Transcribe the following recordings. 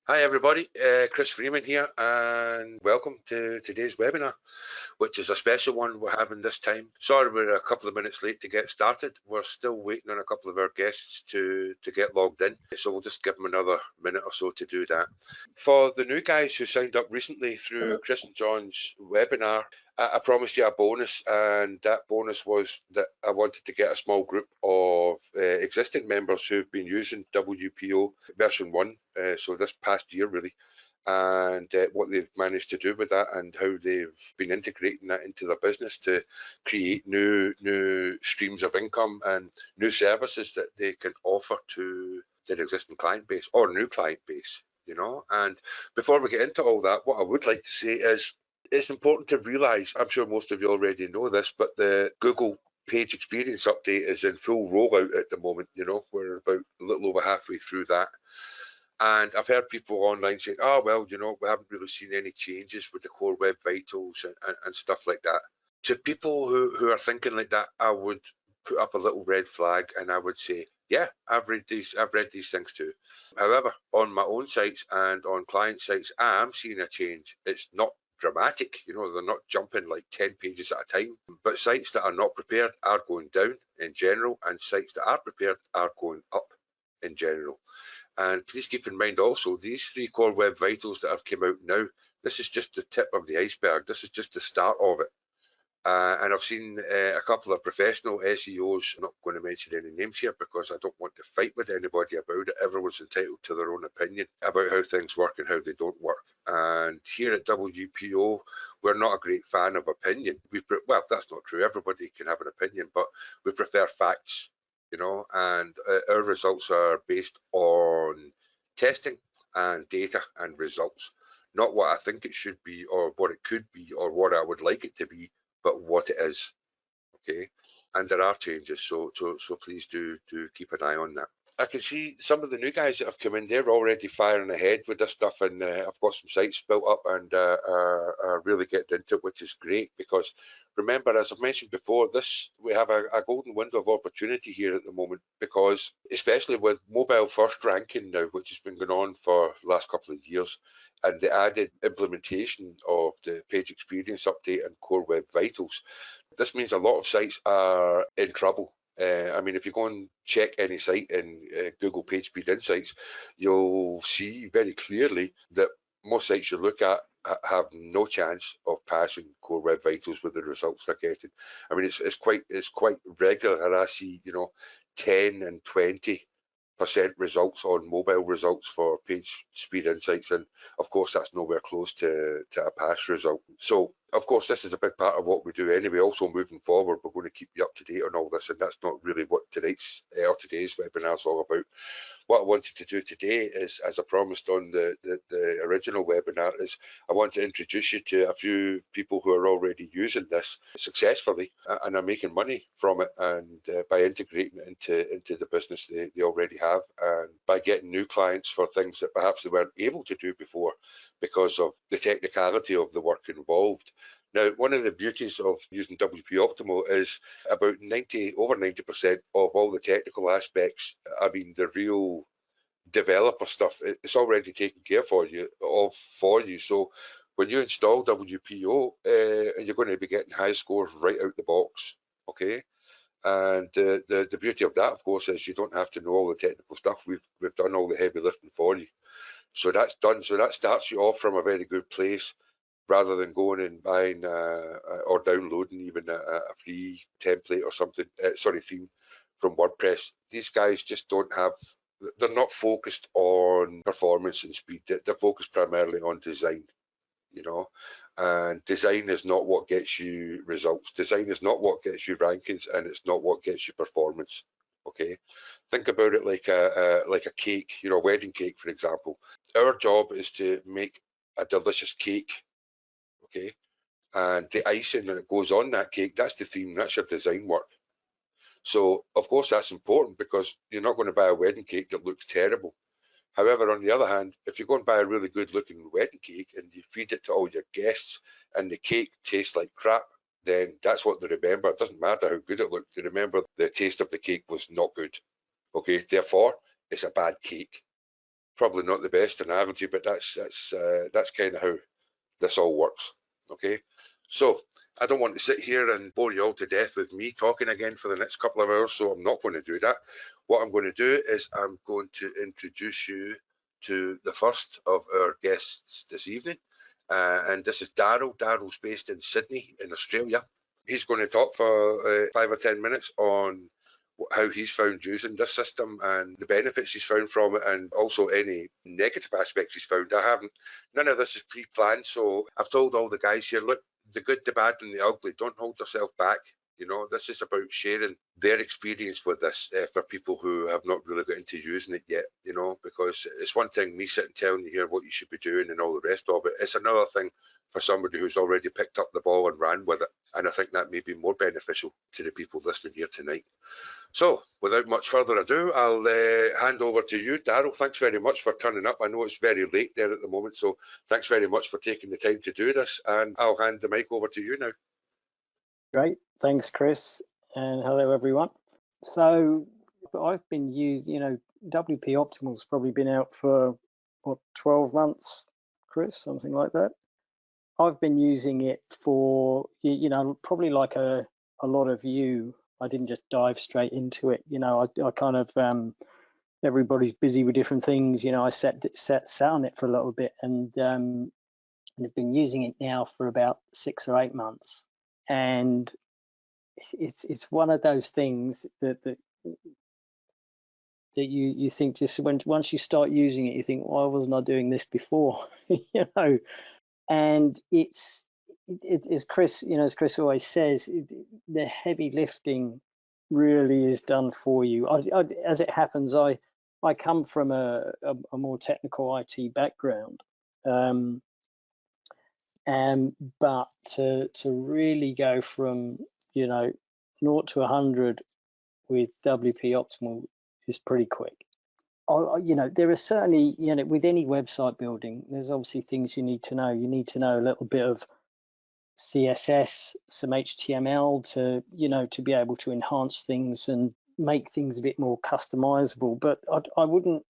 Hi everybody, Chris Freeman here and welcome to today's webinar, which is a special one we're having this time. Sorry we're a couple of minutes late to get started. We're still waiting on a couple of our guests to get logged in, so we'll just give them another minute or so to do that. For the new guys who signed up recently through Chris and John's webinar, I promised you a bonus, and that bonus was that I wanted to get a small group of existing members who've been using WPO version 1, so this past year really, and what they've managed to do with that and how they've been integrating that into their business to create new streams of income and new services that they can offer to their existing client base or new client base, you know. And before we get into all that, what I would like to say is it's important to realize, I'm sure most of you already know this, but the Google page experience update is in full rollout at the moment. You know, we're about a little over halfway through that. And I've heard people online saying, oh, well, you know, we haven't really seen any changes with the core web vitals and stuff like that. To people who are thinking like that, I would put up a little red flag and I would say, yeah, I've read these things too. However, on my own sites and on client sites, I am seeing a change. It's not dramatic, you know, they're not jumping like 10 pages at a time, but sites that are not prepared are going down in general, and sites that are prepared are going up in general. And please keep in mind also, these three core web vitals that have come out now, this is just the tip of the iceberg. This is just the start of it. And I've seen a couple of professional SEOs, I'm not going to mention any names here because I don't want to fight with anybody about it. Everyone's entitled to their own opinion about how things work and how they don't work. And here at WPO, we're not a great fan of opinion. Well, that's not true. Everybody can have an opinion, but we prefer facts, you know, and our results are based on testing and data and results, not what I think it should be or what it could be or what I would like it to be, but what it is. Okay, and there are changes, so please do keep an eye on that. I can see some of the new guys that have come in. They're already firing ahead with this stuff, and I've got some sites built up and are really getting into it, which is great. Because remember, as I've mentioned before, we have a golden window of opportunity here at the moment. Because especially with mobile first ranking now, which has been going on for the last couple of years, and the added implementation of the page experience update and core web vitals, this means a lot of sites are in trouble. I mean, if you go and check any site in Google PageSpeed Insights, you'll see very clearly that most sites you look at have no chance of passing core web vitals with the results they're getting. I mean, it's quite regular, and I see, you know, 10 and 20% results on mobile results for page speed insights, and of course that's nowhere close to a pass result. So of course this is a big part of what we do anyway. Also moving forward, we're going to keep you up to date on all this, and that's not really what today's or today's webinar is all about. What I wanted to do today is, as I promised on the original webinar, is I want to introduce you to a few people who are already using this successfully and are making money from it, and by integrating it into the business they already have, and by getting new clients for things that perhaps they weren't able to do before because of the technicality of the work involved. Now, one of the beauties of using WP Optimal is about over 90% of all the technical aspects, I mean, the real developer stuff, it's already taken care for you. So when you install WPO, you're going to be getting high scores right out the box, okay? And the beauty of that, of course, is you don't have to know all the technical stuff. We've done all the heavy lifting for you. So that's done. So that starts you off from a very good place, rather than going and buying or downloading even a free template or something, theme from WordPress. These guys just don't have, they're not focused on performance and speed. They're focused primarily on design, you know, and design is not what gets you results. Design is not what gets you rankings, and it's not what gets you performance. Okay, think about it like a cake, you know, a wedding cake, for example. Our job is to make a delicious cake, okay? And the icing that goes on that cake, that's the theme, that's your design work. So of course that's important, because you're not going to buy a wedding cake that looks terrible. However, on the other hand, if you go and buy a really good looking wedding cake and you feed it to all your guests and the cake tastes like crap, then that's what they remember. It doesn't matter how good it looked, they remember the taste of the cake was not good. Okay, therefore it's a bad cake. Probably not the best analogy, but that's kind of how this all works. Okay, so I don't want to sit here and bore you all to death with me talking again for the next couple of hours, so I'm not going to do that. What I'm going to do is I'm going to introduce you to the first of our guests this evening, and this is Daryl. Daryl's based in Sydney, in Australia. He's going to talk for 5 or 10 minutes on how he's found using this system and the benefits he's found from it, and also any negative aspects he's found. None of this is pre-planned, so I've told all the guys here, look, the good, the bad, and the ugly, don't hold yourself back. You know, this is about sharing their experience with this for people who have not really got into using it yet, you know, because it's one thing me sitting telling you here what you should be doing and all the rest of it. It's another thing for somebody who's already picked up the ball and ran with it. And I think that may be more beneficial to the people listening here tonight. So, without much further ado, I'll hand over to you, Daryl. Thanks very much for turning up. I know it's very late there at the moment, so thanks very much for taking the time to do this. And I'll hand the mic over to you now. Great, thanks, Chris, and hello, everyone. So, I've been using, WP Optimal's probably been out for, 12 months, Chris, something like that. I've been using it for, probably like a lot of you. I didn't just dive straight into it. I kind of, everybody's busy with different things. I sat on it for a little bit, and I've been using it now for about 6 or 8 months. And it's one of those things that you think, just once you start using it, you think, why wasn't I doing this before? And it's as Chris always says, the heavy lifting really is done for you. As it happens, I come from a more technical IT background, but to really go from 0 to 100 with WP Optimal is pretty quick. There are certainly, with any website building, there's obviously things you need to know. You need to know a little bit of CSS, some HTML to be able to enhance things and make things a bit more customizable. But I wouldn't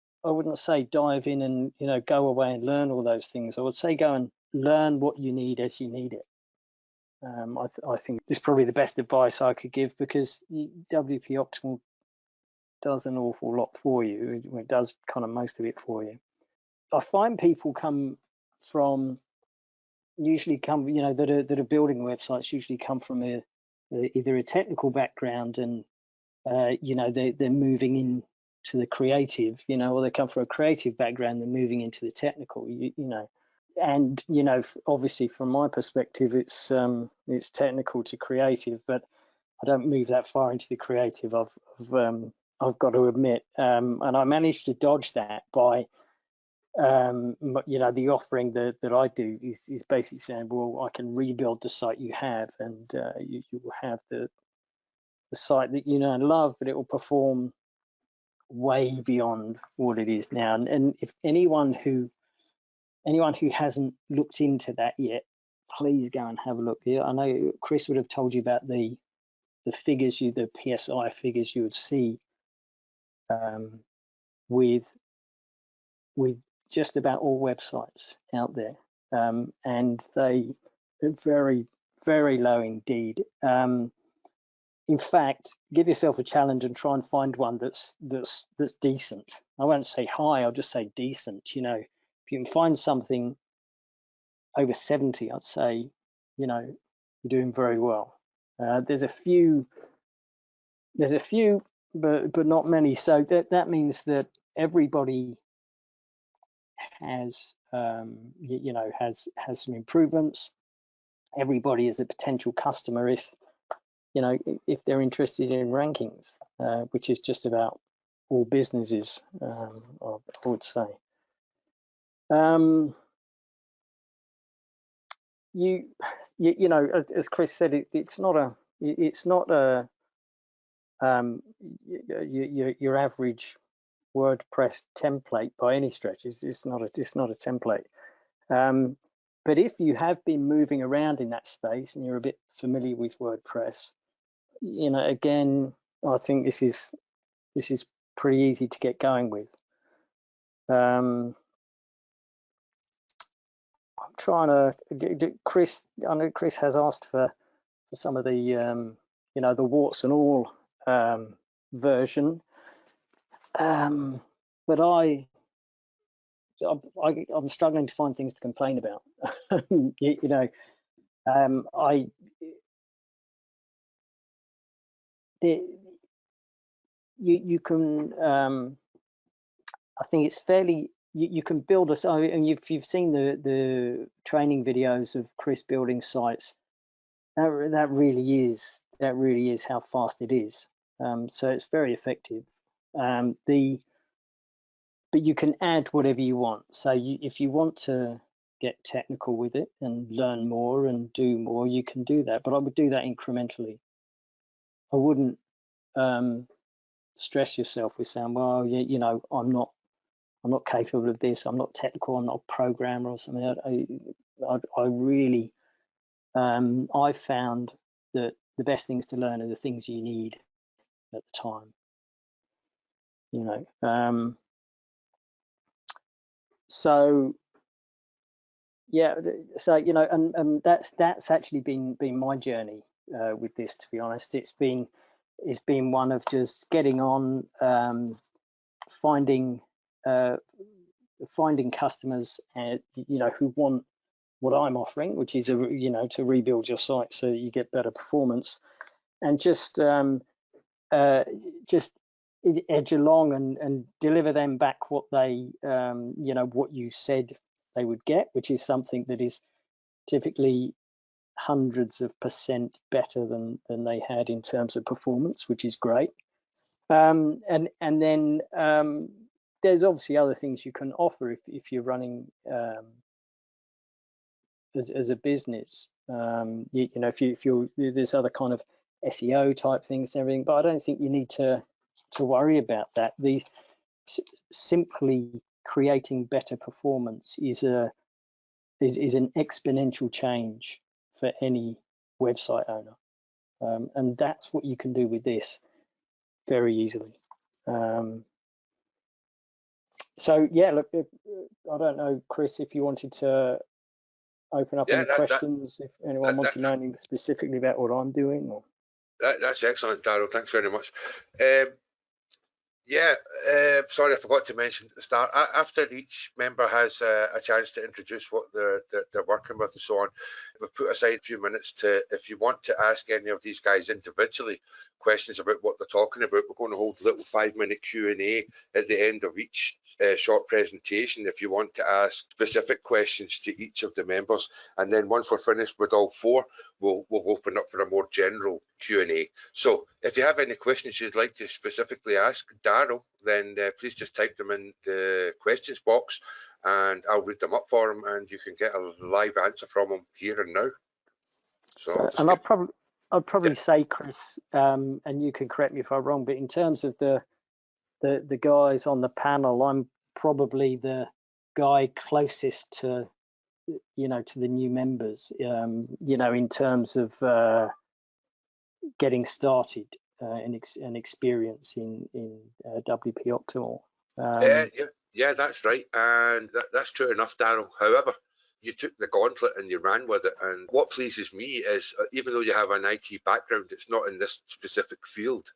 say dive in and go away and learn all those things. I would say go and learn what you need as you need it. I think this is probably the best advice I could give, because WP Optimal does an awful lot for you. It does kind of most of it for you. I find people usually come that are building websites usually come from either a technical background, and they're moving into the creative, or they come from a creative background, they're moving into the technical, and obviously from my perspective, it's technical to creative, but I don't move that far into the creative. I've got to admit, and I managed to dodge that by the offering that I do is basically saying, well, I can rebuild the site you have, and you will have the site that you know and love, but it will perform way beyond what it is now. And if anyone who hasn't looked into that yet, please go and have a look. I know Chris would have told you about the figures, the PSI figures you would see with just about all websites out there, and they are very, very low indeed. In fact, give yourself a challenge and try and find one that's decent. I won't say high, I'll just say decent. If you can find something over 70, I'd say, you're doing very well. There's a few, but not many. So that means that everybody has some improvements. Everybody is a potential customer if they're interested in rankings, which is just about all businesses, I would say. As Chris said, it's not your average WordPress template by any stretch. It's not a template. But if you have been moving around in that space and you're a bit familiar with WordPress, again, I think this is pretty easy to get going with. I'm trying to, Chris, I know Chris has asked for some of the, you know, the warts and all version, but I'm struggling to find things to complain about. you know, you can, I think it's fairly, you can build a, and you've seen the training videos of Chris building sites. That really is how fast it is. So it's very effective. But you can add whatever you want. So if you want to get technical with it and learn more and do more, you can do that. But I would do that incrementally. I wouldn't stress yourself with saying, well, you know, I'm not capable of this. I'm not technical. I'm not a programmer or something. I really, I found that the best things to learn are the things you need at the time. You know, so yeah, so you know, and that's actually been my journey with this. To be honest, it's been one of just getting on, finding customers, you know, who want what I'm offering, which is you know, to rebuild your site so that you get better performance, and just edge along and deliver them back what they you know, what you said they would get, which is something that is typically hundreds of % better than they had in terms of performance, which is great. And then there's obviously other things you can offer if you're running as a business. You know, if you're there's other kind of SEO type things and everything, but I don't think you need to worry about that. These simply creating better performance is an exponential change for any website owner, and that's what you can do with this very easily. So yeah, look, I don't know, Chris, if you wanted to open up any questions, if anyone wants to know anything specifically about what I'm doing. Or that's excellent, Daryl. Thanks very much. Yeah, sorry, I forgot to mention at the start. After each member has a chance to introduce what they're working with and so on, we've put aside a few minutes to, if you want to ask any of these guys individually questions about what they're talking about, we're going to hold a little 5-minute Q&A at the end of each short presentation if you want to ask specific questions to each of the members. And then once we're finished with all 4, we'll open up for a more general Q&A. So if you have any questions you'd like to specifically ask Daryl, then please just type them in the questions box and I'll read them up for him and you can get a live answer from him here and now. So and I'll probably say, Chris, and you can correct me if I'm wrong, but in terms of the guys on the panel, I'm probably the guy closest to, you know, to the new members, you know, in terms of getting started and experience in WP Optimal. Yeah, that's right, and that's true enough, Daryl. However, you took the gauntlet and you ran with it, and what pleases me is even though you have an IT background, it's not in this specific field.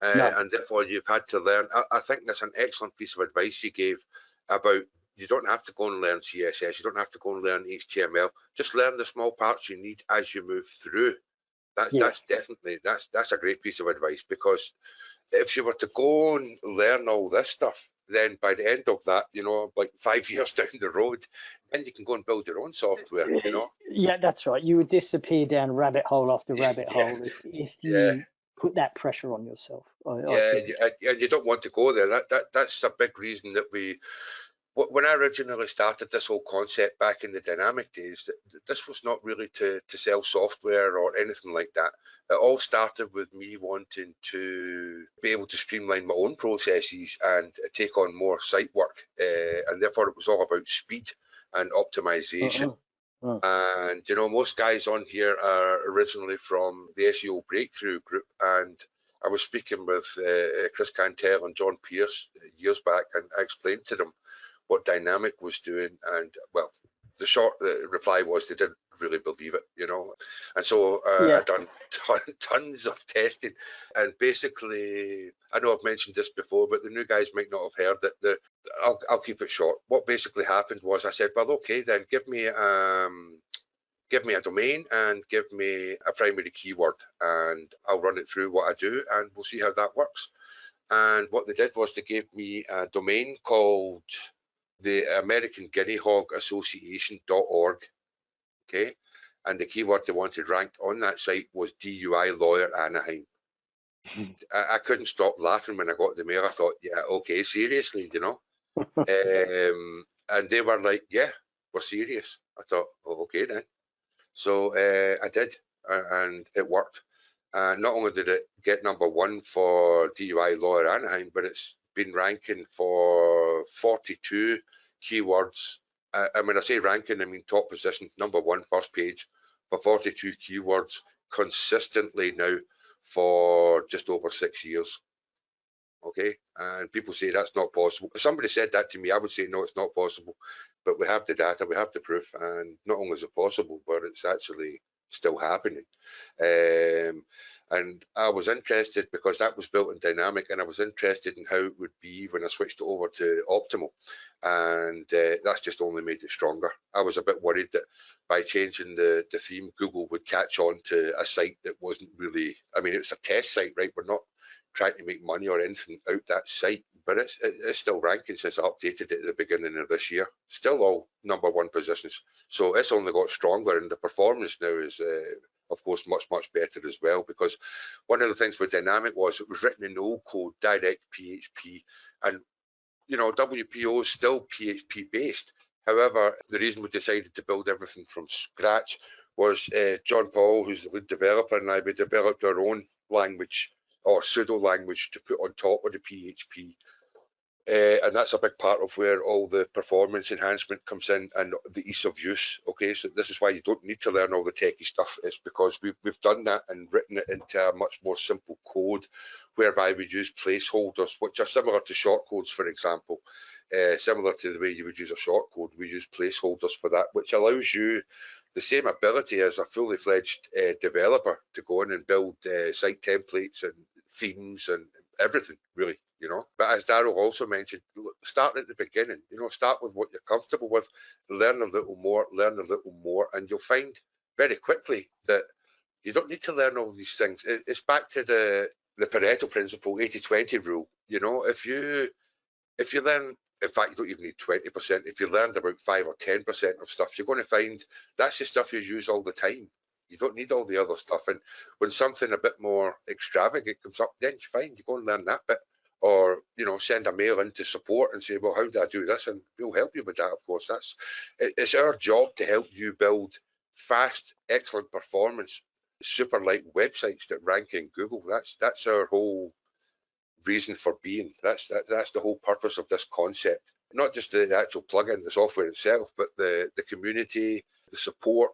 No. And therefore you've had to learn. I think that's an excellent piece of advice you gave about you don't have to go and learn CSS, you don't have to go and learn HTML, just learn the small parts you need as you move through. That's definitely, that's a great piece of advice, because if you were to go and learn all this stuff, then by the end of that, you know, like 5 years down the road, then you can go and build your own software, you know. Yeah, that's right. You would disappear down rabbit hole after rabbit hole if you put that pressure on yourself. And you don't want to go there. That's a big reason that when I originally started this whole concept back in the dynamic days, this was not really to sell software or anything like that. It all started with me wanting to be able to streamline my own processes and take on more site work. And therefore it was all about speed and optimization. And, you know, most guys on here are originally from the SEO Breakthrough group. And I was speaking with Chris Cantel and John Pierce years back, and I explained to them what Dynamic was doing, and well, the short reply was they didn't really believe it, you know. And so Yeah. I done tons of testing, and basically, I know I've mentioned this before, but the new guys might not have heard it. I'll keep it short. What basically happened was I said, well, okay, then give me a domain and give me a primary keyword, and I'll run it through what I do, and we'll see how that works. And what they did was they gave me a domain called the American Guinea Hog Association.org. Okay. And the keyword they wanted ranked on that site was DUI lawyer Anaheim. I couldn't stop laughing when I got the mail. I thought, yeah, okay, seriously, you know. And they were like, yeah, we're serious. I thought, oh, okay then. So I did, and it worked. Not only did it get #1 for DUI lawyer Anaheim, but it's been ranking for 42 keywords. And when I say ranking, I mean top position, #1, first page, for 42 keywords consistently now for just over 6 years. Okay, and people say that's not possible. If somebody said that to me, I would say no, it's not possible. But we have the data, we have the proof, and not only is it possible, but it's actually still happening. And I was interested because that was built in Dynamic, and I was interested in how it would be when I switched it over to Optimal, and that's just only made it stronger. I was a bit worried that by changing the theme, Google would catch on to a site that wasn't really, I mean, it's a test site, right? We're not trying to make money or anything out that site, but it's still ranking since I updated it at the beginning of this year. Still all #1 positions. So it's only got stronger, and the performance now is, of course, much better as well, because one of the things with Dynamic was it was written in old code, direct PHP, and you know, WPO is still PHP based. However, the reason we decided to build everything from scratch was John Paul, who's the lead developer, and we developed our own language or pseudo language to put on top of the PHP. And that's a big part of where all the performance enhancement comes in and the ease of use. Okay, so this is why you don't need to learn all the techie stuff. It's because we've done that and written it into a much more simple code, whereby we use placeholders, which are similar to shortcodes, for example. Similar to the way you would use a shortcode, we use placeholders for that, which allows you the same ability as a fully fledged developer to go in and build site templates and themes and everything, really, you know. But as Daryl also mentioned, start at the beginning, you know, start with what you're comfortable with, learn a little more, and you'll find very quickly that you don't need to learn all these things. It's back to the Pareto principle, 80-20 rule. You know, if you learn, in fact, you don't even need 20%. If you learned about 5 or 10% of stuff, you're going to find that's the stuff you use all the time. You don't need all the other stuff. And when something a bit more extravagant comes up, then you find you go and learn that bit, or you know, send a mail into support and say, well, how do I do this? And we'll help you with that. Of course, it's our job to help you build fast, excellent performance, super light websites that rank in Google. That's our whole reason for being. That's the whole purpose of this concept. Not just the actual plugin, the software itself, but the community, the support,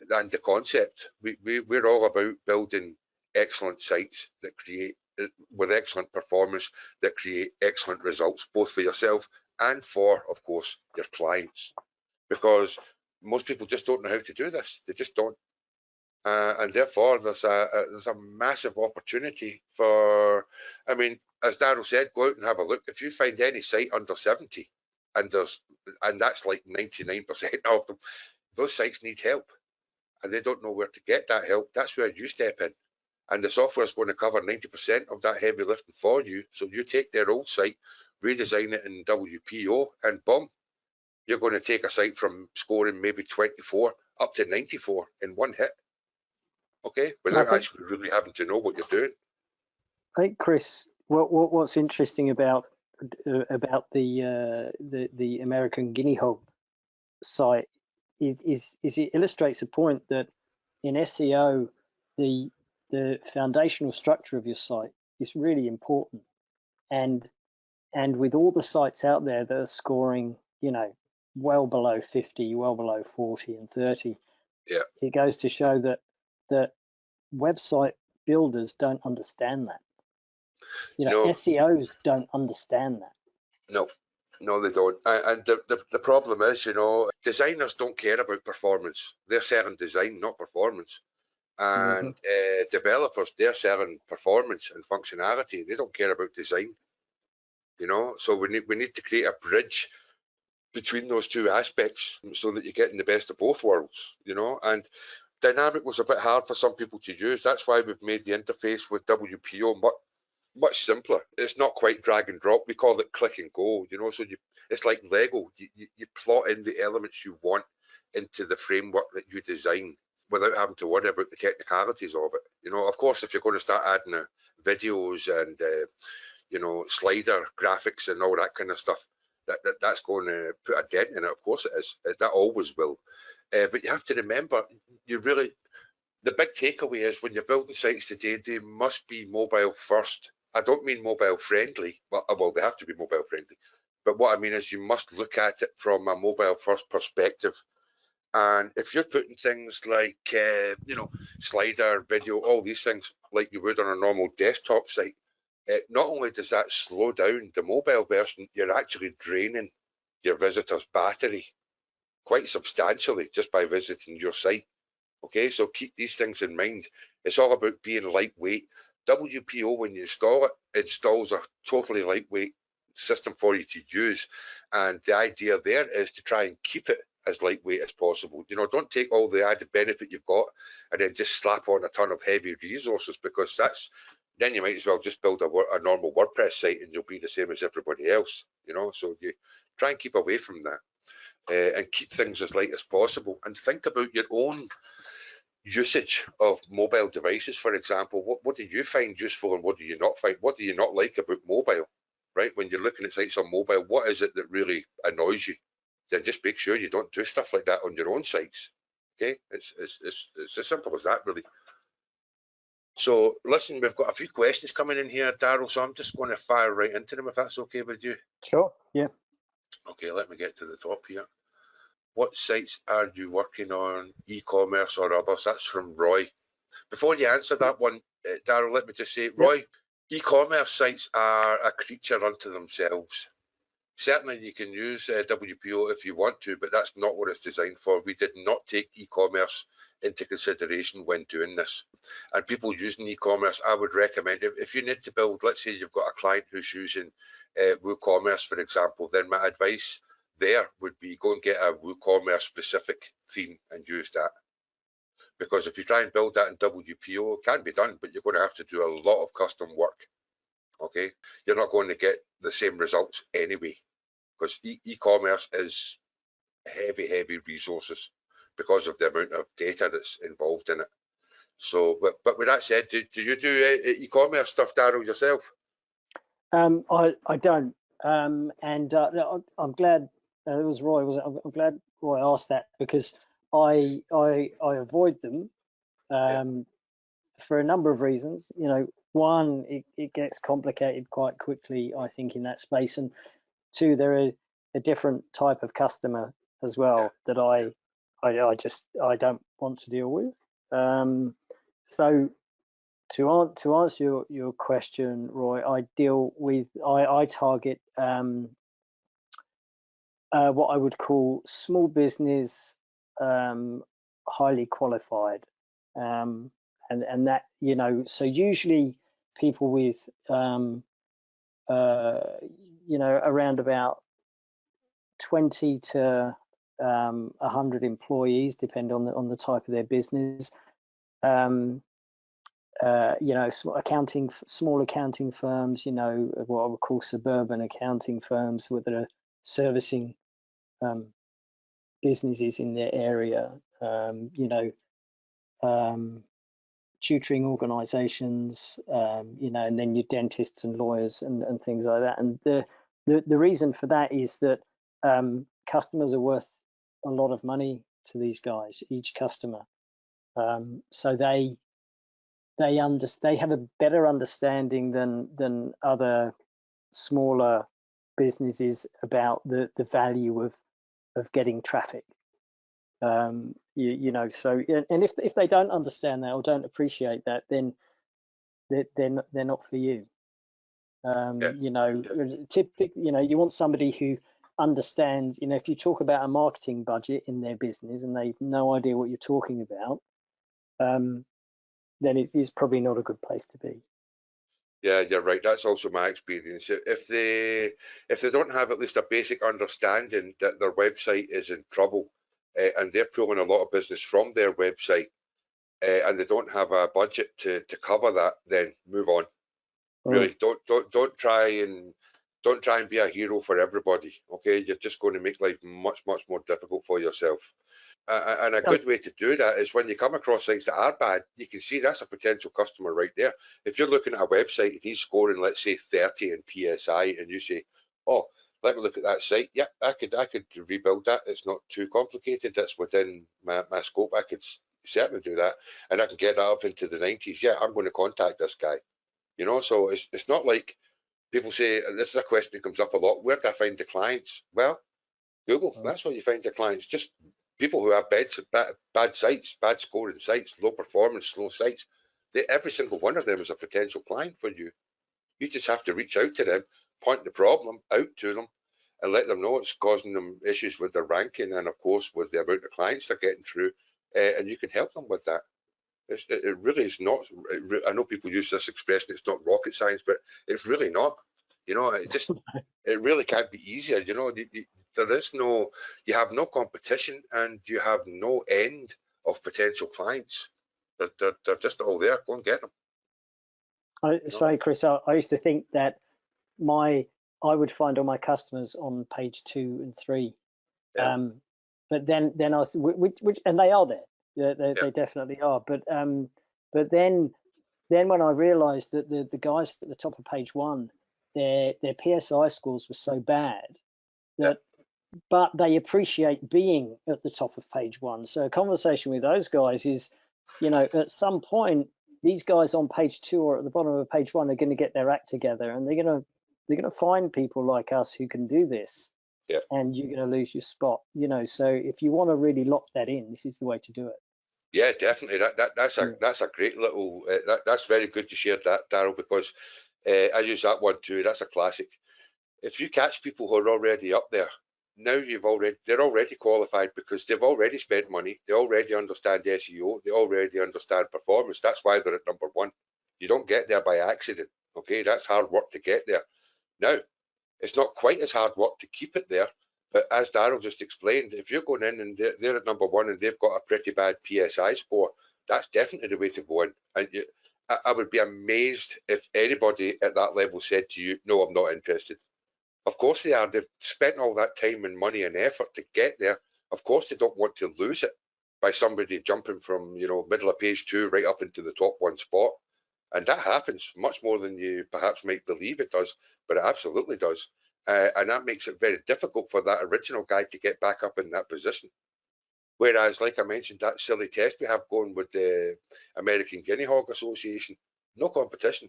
and the concept. We're all about building excellent sites that create with excellent performance, that create excellent results, both for yourself and for, of course, your clients. Because most people just don't know how to do this. They just don't. And therefore, there's a massive opportunity for, I mean, as Daryl said, go out and have a look. If you find any site under 70, and that's like 99% of them, those sites need help, and they don't know where to get that help. That's where you step in, and the software is going to cover 90% of that heavy lifting for you. So you take their old site, redesign it in WPO, and boom, you're going to take a site from scoring maybe 24 up to 94 in one hit. Okay, without actually really having to know what you're doing. I think, Chris, what's interesting about the American Guinea Hog site is it illustrates a point that in SEO, the foundational structure of your site is really important, and with all the sites out there that are scoring, you know, well below 50, well below 40 and 30, yeah, it goes to show that website builders don't understand that. You know, no. SEOs don't understand that. No, No, they don't. And the problem is, designers don't care about performance. They're selling design, not performance. And developers, they're selling performance and functionality. They don't care about design. So we need to create a bridge between those two aspects so that you're getting the best of both worlds. And Dynamic was a bit hard for some people to use. That's why we've made the interface with WPO much simpler. It's not quite drag and drop. We call it click and go. So it's like Lego. You plot in the elements you want into the framework that you design without having to worry about the technicalities of it. Of course, if you're going to start adding videos and slider graphics and all that kind of stuff, that's going to put a dent in it. Of course it is. That always will. But you have to remember, the big takeaway is when you're building sites today, they must be mobile first. I don't mean mobile friendly. Well, they have to be mobile friendly. But what I mean is you must look at it from a mobile first perspective. And if you're putting things like, slider, video, all these things like you would on a normal desktop site, not only does that slow down the mobile version, you're actually draining your visitor's battery quite substantially just by visiting your site. Okay, so keep these things in mind. It's all about being lightweight. WPO, when you install it, installs a totally lightweight system for you to use. And the idea there is to try and keep it as lightweight as possible. Don't take all the added benefit you've got and then just slap on a ton of heavy resources, because then you might as well just build a normal WordPress site and you'll be the same as everybody else. So you try and keep away from that. And keep things as light as possible, and think about your own usage of mobile devices. For example, what do you find useful and what do you not find? What do you not like about mobile, right? When you're looking at sites on mobile, what is it that really annoys you? Then just make sure you don't do stuff like that on your own sites. Okay, it's as simple as that, really. So listen, we've got a few questions coming in here, Daryl, so I'm just going to fire right into them if that's okay with you. Sure, yeah. Okay, let me get to the top here. What sites are you working on, e-commerce or others? That's from Roy. Before you answer that one, Daryl, let me just say, Roy, e-commerce sites are a creature unto themselves. Certainly you can use WPO if you want to, but that's not what it's designed for. We did not take e-commerce into consideration when doing this. And people using e-commerce, I would recommend, if you need to build, let's say you've got a client who's using WooCommerce, for example, then my advice there would be go and get a WooCommerce specific theme and use that. Because if you try and build that in WPO, it can be done, but you're going to have to do a lot of custom work. Okay, you're not going to get the same results anyway, because e-commerce is heavy resources because of the amount of data that's involved in it. So, but with that said, do you do e-commerce stuff, Daryl, yourself? I don't, and I'm glad it was Roy. I'm glad Roy asked that, because I avoid them for a number of reasons. One, it gets complicated quite quickly, I think, in that space, and two, they're a different type of customer as well that I don't want to deal with. So to answer your question, Roy, I target what I would call small business, highly qualified, and that, so usually people with around about 20 to 100 employees, depend on the type of their business. Small accounting firms, what I would call suburban accounting firms that are servicing businesses in their area, tutoring organizations, and then your dentists and lawyers and things like that. And the reason for that is that customers are worth a lot of money to these guys, each customer. So they have a better understanding than other smaller businesses about the value of getting traffic. So, and if they don't understand that or don't appreciate that, then they're not for you. Yeah. You know, Yeah. typically, you know, you want somebody who understands, you know, if you talk about a marketing budget in their business and they've no idea what you're talking about, then it's probably not a good place to be. Yeah, you're right. That's also my experience. If they don't have at least a basic understanding that their website is in trouble, and they're pulling a lot of business from their website, and they don't have a budget to cover that, then move on. Mm. Really, don't try and be a hero for everybody. Okay, you're just going to make life much more difficult for yourself. And a Um, good way to do that is when you come across sites that are bad, you can see that's a potential customer right there. If you're looking at a website and he's scoring, let's say 30 in PSI, and you say, "Oh, let me look at that site. Yeah, I could rebuild that. It's not too complicated. That's within my scope. I could certainly do that, and I can get that up into the 90s. Yeah, I'm going to contact this guy. So it's not like people say, this is a question that comes up a lot. Where do I find the clients? Well, Google. mm. That's where you find the clients. Just people who have bad sites, bad scoring sites, low performance, slow sites. Every single one of them is a potential client for you. You just have to reach out to them, point the problem out to them, and let them know it's causing them issues with their ranking and, of course, with the amount of clients they're getting through. And you can help them with that. It really is not. I know people use this expression, it's not rocket science, but it's really not. It really can't be easier. There is no, you have no competition and you have no end of potential clients. They're just all there. Go and get them. It's funny, Chris. I used to think that I would find all my customers on page 2 and 3, Yeah, but then I was which and they are there. yeah, They definitely are. But then when I realised that the guys at the top of page 1, their PSI scores were so bad yeah, that, but they appreciate being at the top of page 1. So a conversation with those guys is, you know, at some point these guys on page 2 or at the bottom of page 1 are going to get their act together, and they're going to find people like us who can do this, yeah. and you're going to lose your spot. You know, so if you want to really lock that in, this is the way to do it. Yeah, definitely. That's a Yeah. that's a great little. That's very good to share that, Daryl, because I use that one too. That's a classic. If you catch people who are already up there, now they're already qualified because they've already spent money, they already understand SEO, they already understand performance. That's why they're at number 1. You don't get there by accident. Okay, that's hard work to get there. Now, it's not quite as hard work to keep it there, but as Daryl just explained, if you're going in and they're at number 1 and they've got a pretty bad PSI score, that's definitely the way to go in. And I would be amazed if anybody at that level said to you, "No, I'm not interested." Of course they are. They've spent all that time and money and effort to get there. Of course they don't want to lose it by somebody jumping from, middle of page 2 right up into the top 1 spot. And that happens much more than you perhaps might believe it does, but it absolutely does. And that makes it very difficult for that original guy to get back up in that position. Whereas, like I mentioned, that silly test we have going with the American Guinea Hog Association, no competition.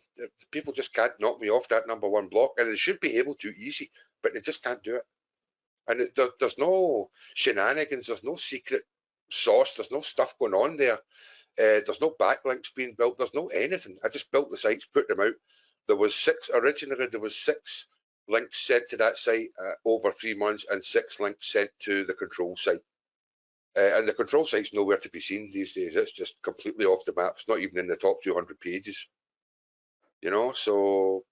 People just can't knock me off that number 1 block, and they should be able to easy, but they just can't do it. And there's no shenanigans, there's no secret sauce, there's no stuff going on there. There's no backlinks being built, there's no anything. I just built the sites, put them out. Originally there was 6 links sent to that site over 3 months, and 6 links sent to the control site. And the control site's nowhere to be seen these days. It's just completely off the map. It's not even in the top 200 pages. So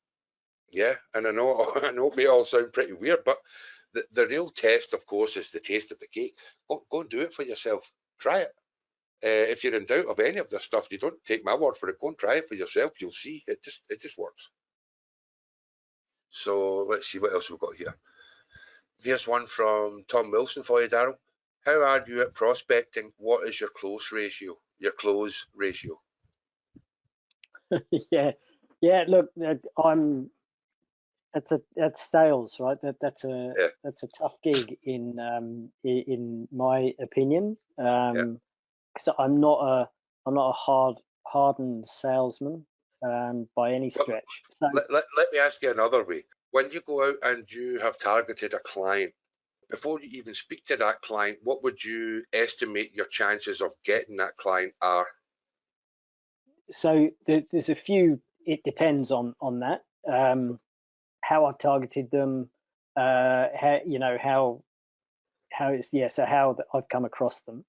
yeah, and I know I know it may all sound pretty weird, but the real test, of course, is the taste of the cake. Go and do it for yourself. Try it. If you're in doubt of any of this stuff, you don't take my word for it. Go and try it for yourself. You'll see. It just works. So let's see what else we've got here. Here's one from Tom Wilson for you, Daryl. How are you at prospecting? What is your close ratio? Your close ratio? Yeah, yeah. Look, that's sales, right? That's a Yeah, that's a tough gig in my opinion. yeah. Because I'm not a hardened salesman by any Well, stretch. So let me ask you another way. When you go out and you have targeted a client, before you even speak to that client, what would you estimate your chances of getting that client are? there's a few. It depends on that. how I've targeted them, how it's so how I've come across them.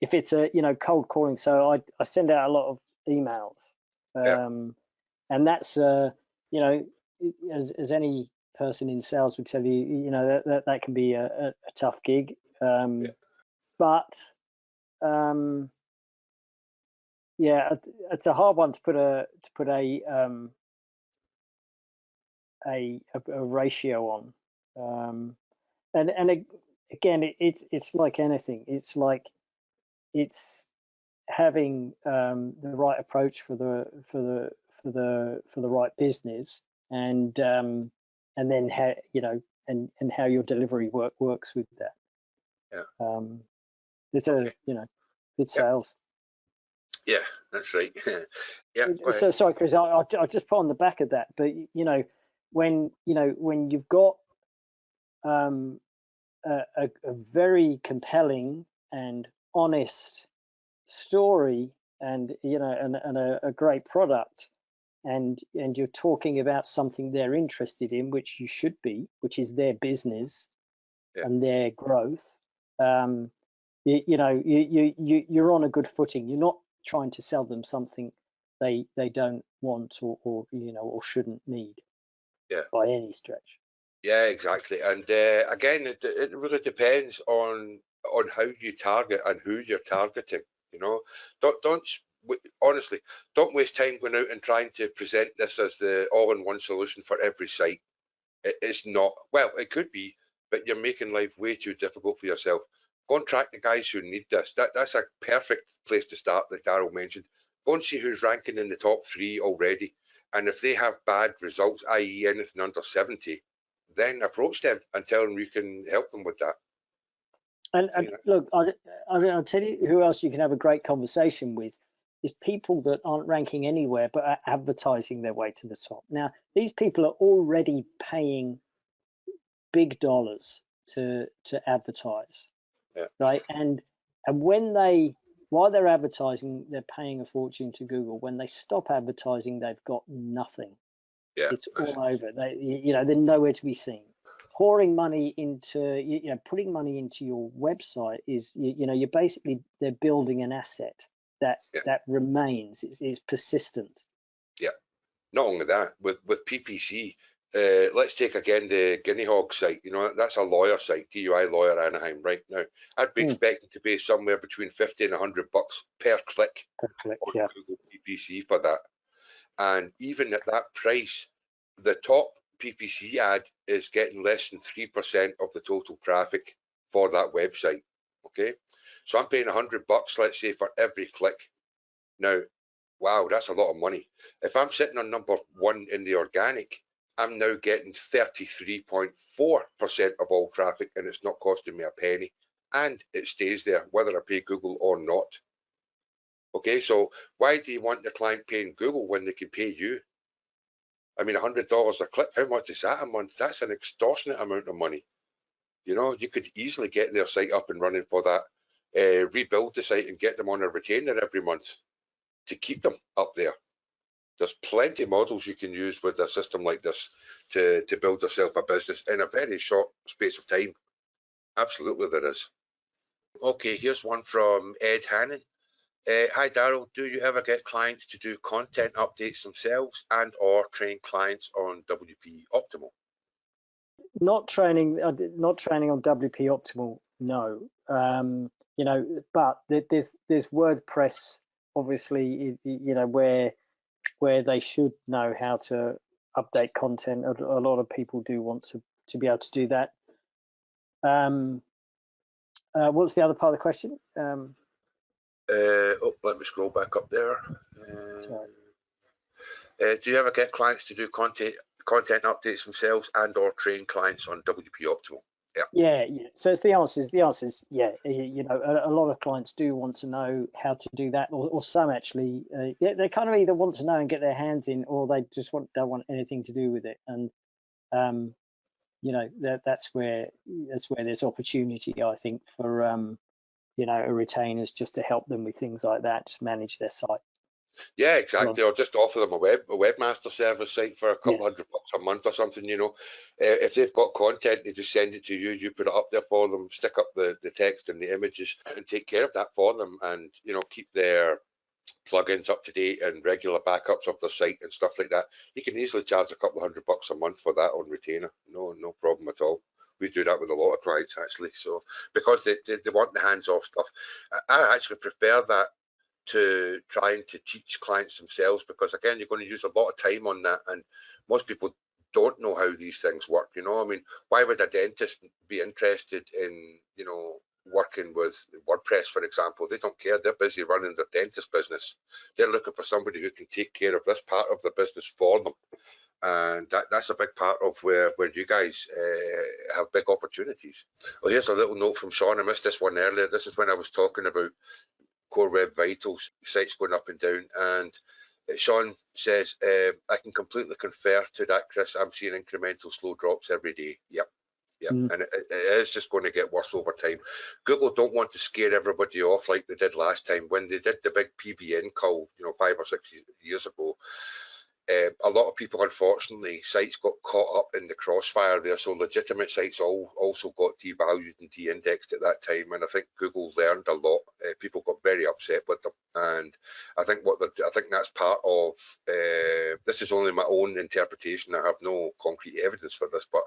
If it's a cold calling, so I send out a lot of emails, and that's as any person in sales would tell you, that can be a tough gig, but it's a hard one to put a ratio on, and again, it's like anything. It's having the right approach for the right business, and then how and how your delivery works with that. It's it's sales. Yeah, that's right. Yeah. So sorry, Chris. I'll just put on the back of that. But when you've got a very compelling and honest story, and a great product, and you're talking about something they're interested in, which you should be, which is their business and their growth. You're on a good footing. You're not trying to sell them something they don't want or shouldn't need by any stretch. Yeah, exactly. And again, it really depends on how you target and who you're targeting. Honestly, don't waste time going out and trying to present this as the all-in-one solution for every site. It's not. Well, it could be, but you're making life way too difficult for yourself. Go and track the guys who need this. That's a perfect place to start, like Daryl mentioned. Go and see who's ranking in the top 3 already. And if they have bad results, i.e. anything under 70, then approach them and tell them you can help them with that. And look, I'll tell you who else you can have a great conversation with is people that aren't ranking anywhere but are advertising their way to the top. Now, these people are already paying big dollars to advertise, right? And while they're advertising, they're paying a fortune to Google. When they stop advertising, they've got nothing. It's all over. They're nowhere to be seen. Pouring money into, putting money into your website is, you're basically, they're building an asset that remains. It's persistent. Yeah. Not only that, with PPC, let's take again the Guinea Hog site. That's a lawyer site, DUI lawyer Anaheim. Right now, I'd be expecting to pay somewhere between $50 and $100 per click on Google PPC for that. And even at that price, the top PPC ad is getting less than 3% of the total traffic for that website. Okay, so I'm paying $100, let's say, for every click. Now, wow, that's a lot of money. If I'm sitting on number 1 in the organic, I'm now getting 33.4% of all traffic, and it's not costing me a penny, and it stays there whether I pay Google or not. Okay, so why do you want the client paying Google when they can pay you? I mean, $100 a click, how much is that a month? That's an extortionate amount of money. You could easily get their site up and running for that, rebuild the site and get them on a retainer every month to keep them up there. There's plenty of models you can use with a system like this to build yourself a business in a very short space of time. Absolutely there is. Okay, here's one from Ed Hannon. Hi Daryl, do you ever get clients to do content updates themselves and or train clients on WP Optimal? Not training on WP Optimal, no. But there's WordPress, obviously, where they should know how to update content. A lot of people do want to be able to do that. What's the other part of the question? Let me scroll back up there. Do you ever get clients to do content updates themselves and or train clients on WP Optimal? Yeah. So the answer is yeah. A lot of clients do want to know how to do that, or some actually they kind of either want to know and get their hands in, or they just don't want anything to do with it. And that's where there's opportunity, I think, for retainers just to help them with things like that, just manage their site. Yeah, Well, exactly. Or just offer them a webmaster service site for a couple yes. $100 a month or something. If they've got content, they just send it to you. You put it up there for them, stick up the text and the images, and take care of that for them. And keep their plugins up to date and regular backups of their site and stuff like that. You can easily charge a couple of $100 a month for that on retainer. No problem at all. We do that with a lot of clients actually. So because they want the hands-off stuff, I actually prefer that to trying to teach clients themselves, because again, you're going to use a lot of time on that, and most people don't know how these things work. I mean, why would a dentist be interested in working with WordPress, for example? They don't care. They're busy running their dentist business. They're looking for somebody who can take care of this part of the business for them, and that's a big part of where you guys have big opportunities. Well, here's a little note from Sean. I missed this one earlier. This is when I was talking about Core Web Vitals sites going up and down, and Sean says, I can completely confer to that, Chris. I'm seeing incremental slow drops every day. Yep. Mm. And it is just going to get worse over time. Google don't want to scare everybody off like they did last time when they did the big PBN call, 5 or 6 years ago. A lot of people, unfortunately, sites got caught up in the crossfire there, so legitimate sites also got devalued and de-indexed at that time, and I think Google learned a lot. People got very upset with them, and I think that's part of. This is only my own interpretation. I have no concrete evidence for this, but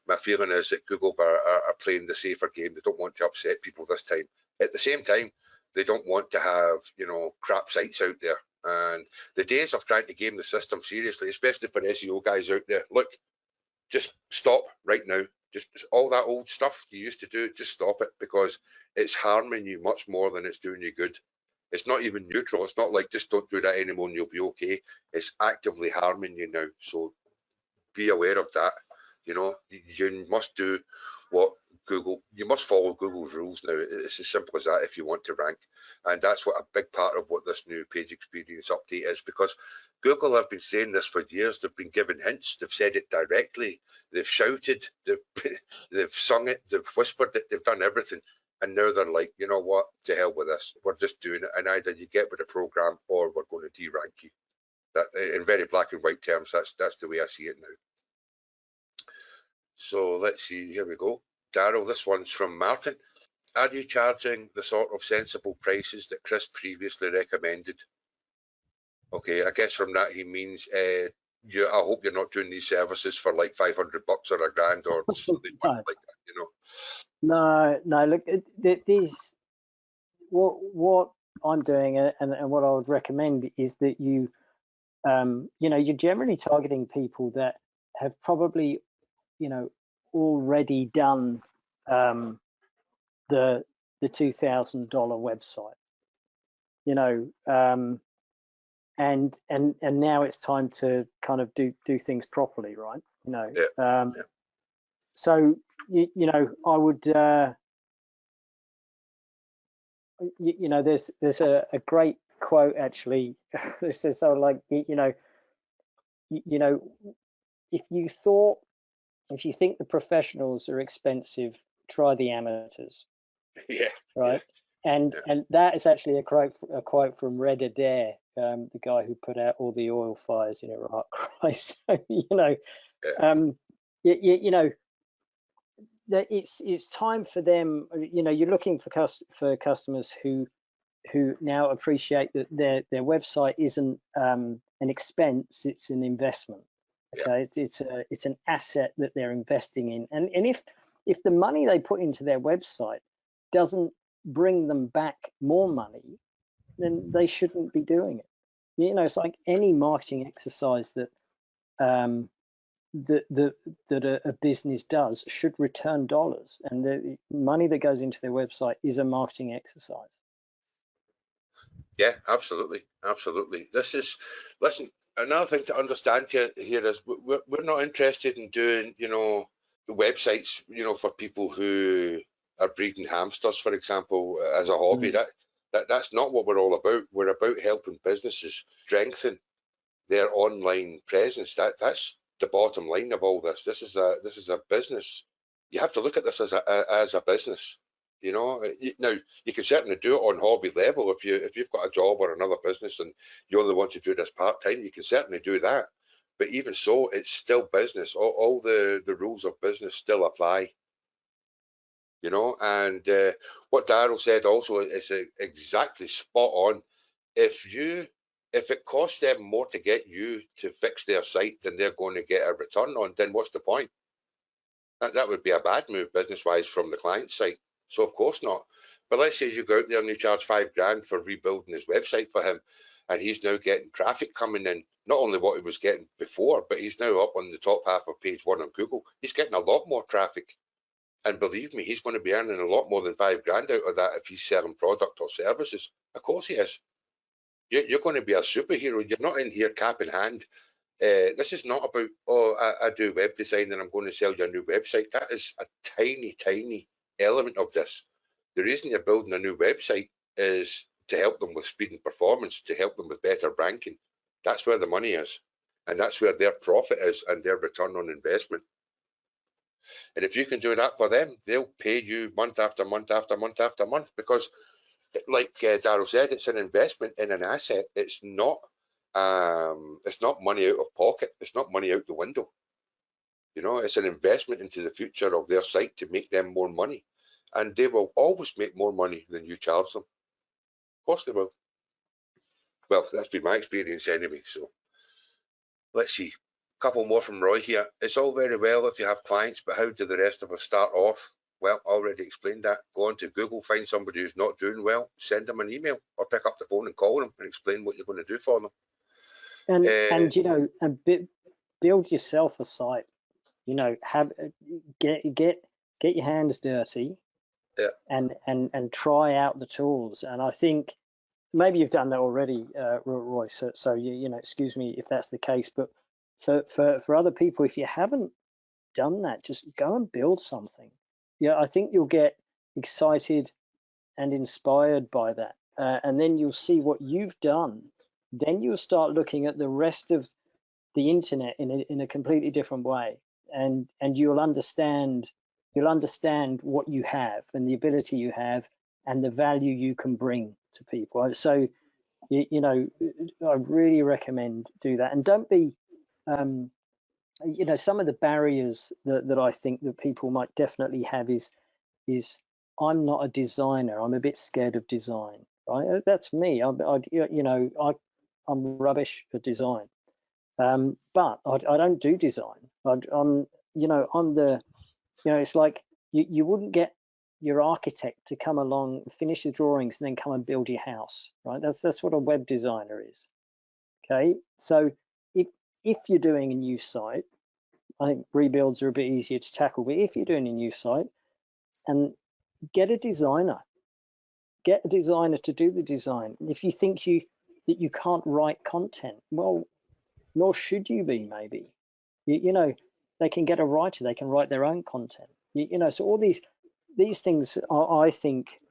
my feeling is that Google are playing the safer game. They don't want to upset people this time. At the same time, they don't want to have crap sites out there. And the days of trying to game the system seriously, especially for SEO guys out there, look, just stop right now. Just all that old stuff you used to do, just stop it, because it's harming you much more than it's doing you good. It's not even neutral. It's not like just don't do that anymore and you'll be okay. It's actively harming you now. So be aware of that. You must do what you must follow Google's rules now. It's as simple as that if you want to rank. And that's what a big part of what this new page experience update is, because Google have been saying this for years. They've been giving hints. They've said it directly. They've shouted. They've sung it. They've whispered it. They've done everything. And now they're like, you know what? To hell with this. We're just doing it. And either you get with the program or we're going to de-rank you. That, in very black and white terms, that's the way I see it now. So let's see, here we go. Daryl, this one's from Martin. Are you charging the sort of sensible prices that Chris previously recommended? Okay, I guess from that he means, I hope you're not doing these services for like $500 or $1,000 or something No. like that, No. Look, these what I'm doing and what I would recommend is that you're generally targeting people that have probably already done the $2,000 website, and now it's time to kind of do things properly, right? Yeah. So I would there's a great quote actually. This is sort of like if you think the professionals are expensive, try the amateurs. Yeah. Right. Yeah. And that is actually a quote from Red Adair, the guy who put out all the oil fires in Iraq. Right. So that it's time for them. You're looking for customers who now appreciate that their website isn't an expense; it's an investment. Okay, yeah. It's an asset that they're investing in, and if the money they put into their website doesn't bring them back more money, then they shouldn't be doing it. It's like any marketing exercise that a business does should return dollars, and the money that goes into their website is a marketing exercise. Yeah, absolutely. Listen, another thing to understand here is we're not interested in doing, websites, for people who are breeding hamsters, for example, as a hobby. That's not what we're all about. We're about helping businesses strengthen their online presence. That's the bottom line of all this. This is a business. You have to look at this as a business. You know, now you can certainly do it on hobby level. If you've got a job or another business and you only want to do this part time, you can certainly do that. But even so, it's still business. All the rules of business still apply. You know, and what Daryl said also is exactly spot on. If it costs them more to get you to fix their site than they're going to get a return on, then what's the point? That would be a bad move business-wise from the client side. So of course not. But let's say you go out there and you charge $5 for rebuilding his website for him, and he's now getting traffic coming in, not only what he was getting before, but he's now up on the top half of page 1 on Google. He's getting a lot more traffic. And believe me, he's going to be earning a lot more than $5 out of that if he's selling product or services. Of course he is. You're going to be a superhero. You're not in here cap in hand. This is not about, oh, I do web design and I'm going to sell you a new website. That is a tiny, tiny element of this. The reason you're building a new website is to help them with speed and performance, to help them with better ranking. That's where the money is. And that's where their profit is and their return on investment. And if you can do that for them, they'll pay you month after month after month after month, because like Daryl said, it's an investment in an asset. It's not money out of pocket. It's not money out the window. You know, it's an investment into the future of their site to make them more money. And they will always make more money than you charge them. Of course they will. Well, that's been my experience anyway. So let's see. A couple more from Roy here. It's all very well if you have clients, but how do the rest of us start off? Well, I already explained that. Go on to Google, find somebody who's not doing well, send them an email or pick up the phone and call them and explain what you're going to do for them. And you know, build yourself a site. You know, get your hands dirty, yeah, and try out the tools. And I think maybe you've done that already, Roy. So you know, excuse me if that's the case. But for other people, if you haven't done that, just go and build something. Yeah, I think you'll get excited and inspired by that, and then you'll see what you've done. Then you'll start looking at the rest of the internet in a completely different way, and you'll understand what you have and the ability you have and the value you can bring to people. So you know, I really recommend do that. And don't be you know, some of the barriers that I think that people might definitely have is I'm not a designer. I'm a bit scared of design. Right? That's me. I'm rubbish at design. But I don't do design. I'm it's like you wouldn't get your architect to come along, finish the drawings, and then come and build your house, right? That's what a web designer is. Okay, so if you're doing a new site, I think rebuilds are a bit easier to tackle. But if you're doing a new site, and get a designer to do the design. If you think that you can't write content, well, nor should you be. Maybe you know, they can get a writer. They can write their own content. You know, so all these things are, I think,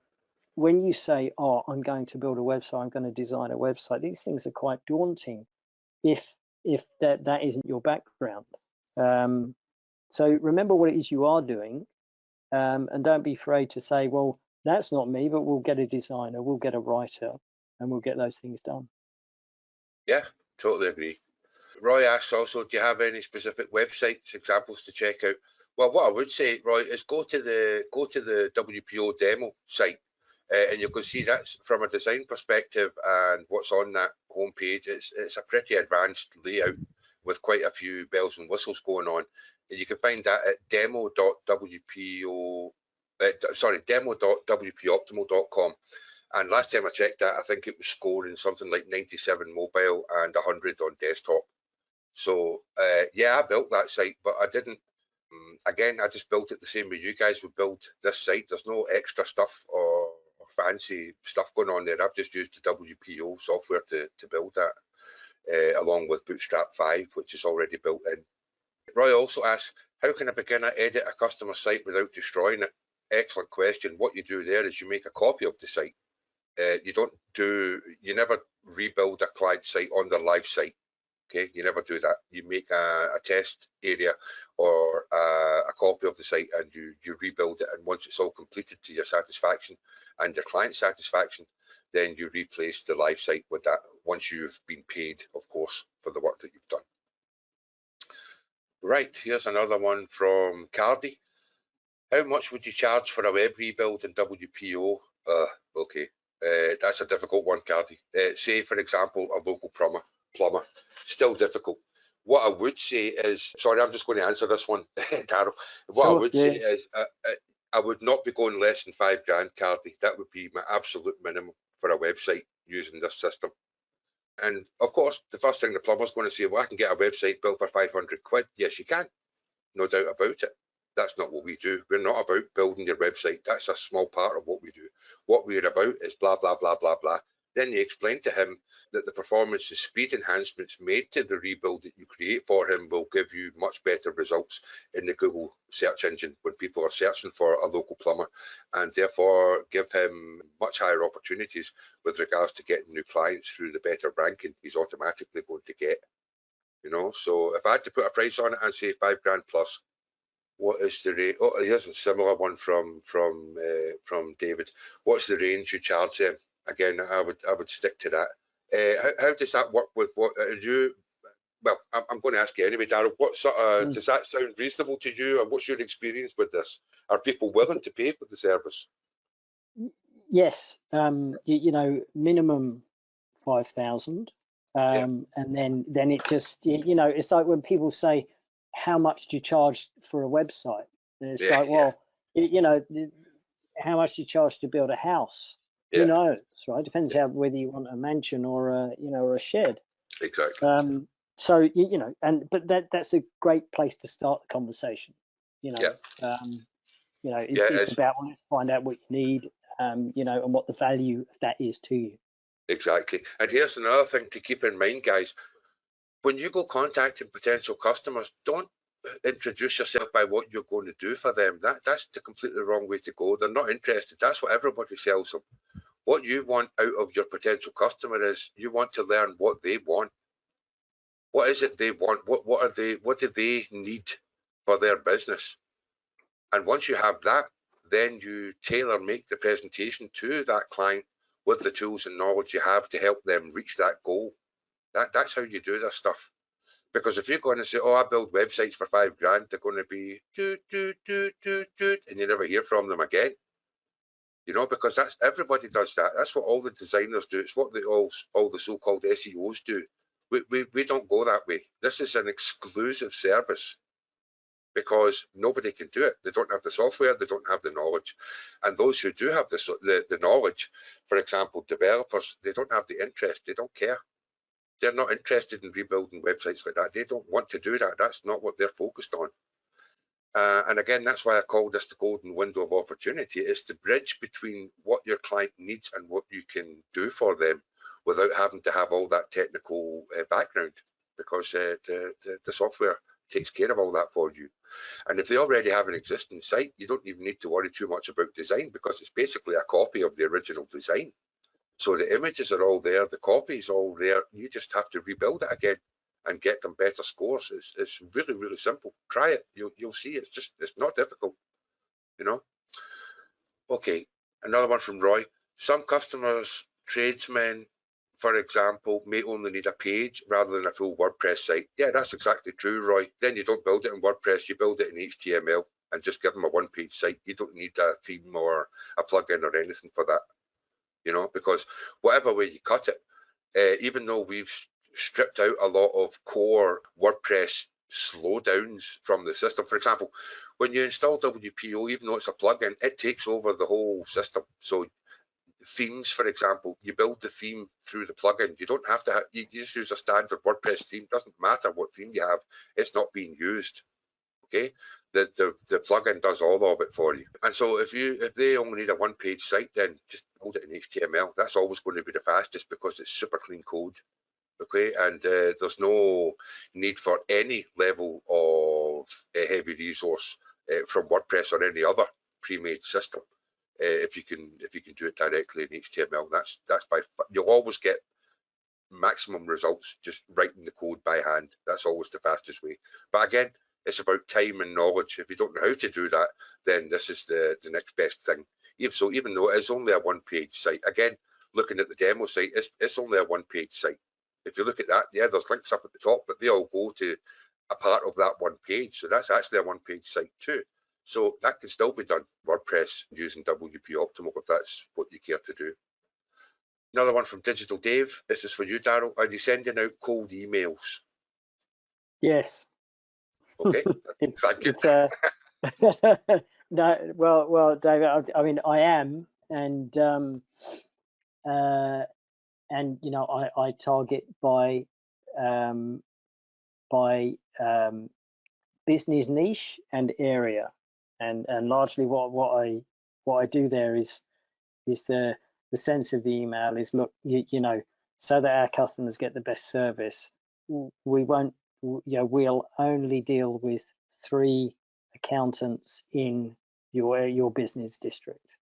when you say, oh, I'm going to build a website, I'm going to design a website, these things are quite daunting if that isn't your background. So remember what it is you are doing, and don't be afraid to say, well, that's not me, but we'll get a designer, we'll get a writer, and we'll get those things done. Yeah, totally agree. Roy asks also, do you have any specific websites examples to check out? Well, what I would say, Roy, is go to the WPO demo site, and you can see that's from a design perspective, and what's on that homepage. It's a pretty advanced layout with quite a few bells and whistles going on, and you can find that at demo.wpoptimal.com. And last time I checked that, I think it was scoring something like 97 mobile and 100 on desktop. So yeah, I built that site, but I didn't. Again, I just built it the same way you guys would build this site. There's no extra stuff or fancy stuff going on there. I've just used the WPO software to build that, along with Bootstrap 5, which is already built in. Roy also asks, how can a beginner edit a customer site without destroying it? Excellent question. What you do there is you make a copy of the site. You never rebuild a client site on their live site. Okay, you never do that. You make a test area or a copy of the site and you rebuild it, and once it's all completed to your satisfaction and your client satisfaction, then you replace the live site with that once you've been paid, of course, for the work that you've done. Right, here's another one from Cardi. How much would you charge for a web rebuild in WPO? Okay, that's a difficult one, Cardi. Say, for example, a local plumber. Still difficult. What I would say is, sorry, I'm just going to answer this one, Darryl. What I would say is, I would not be going less than £5,000, Cardi. That would be my absolute minimum for a website using this system. And of course, the first thing the plumber's going to say, well, I can get a website built for 500 quid. Yes, you can. No doubt about it. That's not what we do. We're not about building your website. That's a small part of what we do. What we're about is blah, blah, blah, blah, blah. Then you explain to him that the performance and speed enhancements made to the rebuild that you create for him will give you much better results in the Google search engine when people are searching for a local plumber, and therefore give him much higher opportunities with regards to getting new clients through the better ranking he's automatically going to get. You know, so if I had to put a price on it, I'd say £5,000 plus. What is the rate? Oh, here's a similar one from David. What's the range you charge them? Again, I would stick to that. How does that work with what you? Well, I'm going to ask you anyway, Darryl. What sort of does that sound reasonable to you, and what's your experience with this? Are people willing to pay for the service? Yes, you know, minimum 5,000, and then it just, you know, it's like when people say, how much do you charge for a website? And it's like, well, you know, how much do you charge to build a house? Who knows, right? Depends how whether you want a mansion or a, you know, or a shed. Exactly. So you know, but that's a great place to start the conversation. You know, you know, it's about, well, let's find out what you need, you know, and what the value of that is to you. Exactly. And here's another thing to keep in mind, guys. When you go contacting potential customers, don't introduce yourself by what you're going to do for them. That's the completely wrong way to go. They're not interested. That's what everybody sells them. What you want out of your potential customer is you want to learn what they want. What is it they want? What do they need for their business? And once you have that, then you make the presentation to that client with the tools and knowledge you have to help them reach that goal. That's how you do this stuff. Because if you're going to say, oh, I build websites for £5,000, they're going to be doot, and you never hear from them again. You know, because that's, everybody does that. That's what all the designers do. It's what all the so-called SEOs do. We don't go that way. This is an exclusive service because nobody can do it. They don't have the software, they don't have the knowledge. And those who do have the knowledge, for example, developers, they don't have the interest, they don't care. They're not interested in rebuilding websites like that. They don't want to do that. That's not what they're focused on. And again, that's why I call this the golden window of opportunity. It's the bridge between what your client needs and what you can do for them without having to have all that technical background, because the software takes care of all that for you. And if they already have an existing site, you don't even need to worry too much about design, because it's basically a copy of the original design. So the images are all there, the copy is all there. You just have to rebuild it again and get them better scores. It's really, really simple. Try it. You'll see. It's not difficult, you know. Okay, another one from Roy. Some customers, tradesmen, for example, may only need a page rather than a full WordPress site. Yeah, that's exactly true, Roy. Then you don't build it in WordPress, you build it in HTML and just give them a one-page site. You don't need a theme or a plugin or anything for that. You know, because whatever way you cut it, even though we've stripped out a lot of core WordPress slowdowns from the system. For example, when you install WPO, even though it's a plugin, it takes over the whole system. So themes, for example, you build the theme through the plugin. You don't have to have, you just use a standard WordPress theme. Doesn't matter what theme you have, it's not being used. Okay, the plugin does all of it for you. And so if they only need a one-page site, then just build it in HTML. That's always going to be the fastest because it's super clean code. Okay, and there's no need for any level of heavy resource from WordPress or any other pre-made system. If you can do it directly in HTML, that's you'll always get maximum results just writing the code by hand. That's always the fastest way. But again, It's about time and knowledge. If you don't know how to do that, then this is the next best thing. Even though it's only a one-page site, again, looking at the demo site, it's only a one-page site. If you look at that, yeah, there's links up at the top, but they all go to a part of that one page. So that's actually a one-page site too. So that can still be done, WordPress using WP Optimal, if that's what you care to do. Another one from Digital Dave. This is for you, Daryl. Are you sending out cold emails? Yes. Okay. It's no, well, David, I mean, I am, and you know, I target by business niche and area, and largely what I do there is the sense of the email is, look, you know, so that our customers get the best service, we won't, you know, we'll only deal with 3 accountants in your business district.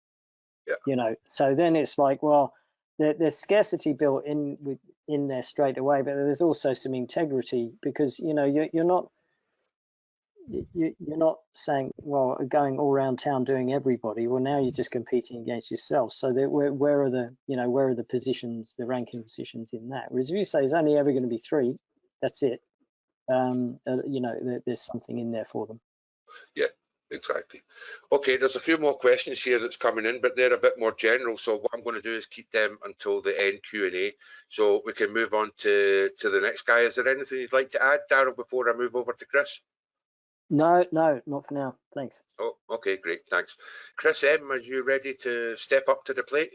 Yeah. You know, so then it's like, well, there's scarcity built in there straight away, but there's also some integrity, because, you know, you're not saying, well, going all around town doing everybody. Well, now you're just competing against yourself. So where are the positions, the ranking positions in that? Whereas if you say it's only ever going to be 3, that's it. You know, there's something in there for them. Yeah, exactly. Okay, there's a few more questions here that's coming in, but they're a bit more general. So what I'm going to do is keep them until the end Q&A, so we can move on to the next guy. Is there anything you'd like to add, Daryl, before I move over to Chris? No, not for now. Thanks. Oh, okay, great, thanks. Chris M, are you ready to step up to the plate?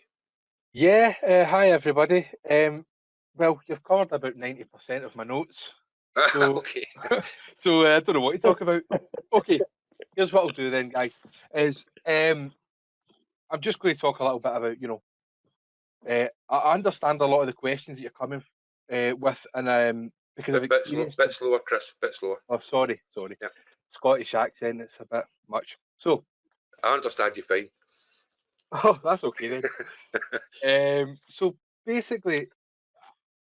Yeah, hi everybody. Well, you've covered about 90% of my notes. So, okay. So I don't know what to talk about. Okay, here's what I'll do then, guys. Is I'm just going to talk a little bit about, you know, I understand a lot of the questions that you're coming with, and because I've experienced bit slower, Chris, bit slower. Oh, sorry. Yeah. Scottish accent, it's a bit much. So I understand you fine. Oh, that's okay then. So basically,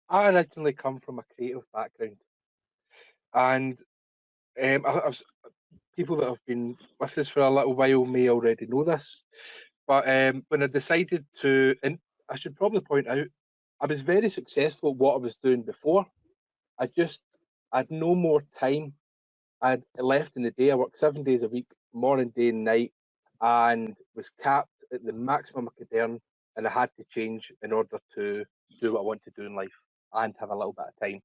I originally come from a creative background, and I've people that have been with us for a little while may already know this, but when I decided to, and I should probably point out, I was very successful at what I was doing before. I had no more time. I'd left in the day. I worked 7 days a week, morning, day, and night, and was capped at the maximum I could earn, and I had to change in order to do what I want to do in life and have a little bit of time.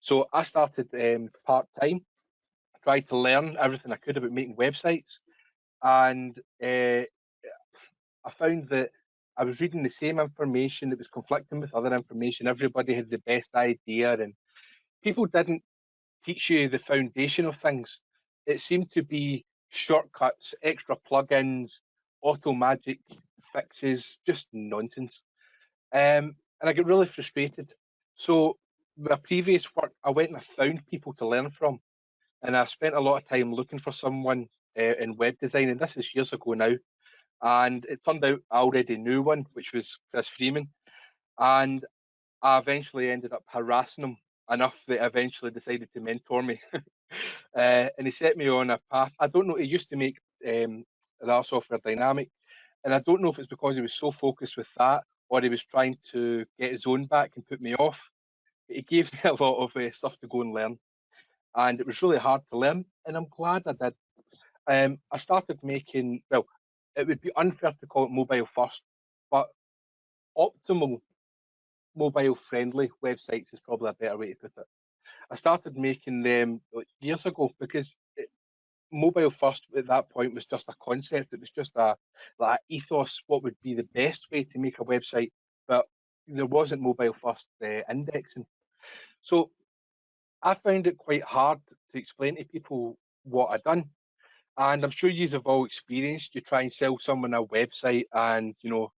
So I started part-time, tried to learn everything I could about making websites, and I found that I was reading the same information that was conflicting with other information. Everybody had the best idea, and people didn't teach you the foundation of things. It seemed to be shortcuts, extra plugins, auto magic fixes, just nonsense. And I get really frustrated. So my previous work, I went and I found people to learn from, and I spent a lot of time looking for someone in web design, and this is years ago now. And it turned out I already knew one, which was Chris Freeman, and I eventually ended up harassing him enough that I eventually decided to mentor me. And he set me on a path. I don't know, he used to make that software dynamic, and I don't know if it's because he was so focused with that or he was trying to get his own back and put me off. But he gave me a lot of stuff to go and learn, and it was really hard to learn, and I'm glad I did. I started making, well, it would be unfair to call it mobile first, but optimal mobile friendly websites is probably a better way to put it. I started making them years ago because mobile first at that point was just a concept. It was just a ethos, what would be the best way to make a website, but there wasn't mobile first indexing. So I found it quite hard to explain to people what I'd done. And I'm sure you have all experienced, you try and sell someone a website and, you know,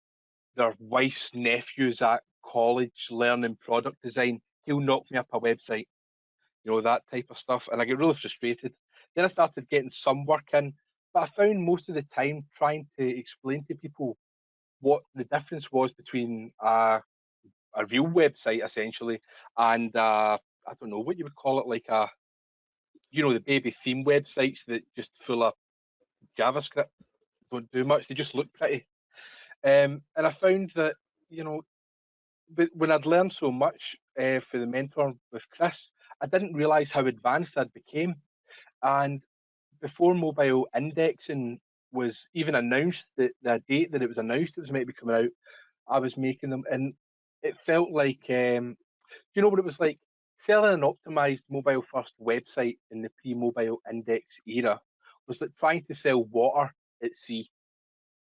their wife's nephew's at college learning product design, he'll knock me up a website, you know, that type of stuff. And I get really frustrated. Then I started getting some work in, but I found most of the time trying to explain to people what the difference was between a real website essentially and I don't know what you would call it, like you know, the baby theme websites that just full of JavaScript, don't do much. They just look pretty. And I found that, you know, when I'd learned so much for the mentor with Chris, I didn't realise how advanced I'd became. And before mobile indexing was even announced, the date that it was announced it was meant to be coming out, I was making them, and it felt like, you know what it was like? Selling an optimized mobile first website in the pre-mobile index era was like trying to sell water at sea.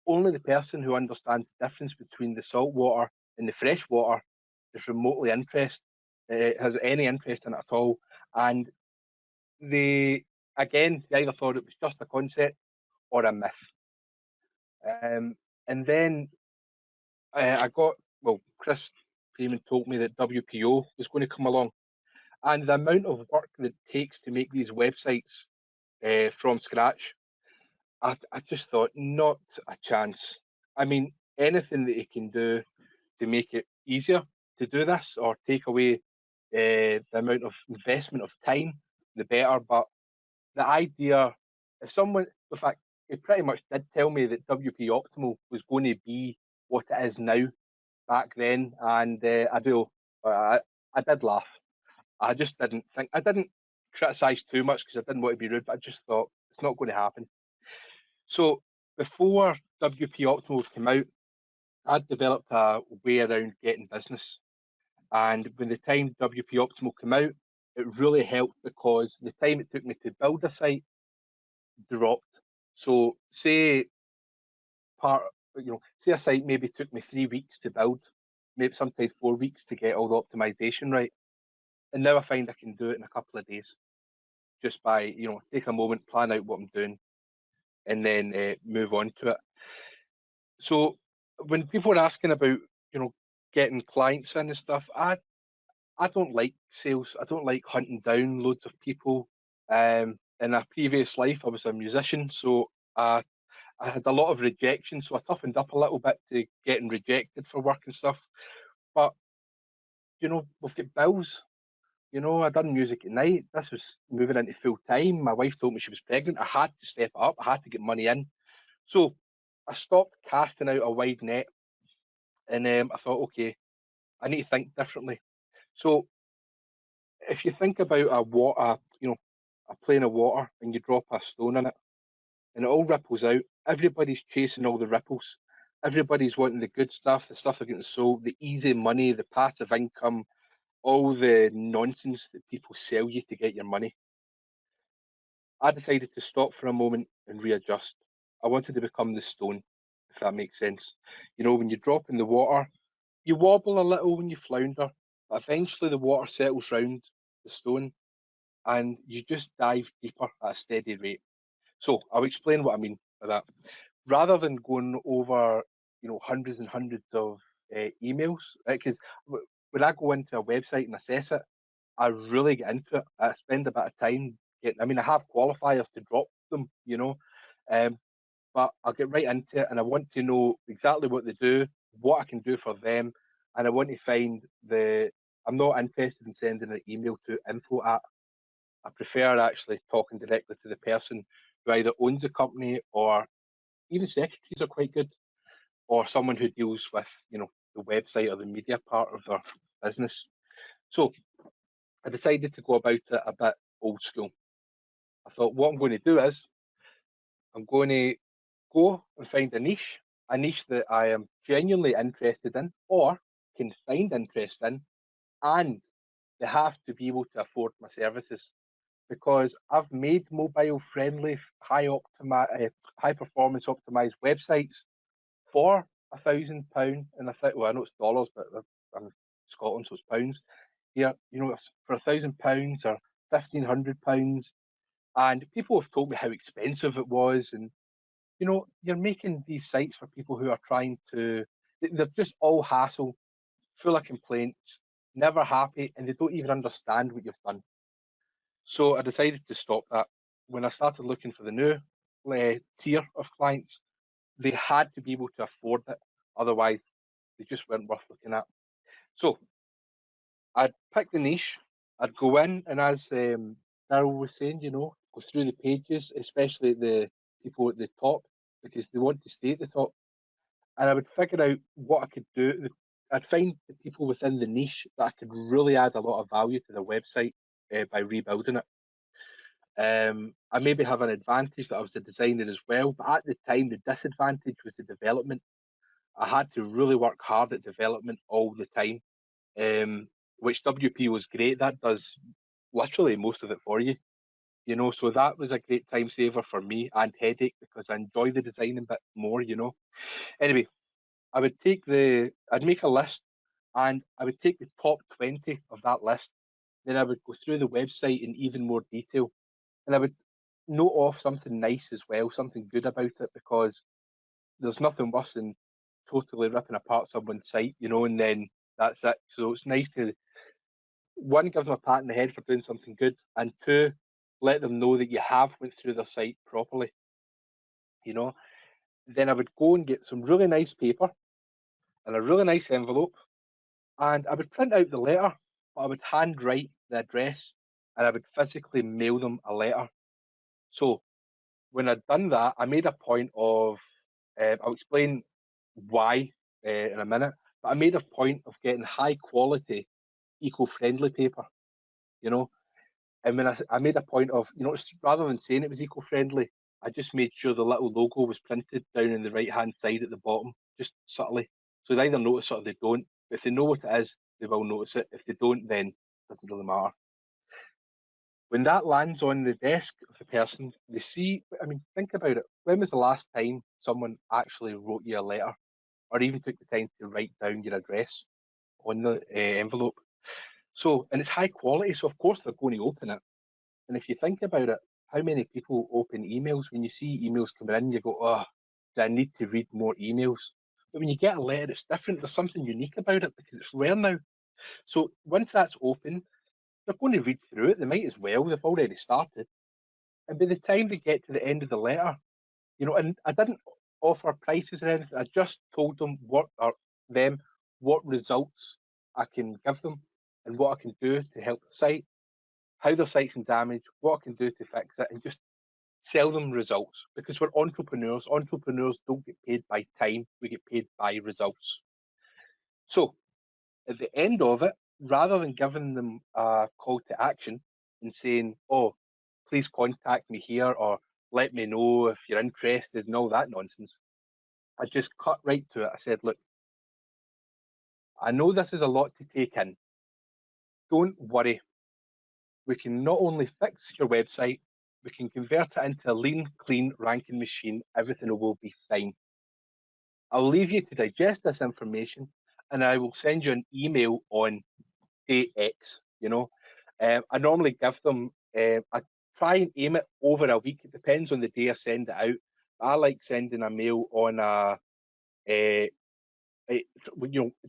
Only the person who understands the difference between the salt water and the fresh water is remotely has any interest in it at all. And they, again, they either thought it was just a concept or a myth. And then Chris Freeman told me that WPO was going to come along. And the amount of work that it takes to make these websites from scratch, I just thought, not a chance. I mean, anything that you can do to make it easier to do this or take away the amount of investment of time, the better. But the idea, if someone, in fact, he pretty much did tell me that WP Optimal was going to be what it is now back then, and I did laugh. I just didn't think, I didn't criticise too much because I didn't want to be rude, but I just thought it's not going to happen. So before WP Optimal came out, I'd developed a way around getting business. And when the time WP Optimal came out, it really helped because the time it took me to build a site dropped. So say say a site maybe took me 3 weeks to build, maybe sometimes 4 weeks to get all the optimization right. And now I find I can do it in a couple of days just by, take a moment, plan out what I'm doing, and then move on to it. So when people are asking about, getting clients in and stuff, I don't like sales. I don't like hunting down loads of people. In a previous life, I was a musician, so I had a lot of rejection, so I toughened up a little bit to getting rejected for work and stuff. But, we've got bills. I done music at night. This was moving into full time. My wife told me she was pregnant. I had to step up. I had to get money in. So I stopped casting out a wide net, and I thought, okay, I need to think differently. So if you think about a plane of water, and you drop a stone in it, and it all ripples out, everybody's chasing all the ripples. Everybody's wanting the good stuff, the stuff they're getting sold, the easy money, the passive income, all the nonsense that people sell you to get your money. I decided to stop for a moment and readjust. I wanted to become the stone, if that makes sense. When you drop in the water, you wobble a little when you flounder, but eventually the water settles round the stone and you just dive deeper at a steady rate. So I'll explain what I mean by that. Rather than going over, hundreds and hundreds of emails, because when I go into a website and assess it, I really get into it. I spend a bit of time getting. I mean, I have qualifiers to drop them, but I'll get right into it, and I want to know exactly what they do, what I can do for them, and I want to find the. I'm not interested in sending an email to info at. I prefer actually talking directly to the person who either owns the company, or even secretaries are quite good, or someone who deals with, the website or the media part of their business. So I decided to go about it a bit old school. I thought what I'm going to do is I'm going to go and find a niche that I am genuinely interested in or can find interest in, and they have to be able to afford my services, because I've made mobile friendly, high performance optimized websites for £1,000, and I know it's dollars, but I'm in Scotland, so it's pounds. Here, it's for £1,000 or £1,500, and people have told me how expensive it was, and you're making these sites for people who are trying to. They're just all hassle, full of complaints, never happy, and they don't even understand what you've done. So I decided to stop that. When I started looking for the new tier of clients, they had to be able to afford it. Otherwise, they just weren't worth looking at. So I'd pick the niche. I'd go in, and as Daryl was saying, go through the pages, especially the people at the top, because they want to stay at the top. And I would figure out what I could do. I'd find the people within the niche that I could really add a lot of value to their website by rebuilding it. I maybe have an advantage that I was a designer as well, but at the time, the disadvantage was the development. I had to really work hard at development all the time, which WP was great. That does literally most of it for you, so that was a great time saver for me and headache because I enjoy the designing bit more, Anyway, I'd make a list and I would take the top 20 of that list. Then I would go through the website in even more detail and I would note off something nice as well, something good about it, because there's nothing worse than totally ripping apart someone's site, and then that's it. So it's nice to, one, give them a pat on the head for doing something good, and two, let them know that you have went through their site properly. Then I would go and get some really nice paper and a really nice envelope, and I would print out the letter, but I would handwrite the address and I would physically mail them a letter. So when I'd done that, I made a point of, I'll explain why in a minute, but I made a point of getting high quality, eco-friendly paper, and when I made a point of, rather than saying it was eco-friendly, I just made sure the little logo was printed down in the right-hand side at the bottom, just subtly. So they either notice it or they don't. But if they know what it is, they will notice it. If they don't, then it doesn't really matter. When that lands on the desk of the person, they see, think about it. When was the last time someone actually wrote you a letter or even took the time to write down your address on the envelope? So, and it's high quality, so of course they're going to open it. And if you think about it, how many people open emails? When you see emails coming in, you go, oh, do I need to read more emails? But when you get a letter, it's different. There's something unique about it because it's rare now. So once that's open, they're going to read through it. They might as well. They've already started. And by the time they get to the end of the letter, and I didn't offer prices or anything. I just told them what results I can give them and what I can do to help the site, how their site's in damage, what I can do to fix it, and just sell them results, because we're entrepreneurs. Entrepreneurs don't get paid by time, we get paid by results. So at the end of it, rather than giving them a call to action and saying, oh, please contact me here or let me know if you're interested and all that nonsense, I just cut right to it. I said, look, I know this is a lot to take in. Don't worry. We can not only fix your website, we can convert it into a lean, clean ranking machine. Everything will be fine. I'll leave you to digest this information and I will send you an email on day X. I normally give them, I try and aim it over a week. It depends on the day I send it out. I like sending a mail on it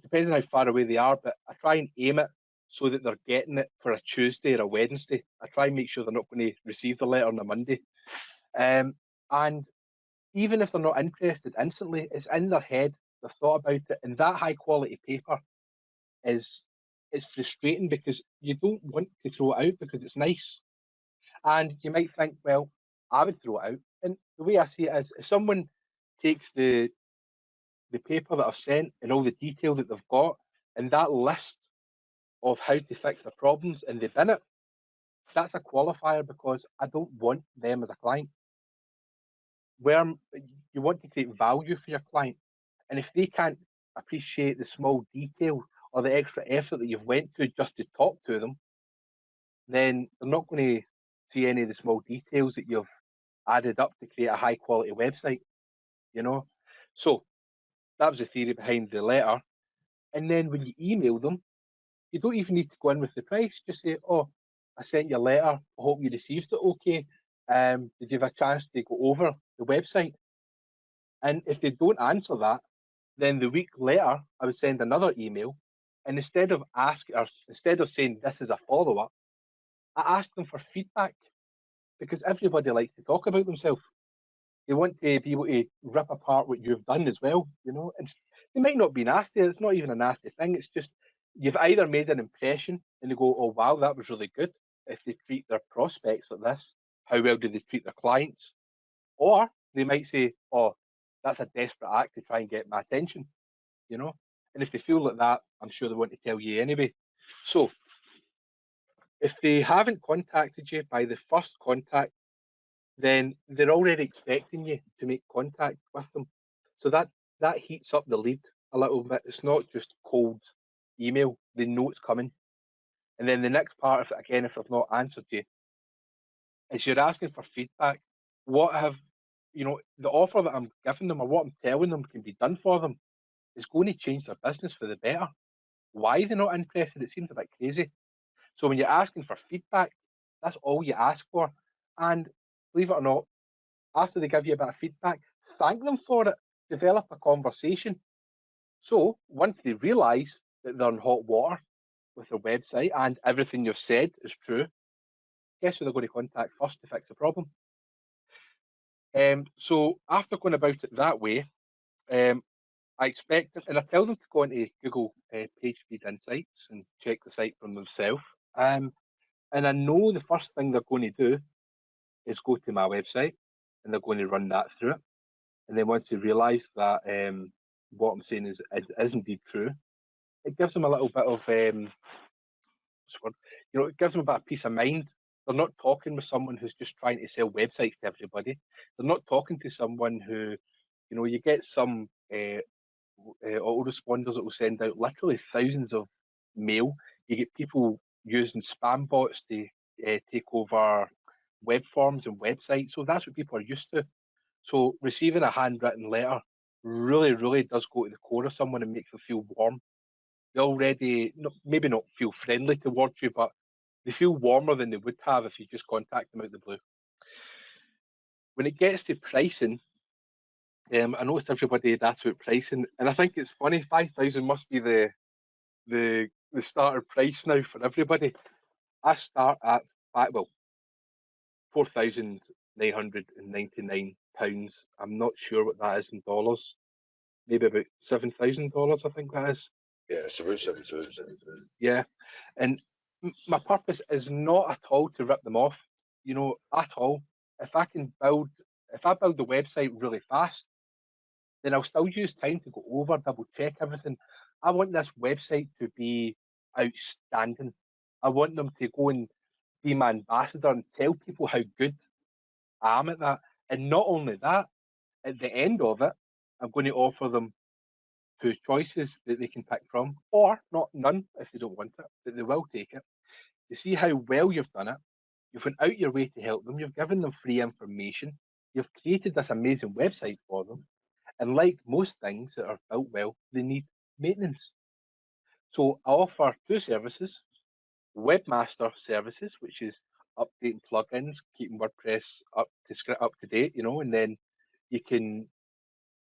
depends on how far away they are, but I try and aim it so that they're getting it for a Tuesday or a Wednesday. I try and make sure they're not going to receive the letter on a Monday. And even if they're not interested instantly, it's in their head, they've thought about it, and that high quality paper is frustrating because you don't want to throw it out because it's nice. And you might think, well, I would throw it out. And the way I see it is, if someone takes the paper that I've sent and all the detail that they've got and that list of how to fix their problems and they bin it, that's a qualifier because I don't want them as a client. Where you want to create value for your client, and if they can't appreciate the small detail or the extra effort that you've went to just to talk to them, then they're not going to see any of the small details that you've added up to create a high quality website. So that was the theory behind the letter. And then when you email them, you don't even need to go in with the price. Just say, oh, I sent you a letter. I hope you received it okay. Did you have a chance to go over the website? And if they don't answer that, then the week later, I would send another email. And instead of saying this is a follow-up, I ask them for feedback because everybody likes to talk about themselves. They want to be able to rip apart what you've done as well, and they might not be nasty. It's not even a nasty thing. It's just you've either made an impression and they go, oh, wow, that was really good. if they treat their prospects like this, how well do they treat their clients? Or they might say, oh, that's a desperate act to try and get my attention, you know? And if they feel like that, I'm sure they want to tell you anyway. So if they haven't contacted you by the first contact, then they're already expecting you to make contact with them. So that heats up the lead a little bit. It's not just cold email. They know it's coming. And then the next part of it, again, if I've not answered you, is you're asking for feedback. What have, the offer that I'm giving them or what I'm telling them can be done for them is going to change their business for the better. Why they're not interested, it seems a bit crazy. So when you're asking for feedback, that's all you ask for. And believe it or not, after they give you a bit of feedback, thank them for it, develop a conversation. So once they realise that they're in hot water with their website and everything you've said is true, guess who they're going to contact first to fix the problem? So after going about it that way, I expect, and I tell them to go into Google PageSpeed Insights and check the site for themselves. And I know the first thing they're going to do is go to my website and they're going to run that through it. And then once they realise that what I'm saying is indeed true, it gives them a little bit of, it gives them a bit of peace of mind. They're not talking with someone who's just trying to sell websites to everybody. They're not talking to someone who, you get some autoresponders that will send out literally thousands of mail. You get people using spam bots to take over web forms and websites. So that's what people are used to. So receiving a handwritten letter really, really does go to the core of someone and makes them feel warm. They already, maybe not feel friendly towards you, but they feel warmer than they would have if you just contact them out the blue. When it gets to pricing, I noticed everybody had asked about pricing, and I think it's funny. 5,000 must be the starter price now for everybody. I start at £4,999. I'm not sure what that is in dollars. Maybe about $7,000. I think that is. Yeah, it's about 7,000. Yeah, and my purpose is not at all to rip them off. At all. If I build the website really fast, then I'll still use time to go over, double check everything. I want this website to be outstanding. I want them to go and be my ambassador and tell people how good I am at that. And not only that, at the end of it, I'm going to offer them 2 choices that they can pick from, or none if they don't want it, but they will take it. To see how well you've done it, you've went out your way to help them, you've given them free information, you've created this amazing website for them, and like most things that are built well, they need maintenance. So I offer 2 services: Webmaster Services, which is updating plugins, keeping WordPress up to date, and then you can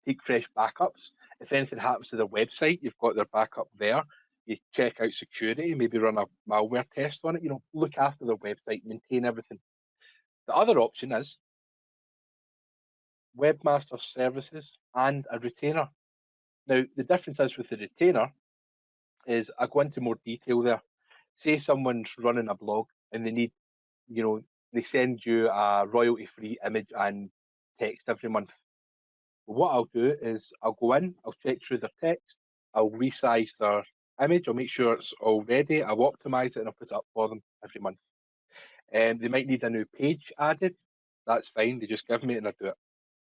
take fresh backups. If anything happens to their website, you've got their backup there. You check out security, maybe run a malware test on it, look after their website, maintain everything. The other option is Webmaster Services and a retainer. Now, the difference is with the retainer is I go into more detail there. Say someone's running a blog and they need, they send you a royalty-free image and text every month. What I'll do is I'll go in, I'll check through their text, I'll resize their image, I'll make sure it's all ready, I'll optimize it and I'll put it up for them every month. They might need a new page added, that's fine, they just give me it and I do it.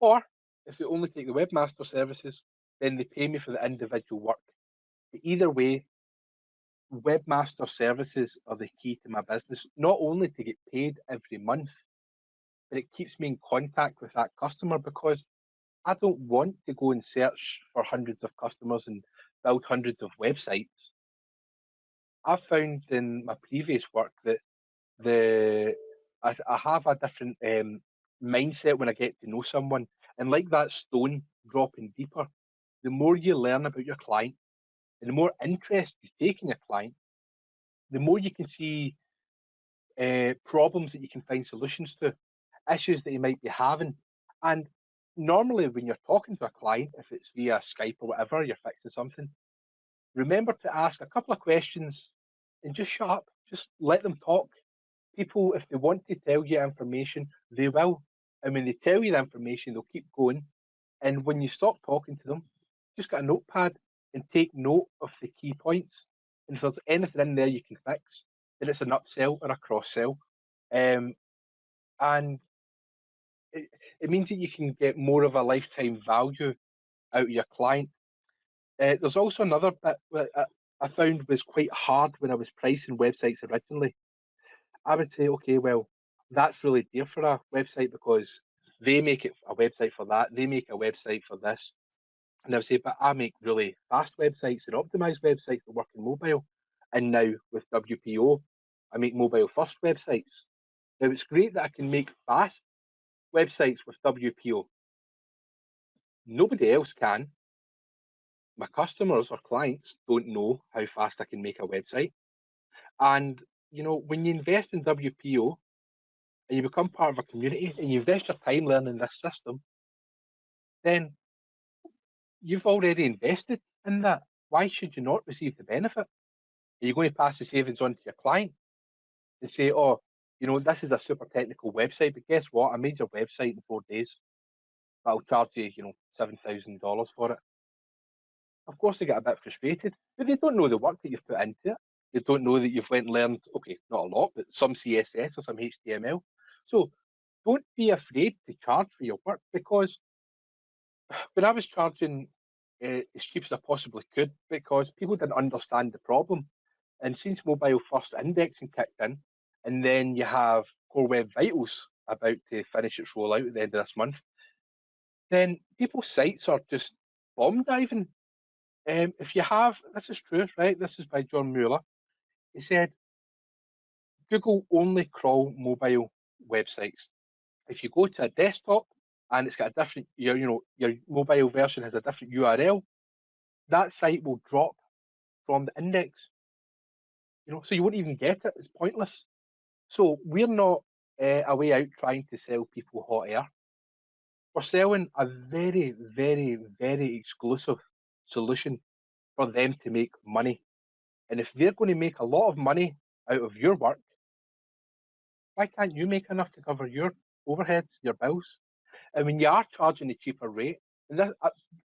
Or if they only take the Webmaster Services, then they pay me for the individual work. But either way, Webmaster Services are the key to my business, not only to get paid every month, but it keeps me in contact with that customer, because I don't want to go and search for hundreds of customers and build hundreds of websites. I've found in my previous work that I have a different mindset when I get to know someone, and like that stone dropping deeper, the more you learn about your client and the more interest you take in your client, the more you can see problems that you can find solutions to, issues that you might be having. And normally when you're talking to a client, if it's via Skype or whatever, you're fixing something, remember to ask a couple of questions and just shut up, just let them talk. people, if they want to tell you information, they will. And when they tell you the information, they'll keep going. And when you stop talking to them, just get a notepad and take note of the key points. And if there's anything in there you can fix, then it's an upsell or a cross sell. And it means that you can get more of a lifetime value out of your client. There's also another bit that I found was quite hard when I was pricing websites originally. I would say, okay, well, that's really dear for a website because they make it a website for that, they make a website for this. And I would say, but I make really fast websites and optimized websites that work in mobile. And now with WPO, I make mobile first websites. Now it's great that I can make fast websites with WPO. Nobody else can. My customers or clients don't know how fast I can make a website. And when you invest in WPO and you become part of a community and you invest your time learning this system, then you've already invested in that. Why should you not receive the benefit? Are you going to pass the savings on to your client and say, oh, this is a super technical website, but guess what? I made your website in 4 days, but I'll charge you, $7,000 for it. Of course, they get a bit frustrated, but they don't know the work that you've put into it. They don't know that you've went and learned, okay, not a lot, but some CSS or some HTML. So don't be afraid to charge for your work, because when I was charging as cheap as I possibly could, because people didn't understand the problem. And since mobile first indexing kicked in, and then you have Core Web Vitals about to finish its rollout at the end of this month, then people's sites are just bomb diving. If you have, this is true, right? This is by John Mueller. He said, Google only crawl mobile websites. If you go to a desktop and it's got a different, your mobile version has a different URL, that site will drop from the index. So you won't even get it. It's pointless. So we're not a way out trying to sell people hot air. We're selling a very, very, very exclusive solution for them to make money. And if they're going to make a lot of money out of your work, why can't you make enough to cover your overheads, your bills? And when you are charging a cheaper rate, and this,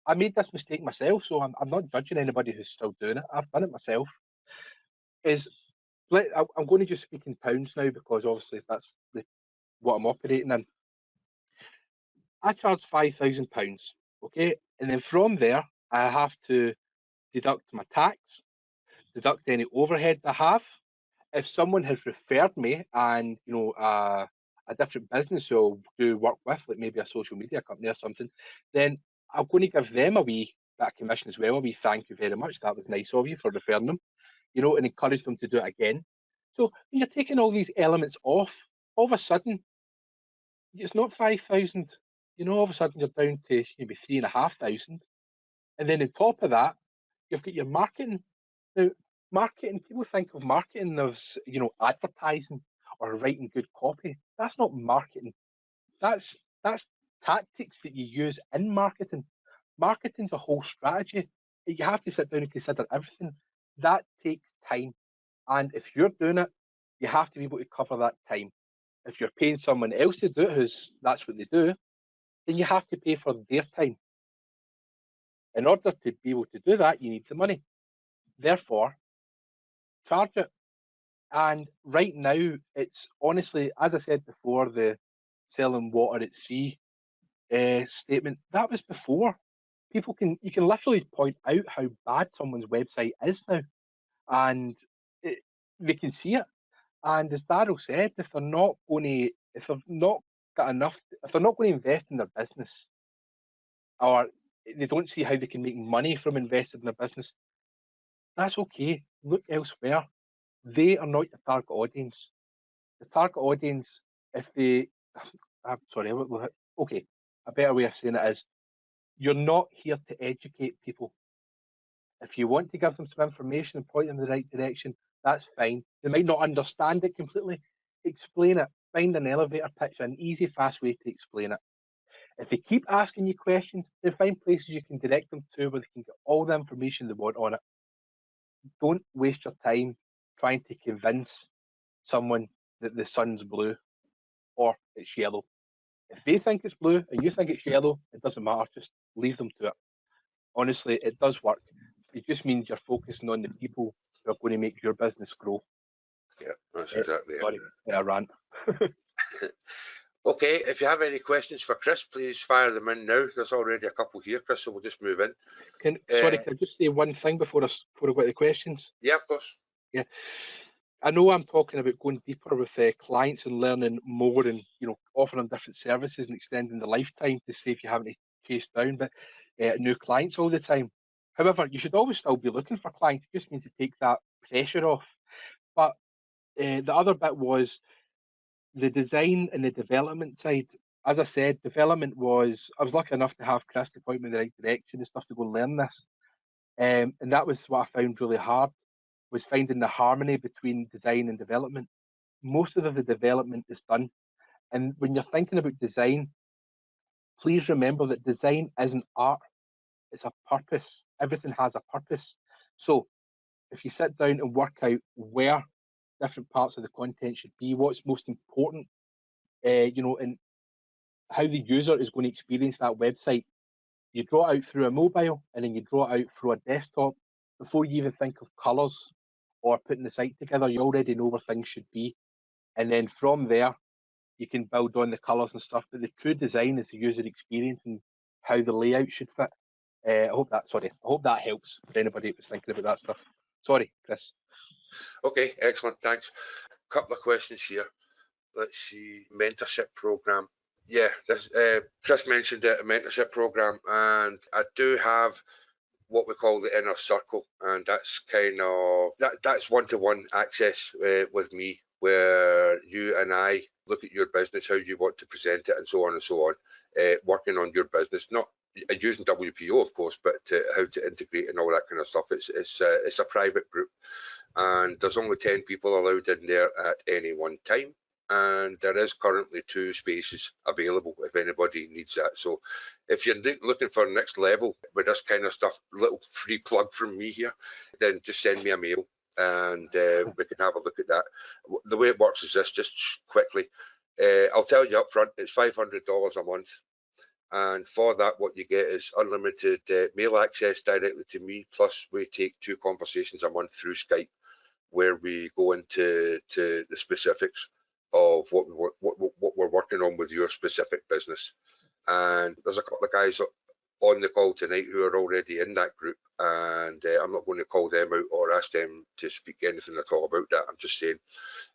I made this mistake myself, so I'm not judging anybody who's still doing it. I've done it myself. I'm going to just speak in pounds now, because obviously that's what I'm operating in. I charge £5,000, okay? And then from there, I have to deduct my tax, deduct any overheads I have. If someone has referred me and, a different business who I'll do work with, like maybe a social media company or something, then I'm going to give them a wee bit of commission as well, a wee thank you very much. That was nice of you for referring them, and encourage them to do it again. So when you're taking all these elements off, all of a sudden, it's not 5,000. All of a sudden you're down to maybe 3,500. And then on top of that, you've got your marketing. Now, marketing, people think of marketing as, advertising or writing good copy. That's not marketing. That's tactics that you use in marketing. Marketing's a whole strategy. You have to sit down and consider everything. That takes time. And if you're doing it, you have to be able to cover that time. If you're paying someone else to do it, that's what they do, then you have to pay for their time. In order to be able to do that, you need the money. Therefore, charge it. And right now, it's honestly, as I said before, the selling water at sea statement, that was before. You can literally point out how bad someone's website is now, and they can see it. And as Daryl said, if they're not going to invest in their business, or they don't see how they can make money from investing in their business, that's okay. Look elsewhere. They are not your target audience. The target audience, I'm sorry, okay, a better way of saying it is, you're not here to educate people. If you want to give them some information and point them in the right direction, that's fine. They might not understand it completely. Explain it. Find an elevator pitch, an easy, fast way to explain it. If they keep asking you questions, then find places you can direct them to where they can get all the information they want on it. Don't waste your time trying to convince someone that the sun's blue or it's yellow. If they think it's blue and you think it's yellow, it doesn't matter. Just leave them to it. Honestly, it does work. It just means you're focusing on the people who are going to make your business grow. Yeah, that's exactly it. Sorry, I rant. Okay, if you have any questions for Chris, please fire them in now. There's already a couple here, Chris, so we'll just move in. Sorry, can I just say one thing before I go to the questions? Yeah, of course. Yeah. I know I'm talking about going deeper with clients and learning more and, offering different services and extending the lifetime to save you having to chase down new clients all the time. However, you should always still be looking for clients. It just means to take that pressure off. But the other bit was the design and the development side. As I said, development I was lucky enough to have Chris to point me in the right direction and stuff to go learn this. And that was what I found really hard, was finding the harmony between design and development. Most of the development is done. And when you're thinking about design, please remember that design isn't art, it's a purpose. Everything has a purpose. So if you sit down and work out where different parts of the content should be, what's most important, and how the user is going to experience that website, you draw it out through a mobile and then you draw it out through a desktop. Before you even think of colours or putting the site together, you already know where things should be. And then from there, you can build on the colours and stuff. But the true design is the user experience and how the layout should fit. I hope that helps for anybody who's thinking about that stuff. Sorry, Chris. Okay, excellent, thanks. Couple of questions here. Let's see, mentorship program. Yeah, this Chris mentioned it, a mentorship program, and I do have what we call the inner circle, and that's kind of that's one-to-one access with me, where you and I look at your business, how you want to present it, and so on and so on, working on your business, not using WPO, of course, but how to integrate and all that kind of stuff. It's a private group, and there's only 10 people allowed in there at any one time. And there is currently 2 spaces available if anybody needs that. So if you're looking for next level with this kind of stuff, little free plug from me here, then just send me a mail and we can have a look at that. The way it works is this, just quickly. I'll tell you up front, it's $500 a month. And for that, what you get is unlimited mail access directly to me, plus we take 2 conversations a month through Skype, where we go into the specifics of what we're working on with your specific business. And there's a couple of guys on the call tonight who are already in that group, and I'm not going to call them out or ask them to speak anything at all about that. I'm just saying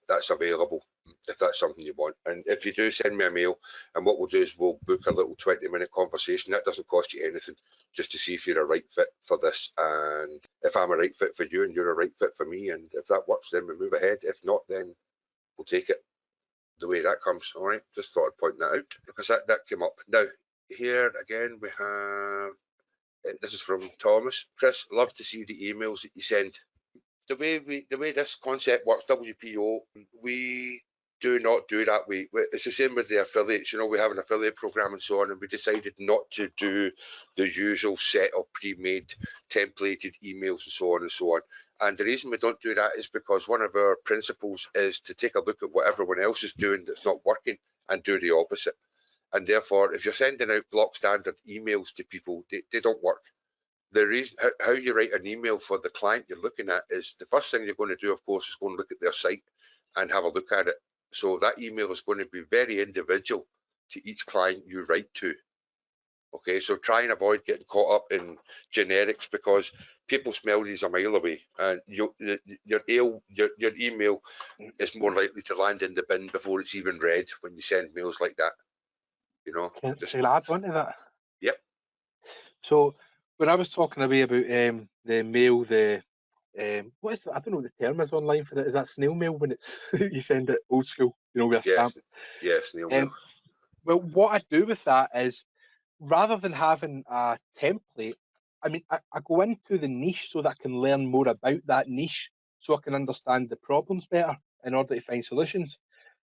that's available if that's something you want. And if you do, send me a mail, and what we'll do is we'll book a little 20-minute conversation. That doesn't cost you anything, just to see if you're a right fit for this, and if I'm a right fit for you and you're a right fit for me, and if that works, then we move ahead. If not, then we'll take it the way that comes. All right, just thought I'd point that out because that came up. Now here again we have, this is from Thomas. Chris, love to see the emails that you send. The way this concept works, WPO, we do not do that way. It's the same with the affiliates. We have an affiliate program and so on, and we decided not to do the usual set of pre-made templated emails and so on and so on. And the reason we don't do that is because one of our principles is to take a look at what everyone else is doing that's not working and do the opposite. And therefore, if you're sending out block standard emails to people, they don't work. The reason how you write an email for the client you're looking at is the first thing you're going to do, of course, is go and look at their site and have a look at it. So that email is going to be very individual to each client you write to. Okay, so try and avoid getting caught up in generics, because people smell these a mile away, and your email is more likely to land in the bin before it's even read when you send mails like that. Can I add on to that? Yep. So when I was talking about the mail, what is I don't know what the term is online for it. Is that snail mail when it's you send it old school, with a stamp? Yes, snail mail. Well, what I do with that is, rather than having a template, I go into the niche so that I can learn more about that niche, so I can understand the problems better in order to find solutions.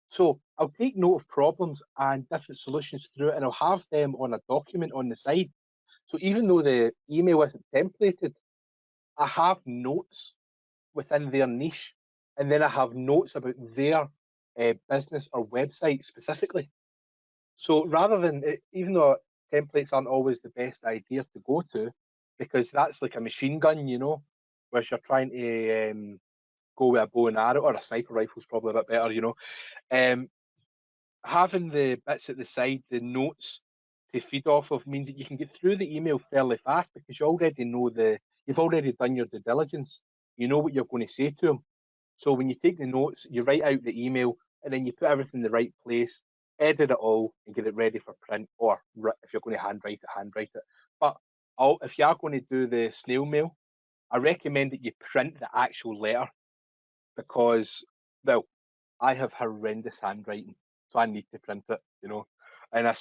So I'll take note of problems and different solutions through it, and I'll have them on a document on the side. So even though the email isn't templated, I have notes within their niche, and then I have notes about their business or website specifically. So rather than, even though templates aren't always the best idea to go to, because that's like a machine gun, you know, whereas you're trying to go with a bow and arrow, or a sniper rifle is probably a bit better, you know. Having the bits at the side, the notes to feed off of, means that you can get through the email fairly fast, because you already know you've already done your due diligence. You know what you're going to say to them. So when you take the notes, you write out the email, and then you put everything in the right place, edit it all, and get it ready for print. Or if you're going to handwrite it. But if you are going to do the snail mail, I recommend that you print the actual letter, because, well, I have horrendous handwriting, so I need to print it, you know. And I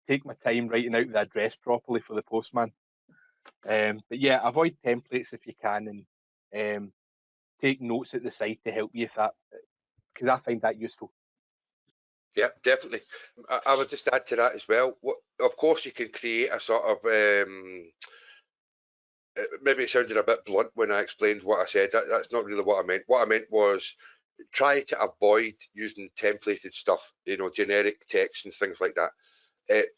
take my time writing out the address properly for the postman. But yeah, avoid templates if you can, and take notes at the side to help you, because I find that useful. Yeah, definitely. I would just add to that as well. Of course, you can create a sort of maybe it sounded a bit blunt when I explained what I said. That's not really what I meant. What I meant was try to avoid using templated stuff, you know, generic text and things like that.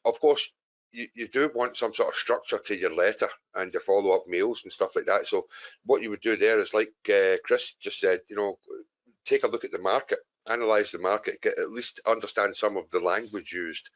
Of course, you do want some sort of structure to your letter and your follow-up mails and stuff like that. So what you would do there is, like Chris just said, you know, take a look at the market, analyze the market, at least understand some of the language used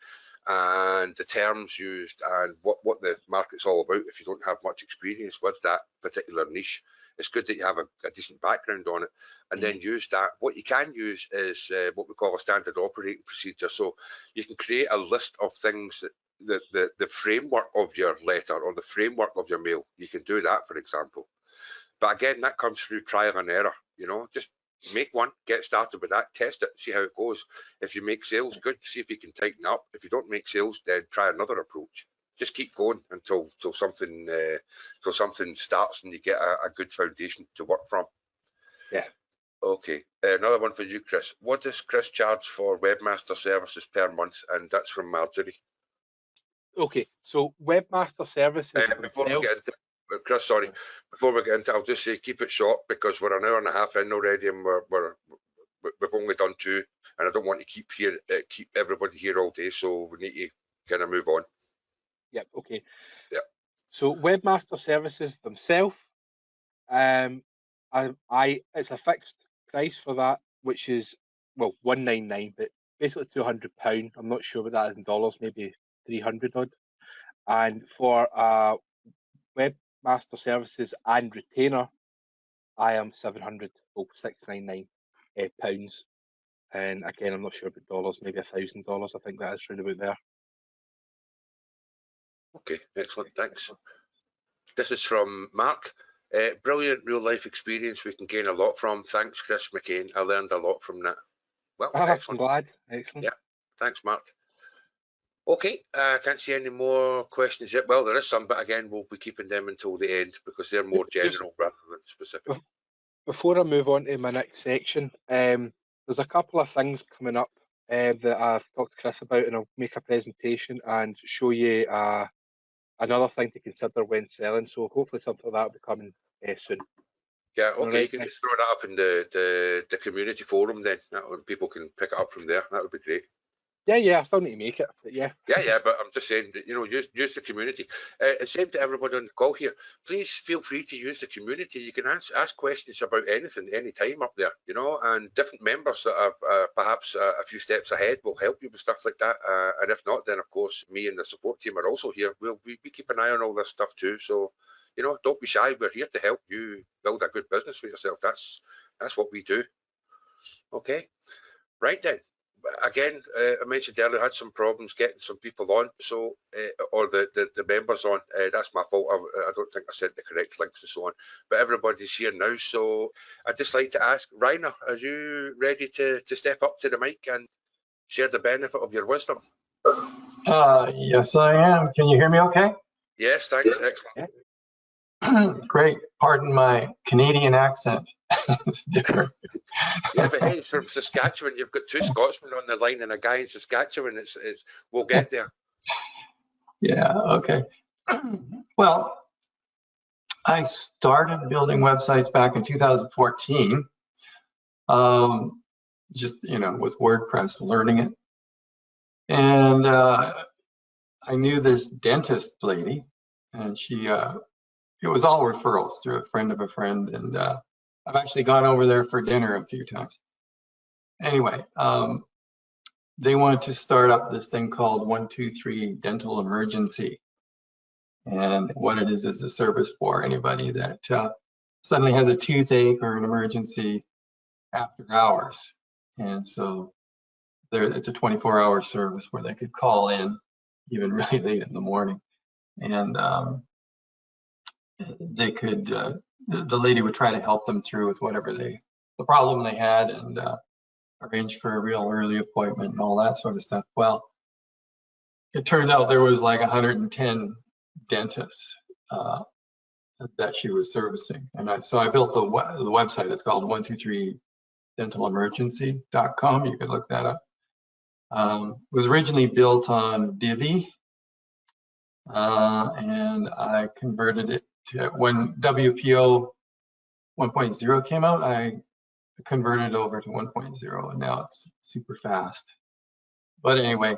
and the terms used, and what the market's all about. If you don't have much experience with that particular niche, it's good that you have a decent background on it, and then use that. What you can use is what we call a standard operating procedure. So you can create a list of things that the framework of your letter or the framework of your mail. You can do that, for example. But again, that comes through trial and error. You know, just make one, get started with that, test it, see how it goes. If you make sales, good, see if you can tighten up. If you don't make sales, then try another approach. Just keep going until something starts and you get a good foundation to work from. Yeah. Okay, another one for you, Chris. What does Chris charge for webmaster services per month? And that's from Marjorie. Okay, so webmaster services. Before we get into Chris, sorry, before we get into it, I'll just say keep it short, because we're an hour and a half in already, and we've only done 2, and I don't want to keep everybody here all day, so we need to kind of move on. Yep. Okay. Yeah. So webmaster services themselves, it's a fixed price for that, which is, well, £199, but basically £200. I'm not sure what that is in dollars, maybe 300 odd. And for webmaster services and retainer, I am £699 pounds. And again, I'm not sure about dollars, maybe $1,000. I think that is round about there. Okay, excellent, thanks. This is from Mark. Brilliant real life experience we can gain a lot from. Thanks, Chris McCain. I learned a lot from that. Well, excellent. I'm glad. Excellent. Yeah, thanks, Mark. Okay, I can't see any more questions yet. Well, there is some, but again, we'll be keeping them until the end because they're more general rather than specific. Before I move on to my next section, there's a couple of things coming up that I've talked to Chris about, and I'll make a presentation and show you another thing to consider when selling. So hopefully something like that will be coming soon. Yeah, okay, you can just throw that up in the community forum then. People can pick it up from there. That would be great. Yeah, I still need to make it, but yeah. Yeah, but I'm just saying that, you know, use the community. And same to everybody on the call here. Please feel free to use the community. You can ask questions about anything, anytime up there, you know, and different members that are perhaps a few steps ahead will help you with stuff like that. And if not, then of course, me and the support team are also here. We keep an eye on all this stuff too. So, you know, don't be shy. We're here to help you build a good business for yourself. That's what we do. Okay, right then. Again, I mentioned earlier, I had some problems getting some people on, so or the members on. That's my fault. I don't think I sent the correct links and so on. But everybody's here now, so I'd just like to ask, Rainer, are you ready to step up to the mic and share the benefit of your wisdom? Yes, I am. Can you hear me okay? Yes, thanks. Excellent. Great. Pardon my Canadian accent. It's different. Yeah, but hey, it's from Saskatchewan. You've got 2 Scotsmen on the line and a guy in Saskatchewan. We'll get there. Yeah, okay. Well, I started building websites back in 2014. just, with WordPress, learning it. And I knew this dentist lady, and it was all referrals through a friend of a friend. And I've actually gone over there for dinner a few times. Anyway, they wanted to start up this thing called 123 Dental Emergency. And what it is a service for anybody that suddenly has a toothache or an emergency after hours. And so it's a 24-hour service where they could call in even really late in the morning. And they could, the lady would try to help them through with whatever the problem they had, and arrange for a real early appointment and all that sort of stuff. Well, it turned out there was like 110 dentists that she was servicing. And so I built the website. It's called 123dentalemergency.com. You could look that up. It was originally built on Divi, and I converted it to, when WPO 1.0 came out, I converted it over to 1.0, and now it's super fast. But anyway,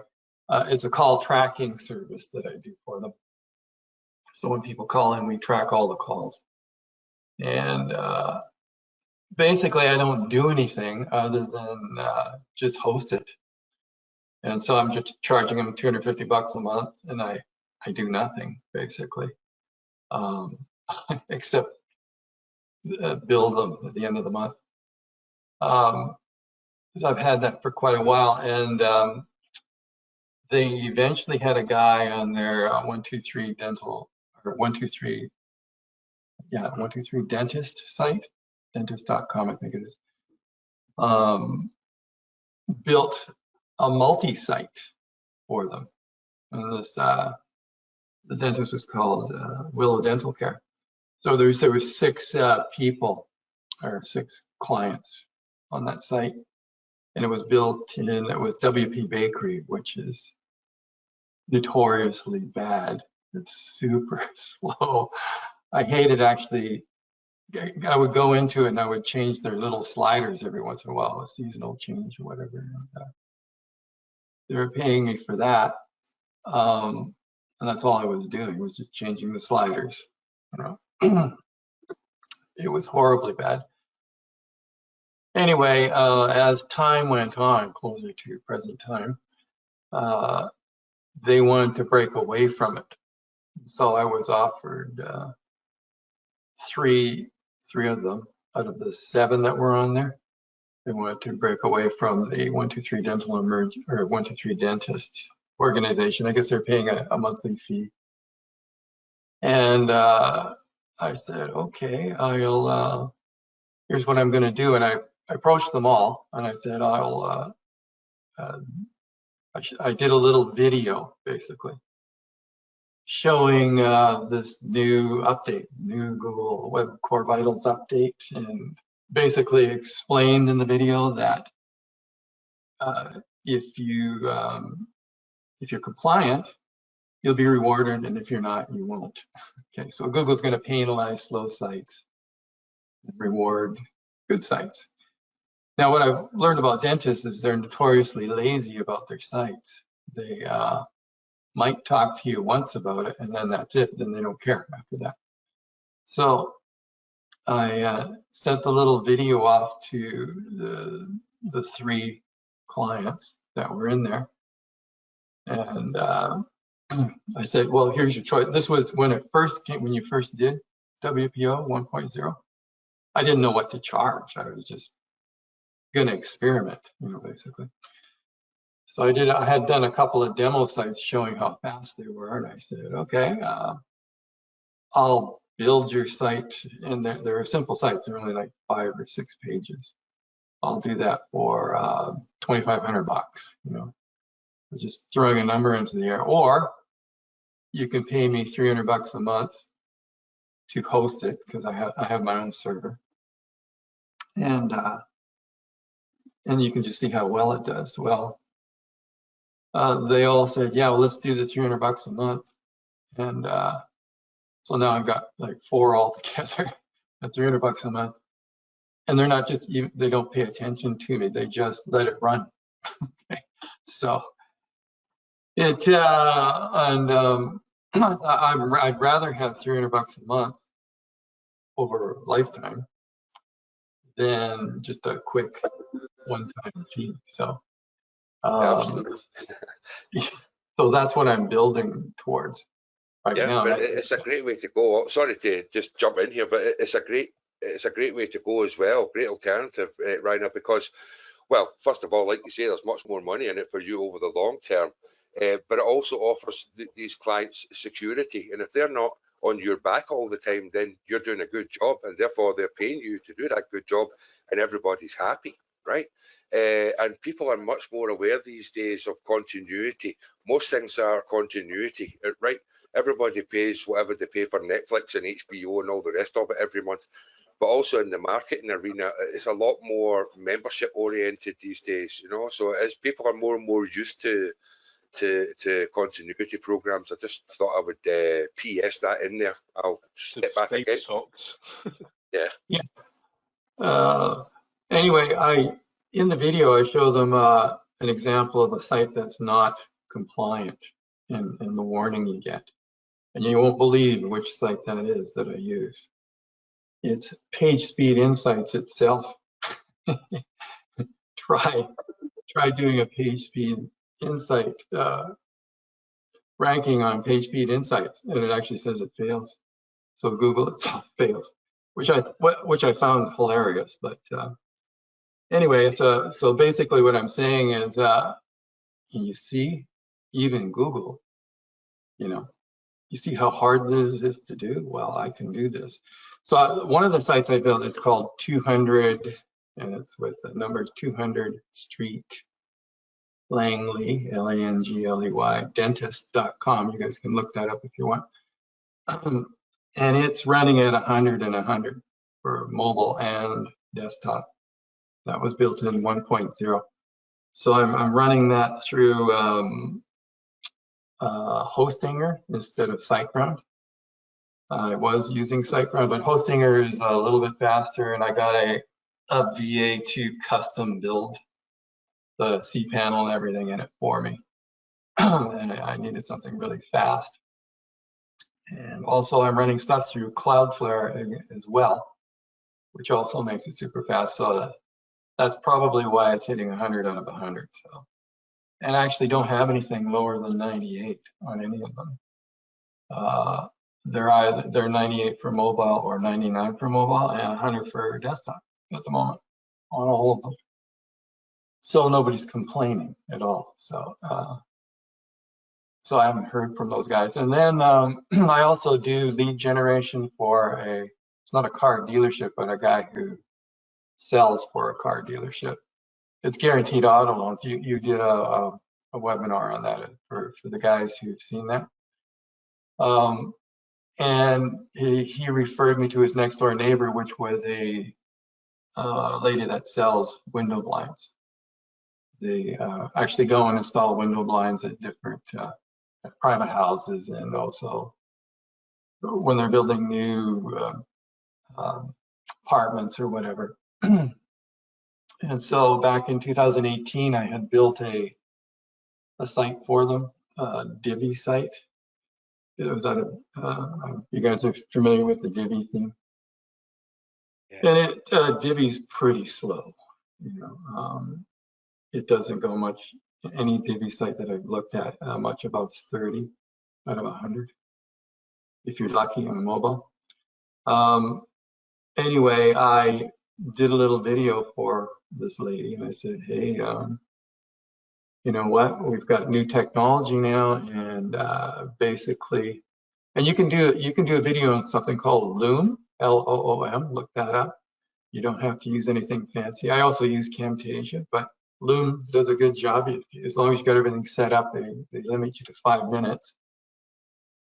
it's a call tracking service that I do for them. So when people call in, we track all the calls. And basically, I don't do anything other than just host it. And so I'm just charging them $250 a month, and I do nothing, basically, except bill them at the end of the month. So I've had that for quite a while, and they eventually had a guy on their 123 dental, or 123 dentist site, dentist.com, I think it is, built a multi-site for them. And this, the dentist was called Willow Dental Care. So there was 6 people, or 6 clients on that site. And it was built in, it was WP Bakery, which is notoriously bad. It's super slow. I hate it, actually. I would go into it and I would change their little sliders every once in a while, a seasonal change or whatever. They were paying me for that. And that's all I was doing, was just changing the sliders. It was horribly bad. Anyway, as time went on, closer to present time, they wanted to break away from it. So I was offered 3 of them out of the 7 that were on there. They wanted to break away from the 123 Dental Emergency, or 123 Dentist organization. I guess they're paying a monthly fee. And I said, okay, here's what I'm going to do. And I approached them all, and I said, I did a little video, basically, showing this new update, new Google Web Core Vitals update, and basically explained in the video that if you're compliant, you'll be rewarded, and if you're not, you won't. Okay, so Google's going to penalize slow sites and reward good sites. Now, what I've learned about dentists is they're notoriously lazy about their sites. They might talk to you once about it, and then that's it. Then they don't care after that. So I sent the little video off to the 3 clients that were in there, and I said, well, here's your choice. This was when it first came, when you first did WPO 1.0. I didn't know what to charge. I was just going to experiment, basically. So I had done a couple of demo sites showing how fast they were, and I said, okay, I'll build your site, and they're simple sites. They're only like 5 or 6 pages. I'll do that for $2,500, just throwing a number into the air. Or you can pay me $300 a month to host it, because I have my own server, and you can just see how well it does. Well, they all said, yeah, well, let's do the $300 a month. And so now I've got like 4 altogether at $300 a month. and they're not just, they don't pay attention to me, they just let it run. Okay. So it, I'd rather have $300 a month over a lifetime than just a quick one-time fee. So, Absolutely. so that's what I'm building towards right now. But it's a great way to go. Sorry to just jump in here, but it's a great way to go as well. Great alternative, Rainer, because, well, first of all, like you say, there's much more money in it for you over the long term, but it also offers these clients security. And if they're not on your back all the time, then you're doing a good job, and therefore they're paying you to do that good job, and everybody's happy, right? And people are much more aware these days of continuity. Most things are continuity, right? Everybody pays whatever they pay for Netflix and HBO and all the rest of it every month. But also in the marketing arena, it's a lot more membership oriented these days, you know. So as people are more and more used to continuity programs, I just thought I would PS that in there. I'll step back again. Socks. Yeah. Anyway, in the video I show them an example of a site that's not compliant and the warning you get, and you won't believe which site that is that I use. It's PageSpeed Insights itself. Try doing a PageSpeed Insight ranking on PageSpeed Insights, and it actually says it fails. So Google itself fails, which I found hilarious. But anyway, so basically what I'm saying is, can you see, even Google, you know, you see how hard this is to do? Well, I can do this. So one of the sites I built is called 200, and it's with the numbers 200 Street Langley, Langley, dentist.com. You guys can look that up if you want. And it's running at 100 and 100 for mobile and desktop. That was built in 1.0. So I'm running that through Hostinger instead of SiteGround. I was using SiteGround, but Hostinger is a little bit faster, and I got a VA to custom build the cPanel and everything in it for me. And I needed something really fast. And also I'm running stuff through Cloudflare as well, which also makes it super fast. So that's probably why it's hitting 100 out of 100. So, and I actually don't have anything lower than 98 on any of them. They're 98 for mobile or 99 for mobile and 100 for desktop at the moment on all of them. So nobody's complaining at all. So I haven't heard from those guys. And then I also do lead generation for it's not a car dealership, but a guy who sells for a car dealership. It's guaranteed auto loans. You did a webinar on that for the guys who've seen that. And he referred me to his next door neighbor, which was a lady that sells window blinds. They actually go and install window blinds at different private houses, and also when they're building new apartments or whatever. And so back in 2018, I had built a site for them, a Divi site. It was out of, you guys are familiar with the Divi theme. Yeah. And Divi's pretty slow, you know. It doesn't go much, any Divi site that I've looked at, much above 30 out of 100, if you're lucky on mobile. Anyway, I did a little video for this lady, and I said, hey, you know what? We've got new technology now, and basically, and you can do a video on something called Loom, L-O-O-M. Look that up. You don't have to use anything fancy. I also use Camtasia, but Loom does a good job. As long as you got everything set up, they limit you to 5 minutes.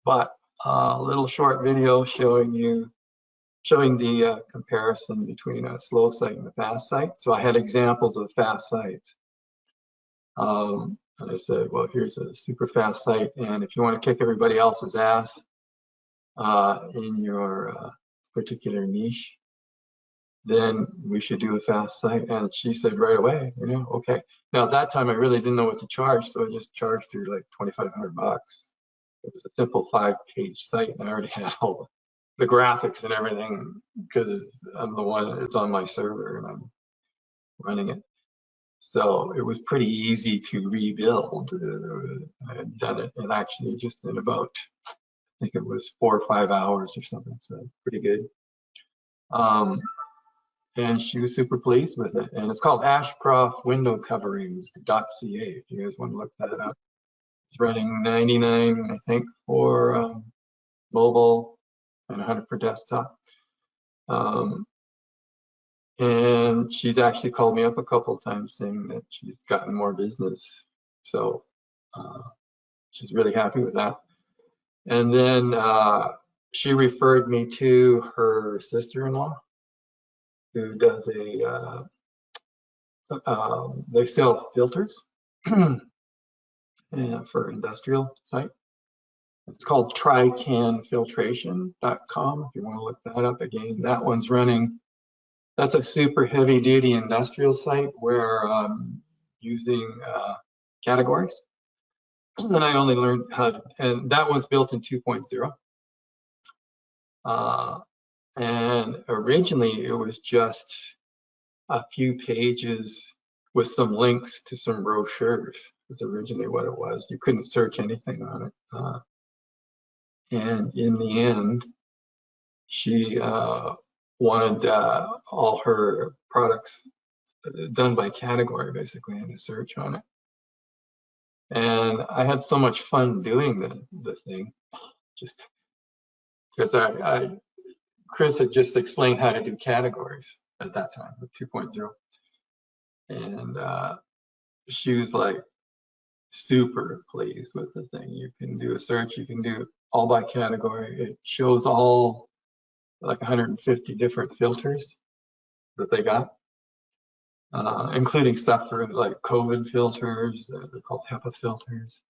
But a little short video showing the comparison between a slow site and a fast site. So I had examples of fast sites. And I said, well, here's a super fast site, and if you want to kick everybody else's ass in your particular niche, then we should do a fast site. And she said right away, okay. Now at that time, I really didn't know what to charge, so I just charged her like $2,500. It was a simple 5-page site, and I already had all the graphics and everything because I'm the one, it's on my server and I'm running it. So it was pretty easy to rebuild. I had done it, and actually just in about, I think it was 4 or 5 hours or something, so pretty good. And she was super pleased with it. And it's called ashcroftwindowcoverings.ca if you guys want to look that up. It's running 99, I think, for mobile and 100 for desktop. And she's actually called me up a couple of times saying that she's gotten more business. So she's really happy with that. And then she referred me to her sister-in-law, who does they sell filters for industrial site. It's called trycanfiltration.com if you want to look that up again. That one's running. That's a super heavy duty industrial site where using categories. And I only learned how to, and that one's built in 2.0. And originally it was just a few pages with some links to some brochures. That's originally what it was. You couldn't search anything on it. And in the end, she wanted all her products done by category, basically, and a search on it. And I had so much fun doing the thing, just because Chris had just explained how to do categories at that time with 2.0. And she was like super pleased with the thing. You can do a search, you can do all by category. It shows all like 150 different filters that they got, including stuff for like COVID filters. They're called HEPA filters.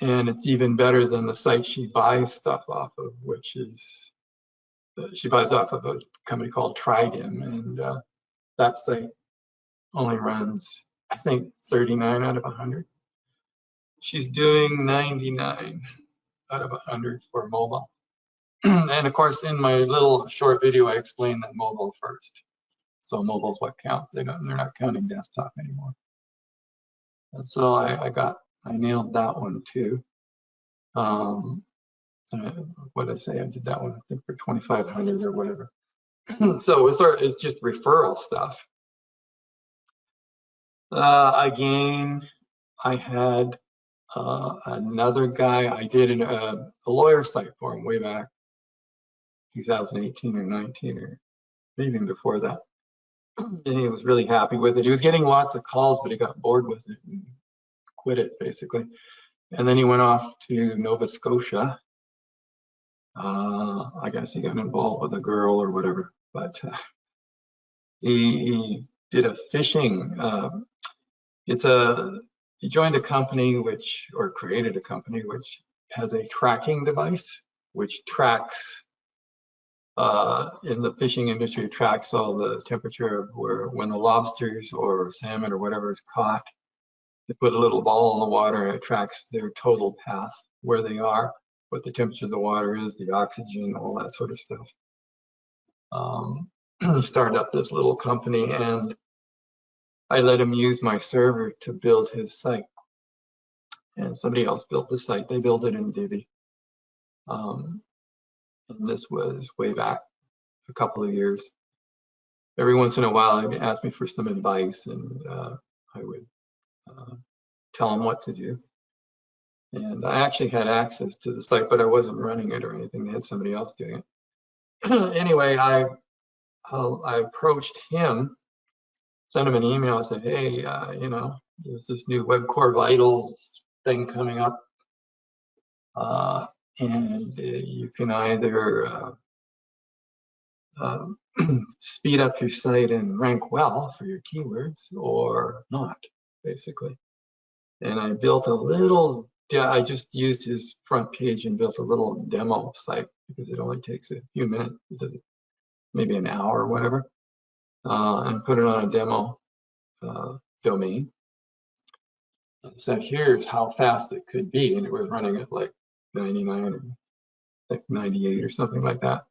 And it's even better than the site she buys stuff off of, which is, she buys off of a company called Tridim, and that site only runs, I think, 39 out of 100. She's doing 99 out of 100 for mobile. And of course, in my little short video, I explained that mobile first. So mobile is what counts. They're not counting desktop anymore. And so I nailed that one too. What did I say? I did that one, I think, for 2,500 or whatever. So it's just referral stuff. Again, I had another guy. I did a lawyer site for him way back 2018 or 19 or maybe even before that. And he was really happy with it. He was getting lots of calls, but he got bored with it and quit it basically. And then he went off to Nova Scotia. I guess he got involved with a girl or whatever, but he did a fishing. He joined a company or created a company which has a tracking device which tracks, in the fishing industry, tracks all the temperature of when the lobsters or salmon or whatever is caught. They put a little ball in the water and it tracks their total path, where they are, what the temperature of the water is, the oxygen, all that sort of stuff. He started up this little company, and I let him use my server to build his site. And somebody else built the site. They built it in Divi. And this was way back a couple of years. Every once in a while, he'd ask me for some advice, and I would tell him what to do. And I actually had access to the site, but I wasn't running it or anything. They had somebody else doing it. Anyway, I approached him, sent him an email. I said, hey, there's this new Web Core Vitals thing coming up. And you can either speed up your site and rank well for your keywords or not, basically. And I built a little, I just used his front page and built a little demo site because it only takes a few minutes. maybe an hour or whatever, and put it on a demo domain. And said, here's how fast it could be. And it was running at like 99 or like 98 or something like that.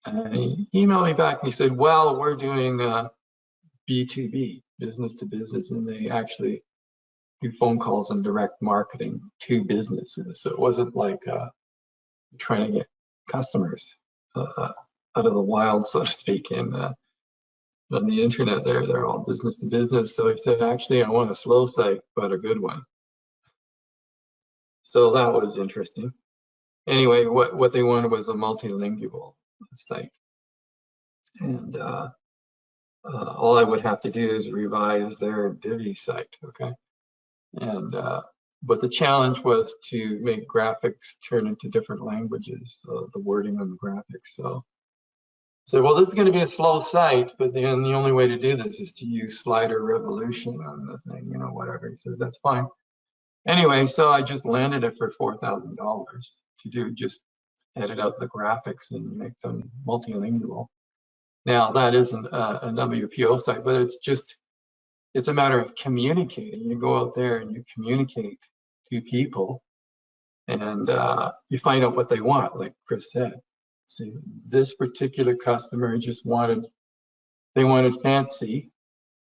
And he emailed me back and he said, well, we're doing B2B, business to business, and they actually do phone calls and direct marketing to businesses. So it wasn't like trying to get customers out of the wild, so to speak, and on the internet. They're all business to business. So he said, actually, I want a slow site, but a good one. So that was interesting. Anyway, what they wanted was a multilingual site. And all I would have to do is revise their Divi site, okay? And but the challenge was to make graphics turn into different languages, the wording on the graphics. So I said, well, this is going to be a slow site, but then the only way to do this is to use slider revolution on the thing, you know, whatever. He says, that's fine. Anyway, so I just landed it for $4,000 to do, just edit out the graphics and make them multilingual. Now, that isn't a WPO site, but it's a matter of communicating. You go out there and you communicate to people, and you find out what they want, like Chris said. See, this particular customer just wanted fancy,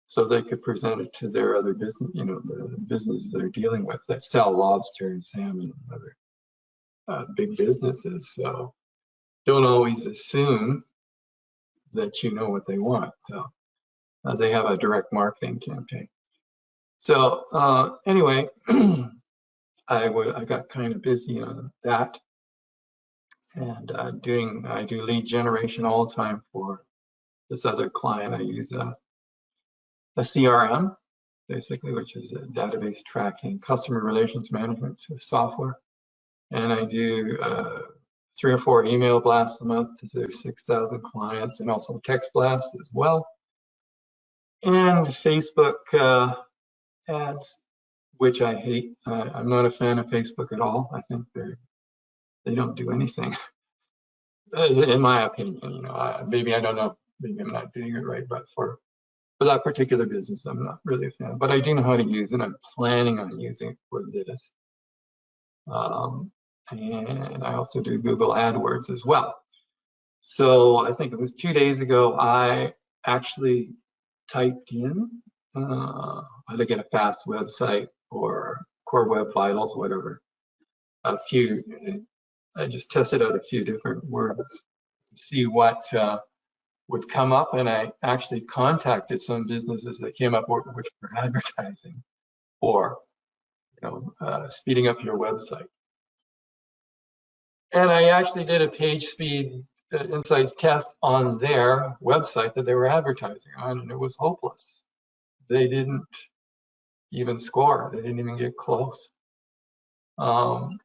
so they could present it to their other business, you know, the businesses they're dealing with that sell lobster and salmon and other big businesses. So don't always assume that you know what they want. So they have a direct marketing campaign. So anyway, I got kind of busy on that, and I do lead generation all the time for this other client. I use a CRM, basically, which is a database tracking, customer relations management software. And I do 3 or 4 email blasts a month to their 6,000 clients, and also text blasts as well. And Facebook ads, which I hate. I'm not a fan of Facebook at all. I think they don't do anything, in my opinion. You know, maybe I don't know. Maybe I'm not doing it right, but for that particular business, I'm not really a fan. But I do know how to use it. I'm planning on using it for this. And I also do Google AdWords as well. So I think it was 2 days ago, I actually typed in how to get a fast website or Core Web Vitals, whatever. I just tested out a few different words to see what would come up, and I actually contacted some businesses that came up which were advertising for, you know, speeding up your website. And I actually did a page speed insights test on their website that they were advertising on, and it was hopeless. They didn't even score. They didn't even get close. And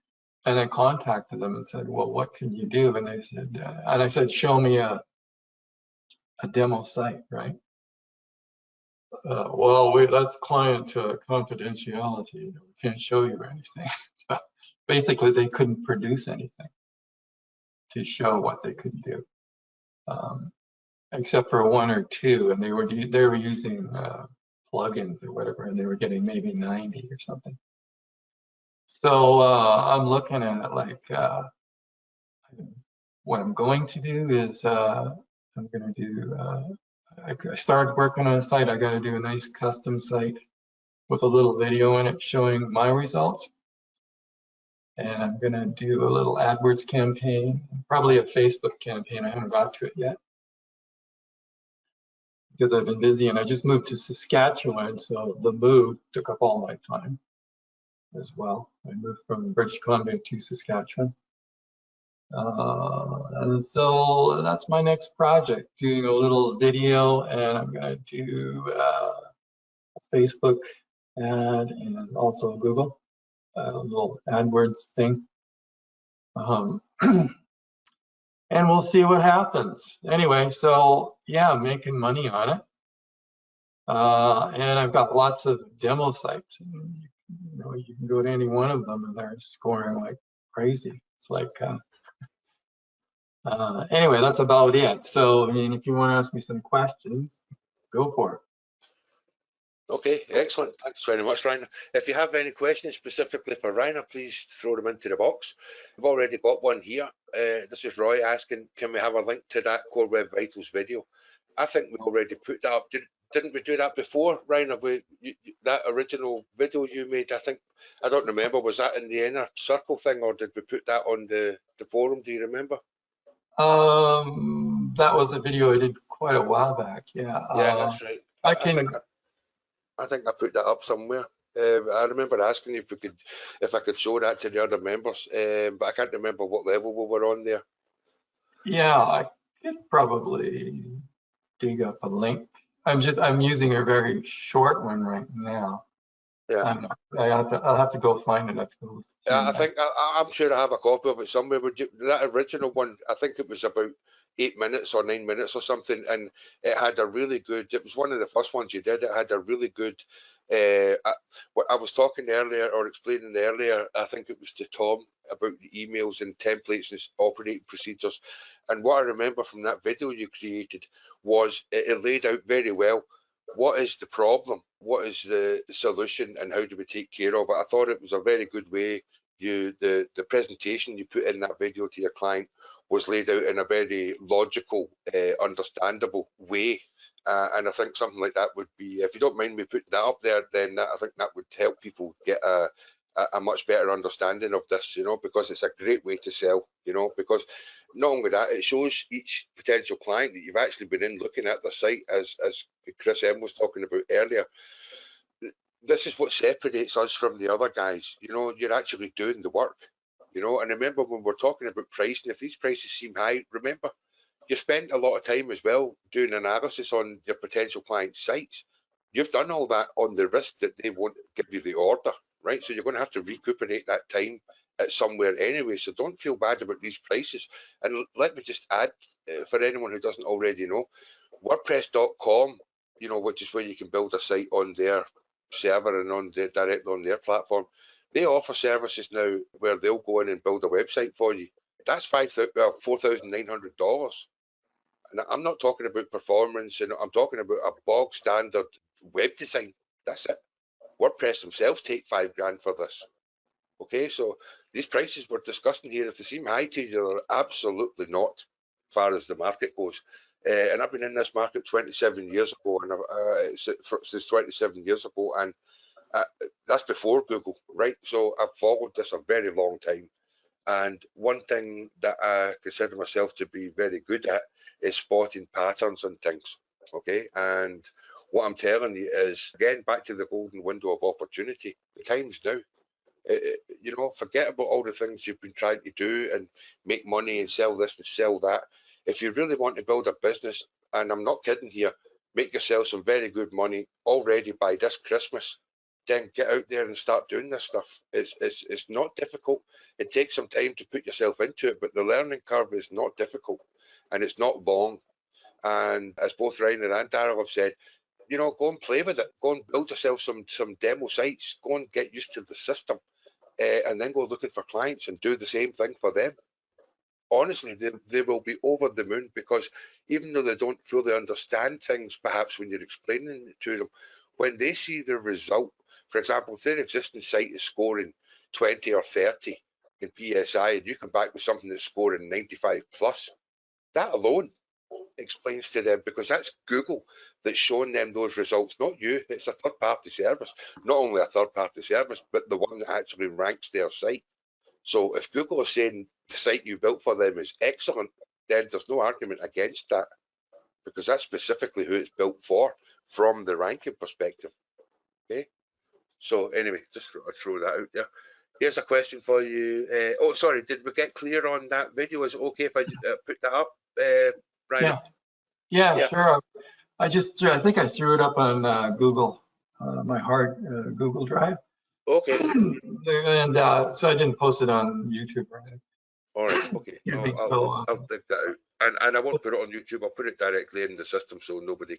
I contacted them and said, well, what can you do? And they said, and I said, show me a demo site, right? Well, that's client confidentiality. We can't show you anything. So basically, they couldn't produce anything to show what they could do, except for 1 or 2, and they were using plugins or whatever, and they were getting maybe 90 or something. So I'm looking at it like what I'm going to do is I'm going to do. I started working on a site. I got to do a nice custom site with a little video in it showing my results. And I'm going to do a little AdWords campaign, probably a Facebook campaign. I haven't got to it yet because I've been busy, and I just moved to Saskatchewan, so the move took up all my time as well. I moved from British Columbia to Saskatchewan. And so that's my next project, doing a little video, and I'm going to do a Facebook ad and also Google, a little AdWords thing. And we'll see what happens. Anyway, so yeah, I'm making money on it. And I've got lots of demo sites. And, you know, you can go to any one of them and they're scoring like crazy. It's like Anyway, that's about it. So, I mean, if you want to ask me some questions, go for it. Okay, excellent. Thanks very much, Rainer. If you have any questions specifically for Rainer, please throw them into the box. We've already got one here. This is Roy asking, can we have a link to that Core Web Vitals video? I think we already put that up. Didn't we do that before, Rainer? That original video you made, I think, I don't remember, was that in the inner circle thing, or did we put that on the forum? Do you remember? That was a video I did quite a while back. Yeah. Yeah, that's right. I think I put that up somewhere. I remember asking you if I could show that to the other members, but I can't remember what level we were on there. Yeah, I could probably dig up a link. I'm using a very short one right now. Yeah. I'll have to go find it. I think I'm sure I have a copy of it somewhere. That original one, I think it was about 8 minutes or 9 minutes or something, and it had a really good. It was one of the first ones you did. It had a really good. What I was talking earlier or explaining earlier, I think it was to Tom about the emails and templates and operating procedures. And what I remember from that video you created was it laid out very well what is the problem, what is the solution, and how do we take care of it. I thought it was a very good way. The presentation you put in that video to your client was laid out in a very logical, understandable way. And I think something like that would be, if you don't mind me putting that up there, then I think that would help people get a much better understanding of this, because it's a great way to sell, because not only that, it shows each potential client that you've actually been in looking at the site, as Chris M was talking about earlier. This is what separates us from the other guys. You're actually doing the work, and remember when we're talking about pricing, if these prices seem high, remember, you spend a lot of time as well doing analysis on your potential clients' sites. You've done all that on the risk that they won't give you the order, right? So you're going to have to recuperate that time at somewhere anyway. So don't feel bad about these prices. And let me just add, for anyone who doesn't already know, WordPress.com, which is where you can build a site on their server and directly on their platform. They offer services now where they'll go in and build a website for you. That's $4,900. And I'm not talking about performance, and I'm talking about a bog standard web design. That's it. WordPress themselves take $5,000 for this. Okay, so these prices we're discussing here, if they seem high to you, they're absolutely not, as far as the market goes. And I've been in this market 27 years ago, and since 27 years ago, and that's before Google, right? So I've followed this a very long time. And one thing that I consider myself to be very good at is spotting patterns and things. Okay, and what I'm telling you is, again, back to the golden window of opportunity. The time's now. Forget about all the things you've been trying to do and make money and sell this and sell that. If you really want to build a business, and I'm not kidding here, make yourself some very good money already by this Christmas, then get out there and start doing this stuff. It's not difficult. It takes some time to put yourself into it, but the learning curve is not difficult, and it's not long. And as both Rainer and Darryl have said, go and play with it. Go and build yourself some demo sites. Go and get used to the system, and then go looking for clients and do the same thing for them. Honestly, they will be over the moon, because even though they don't fully understand things, perhaps when you're explaining it to them, when they see the result, for example, if their existing site is scoring 20 or 30 in PSI, and you come back with something that's scoring 95 plus, that alone explains to them, because that's Google that's showing them those results, not you. It's a third-party service. Not only a third-party service, but the one that actually ranks their site. So if Google is saying the site you built for them is excellent, then there's no argument against that, because that's specifically who it's built for from the ranking perspective. Okay. So anyway, just throw that out there. Here's a question for you. Oh, sorry, did we get clear on that video? Is it okay if I put that up, Brian? Yeah, sure. I think I threw it up on Google, my hard Google Drive. Okay. And so I didn't post it on YouTube, right? All right. Okay. I'll dig that out, and I won't put it on YouTube. I'll put it directly in the system so nobody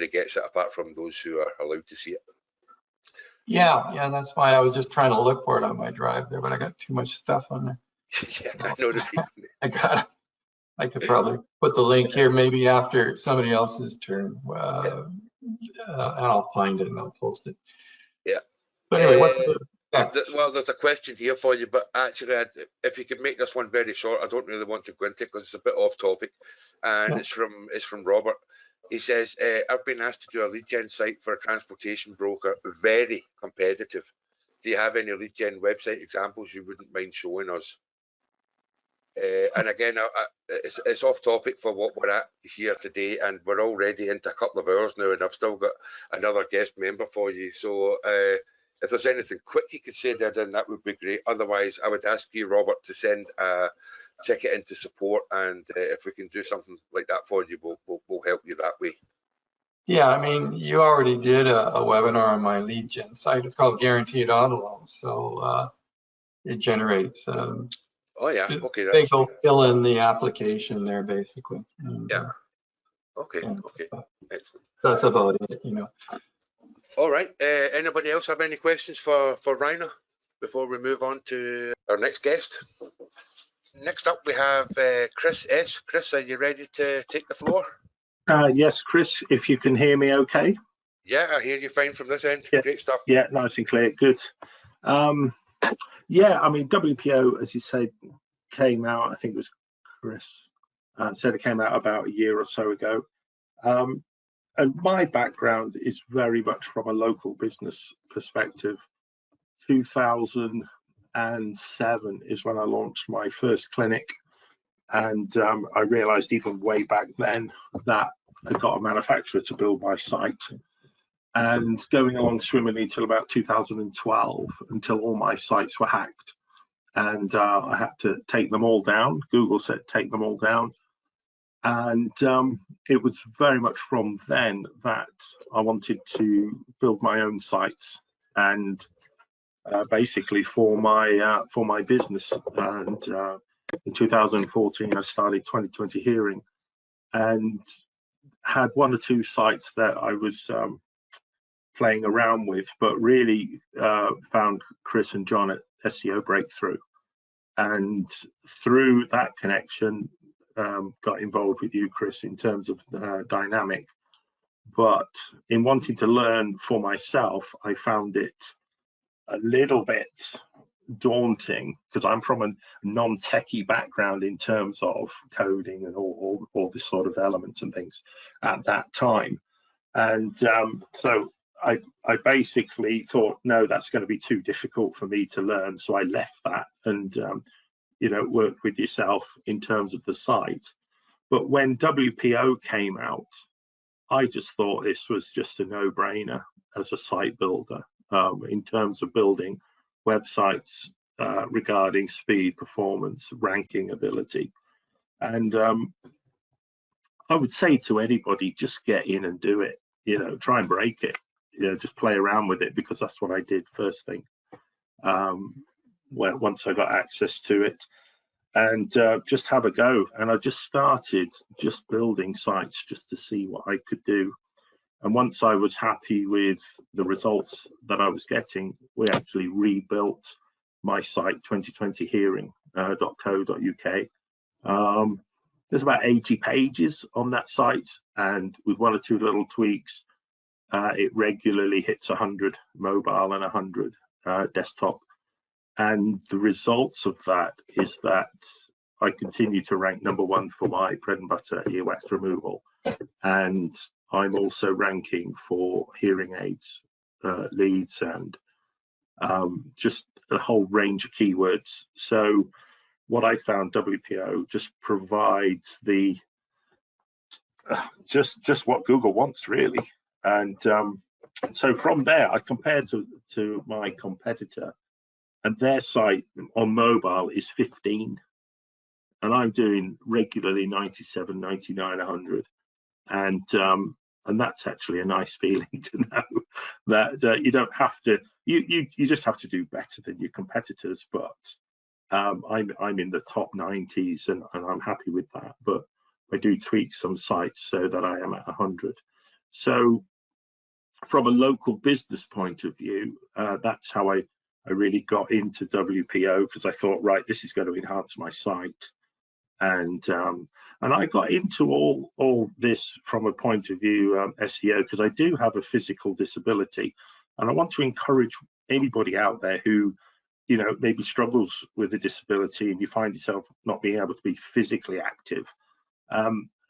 gets it apart from those who are allowed to see it. Yeah, that's why I was just trying to look for it on my drive there, but I got too much stuff on there. Yeah, I know the feeling. I could probably put the link here maybe after somebody else's turn, and I'll find it and I'll post it. Yeah. But anyway, what's the next? Well, there's a question here for you, but actually, if you could make this one very short, I don't really want to go into it because it's a bit off topic, and Yeah. it's from Robert. He says, I've been asked to do a lead gen site for a transportation broker, very competitive. Do you have any lead gen website examples you wouldn't mind showing us? And again, it's off topic for what we're at here today, and we're already into a couple of hours now, and I've still got another guest member for you. So if there's anything quick you could say there, then that would be great. Otherwise, I would ask you, Robert, to send a ticket into support, and if we can do something like that for you, we'll help you that way. Yeah, I mean, you already did a webinar on my lead gen site. It's called Guaranteed Auto Loan. So it generates. Oh yeah, okay. They go fill in the application there basically. And, yeah. Okay. yeah. Okay. Excellent. That's about it, you know. All right. Anybody else have any questions for Rainer before we move on to our next guest? Next up, we have Chris S. Chris, are you ready to take the floor? Yes, Chris, if you can hear me okay. Yeah, I hear you fine from this end. Yeah. Great stuff. Yeah, nice and clear. Good. Yeah, I mean, WPO, as you said, came out, I think it was Chris, said it came out about a year or so ago. And my background is very much from a local business perspective. 2007 is when I launched my first clinic. And I realized even way back then that I got a manufacturer to build my site. And going along swimmingly till about 2012, until all my sites were hacked. And I had to take them all down. Google said, take them all down. And it was very much from then that I wanted to build my own sites and basically for my business. And in 2014, I started 2020 Hearing and had one or two sites that I was playing around with, but really found Chris and John at SEO Breakthrough. And through that connection, got involved with you, Chris, in terms of Dynamic. But in wanting to learn for myself, I found it a little bit daunting because I'm from a non-techie background in terms of coding and all this sort of elements and things at that time. And so I basically thought, no, that's going to be too difficult for me to learn. So I left that and, worked with yourself in terms of the site. But when WPO came out, I just thought this was just a no-brainer as a site builder in terms of building websites regarding speed, performance, ranking ability. And I would say to anybody, just get in and do it, try and break it, just play around with it, because that's what I did first thing once I got access to it, and just have a go. And I just started just building sites just to see what I could do. And once I was happy with the results that I was getting, we actually rebuilt my site, 2020hearing.co.uk. There's about 80 pages on that site, and with one or two little tweaks, it regularly hits 100 mobile and 100 desktop. And the results of that is that I continue to rank #1 for my bread and butter earwax removal. And I'm also ranking for hearing aids, leads, and just a whole range of keywords. So what I found, WPO just provides the just what Google wants, really. And so from there, I compared to my competitor, and their site on mobile is 15, and I'm doing regularly 97, 99, 100, and that's actually a nice feeling to know that you don't have to, you just have to do better than your competitors. But I'm in the top 90s, and I'm happy with that. But I do tweak some sites so that I am at 100. So from a local business point of view, that's how I I really got into WPO because I thought, right, this is going to enhance my site. And I got into all this from a point of view SEO, because I do have a physical disability, and I want to encourage anybody out there who, you know, maybe struggles with a disability and you find yourself not being able to be physically active.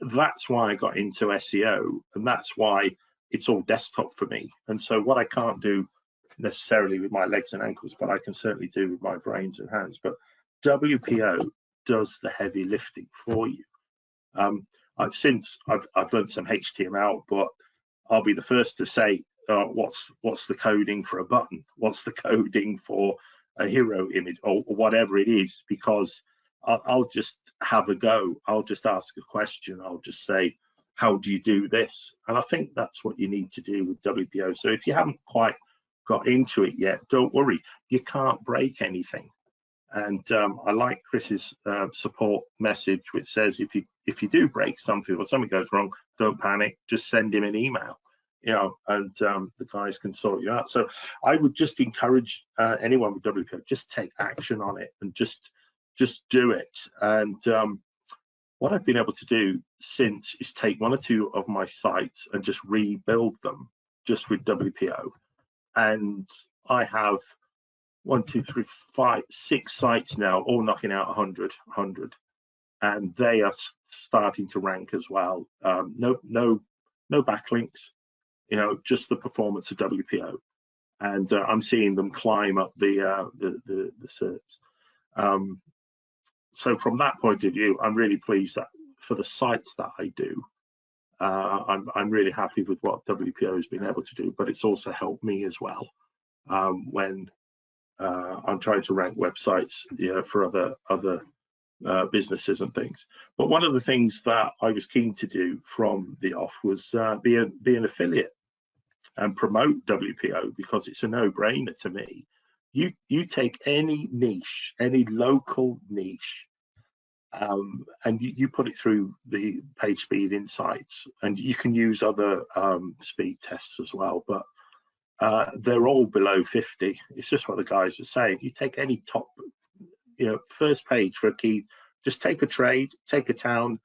That's why I got into SEO, and that's why it's all desktop for me. And so what I can't do necessarily with my legs and ankles, but I can certainly do with my brains and hands. But WPO does the heavy lifting for you. I've learned some HTML, but I'll be the first to say, what's the coding for a button? What's the coding for a hero image, or whatever it is? Because I'll just have a go. I'll just ask a question. I'll just say, how do you do this? And I think that's what you need to do with WPO. So if you haven't quite got into it yet, don't worry. You can't break anything. And I like Chris's support message, which says if you do break something or something goes wrong, don't panic. Just send him an email, you know, and the guys can sort you out. So I would just encourage anyone with WPO, just take action on it and just do it. And what I've been able to do since is take one or two of my sites and just rebuild them just with WPO. And I have 1, 2, 3, 4, 6 sites now, all knocking out 100, and they are starting to rank as well. No backlinks, you know, just the performance of WPO, and I'm seeing them climb up the SERPs. So from that point of view, I'm really pleased that for the sites that I do, I'm really happy with what WPO has been able to do. But it's also helped me as well when I'm trying to rank websites, you know, for other businesses and things. But one of the things that I was keen to do from the off was be an affiliate and promote WPO, because it's a no-brainer to me. You take any niche, any local niche, and you put it through the page speed insights, and you can use other speed tests as well, but they're all below 50. It's just what the guys were saying. You take any top, you know, first page for a key, just take a trade, take a town,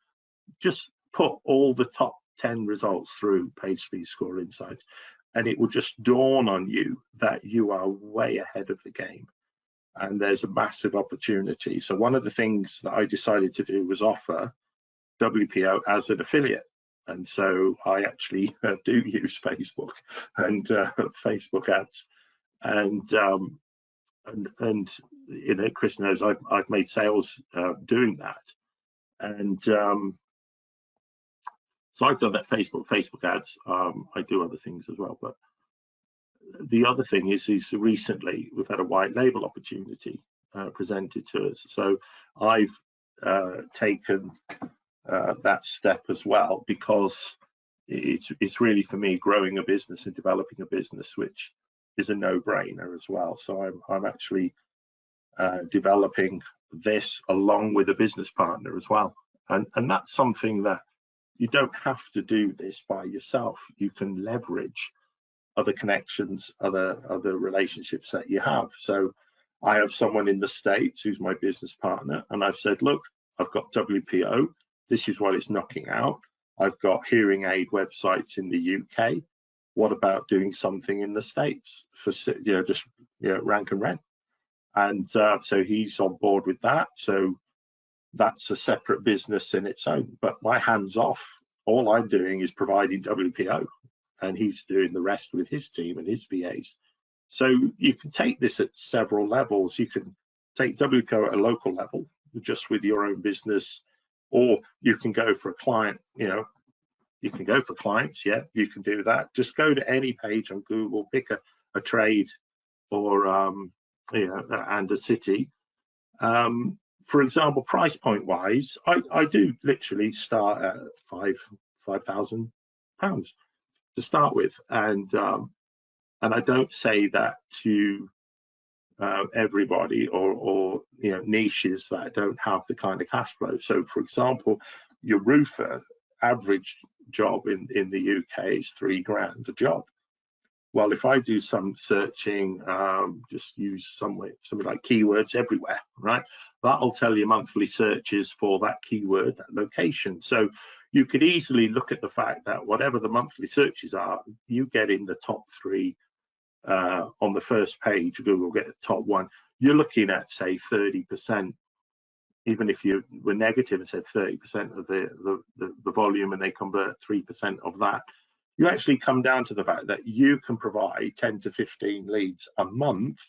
just put all the top 10 results through page speed score insights, and it will just dawn on you that you are way ahead of the game, and there's a massive opportunity. So one of the things that I decided to do was offer WPO as an affiliate. And so I actually do use Facebook and Facebook ads, and you know, Chris knows I've made sales doing that, and so I've done that Facebook ads. I do other things as well, but the other thing is recently we've had a white label opportunity presented to us. So I've taken that step as well, because it's really, for me, growing a business and developing a business, which is a no-brainer as well. So I'm actually developing this along with a business partner as well, and that's something that you don't have to do this by yourself. You can leverage other connections, other relationships that you have. So I have someone in the States who's my business partner, and I've said, look, I've got WPO. This is what it's knocking out. I've got hearing aid websites in the UK. What about doing something in the States for, you know, just, you know, rank and rent? And so he's on board with that. So that's a separate business in its own. But my hands off. All I'm doing is providing WPO, and he's doing the rest with his team and his VAs. So you can take this at several levels. You can take WPO at a local level, just with your own business, or you can go for a client. You know, you can go for clients. Yeah, you can do that. Just go to any page on Google, pick a trade or you know, and a city. For example, price point wise, I do literally start at £5,000 to start with, and I don't say that to everybody or you know, niches that don't have the kind of cash flow. So for example, your roofer average job in the UK is £3 grand a job. Well, if I do some searching, just use something like keywords everywhere, right? That'll tell you monthly searches for that keyword, that location. So you could easily look at the fact that whatever the monthly searches are, you get in the top 3 on the first page. Google get the top 1. You're looking at, say, 30%. Even if you were negative and said 30% of the volume, and they convert 3% of that, you actually come down to the fact that you can provide 10 to 15 leads a month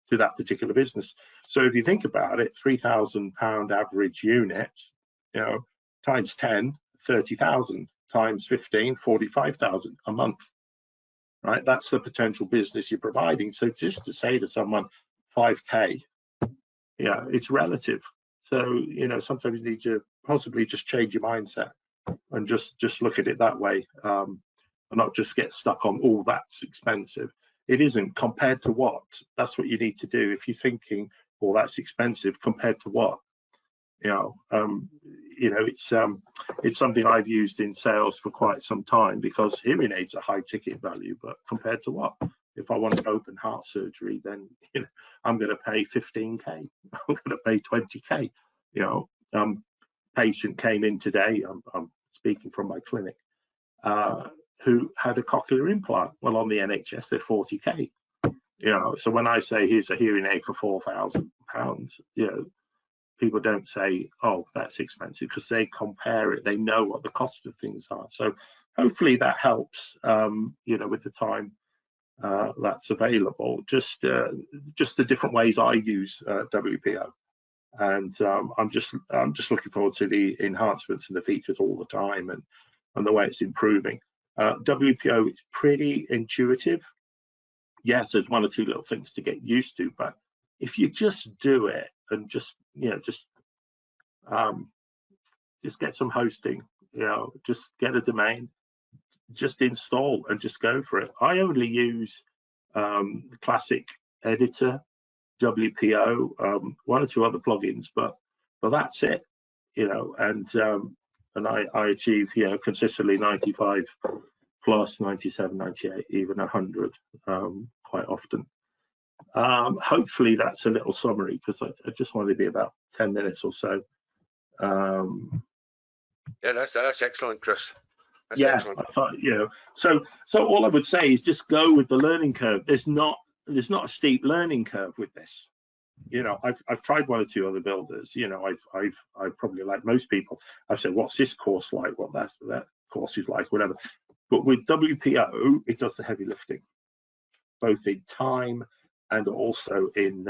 to that particular business. So if you think about it, £3,000 average unit, you know, times 10, 30,000, times 15, 45,000 a month, right? That's the potential business you're providing. So just to say to someone 5K, yeah, it's relative. So, you know, sometimes you need to possibly just change your mindset and just look at it that way, and not just get stuck on, oh, that's expensive. It isn't. Compared to what? That's what you need to do. If you're thinking, oh, that's expensive, compared to what? You know, it's something I've used in sales for quite some time, because hearing aids are high ticket value, but compared to what? If I want an open heart surgery, then, you know, I'm going to pay 15K. I'm going to pay 20K. You know, patient came in today. I'm speaking from my clinic, who had a cochlear implant. Well, on the NHS, they're 40K. You know, so when I say here's a hearing aid for £4,000, you know, people don't say, oh, that's expensive, because they compare it. They know what the cost of things are. So hopefully that helps, you know, with the time that's available. Just the different ways I use WPO. And I'm just looking forward to the enhancements and the features all the time, and the way it's improving. WPO is pretty intuitive. Yes, there's 1 or 2 little things to get used to, but if you just do it and just get some hosting, you know, just get a domain, just install and just go for it. I only use the classic editor, WPO, 1 or 2 other plugins, but that's it, you know, and I achieve, you know, consistently 95 plus, 97, 98, even 100 quite often. Hopefully that's a little summary, because I just wanted to be about 10 minutes or so. Yeah, that's excellent, Chris. That's yeah, excellent. I thought, you know, so all I would say is just go with the learning curve. There's not a steep learning curve with this. You know, I've tried 1 or 2 other builders. You know, I've probably, like most people, I've said, what's this course like? What that course is like, whatever. But with WPO, it does the heavy lifting, both in time and also in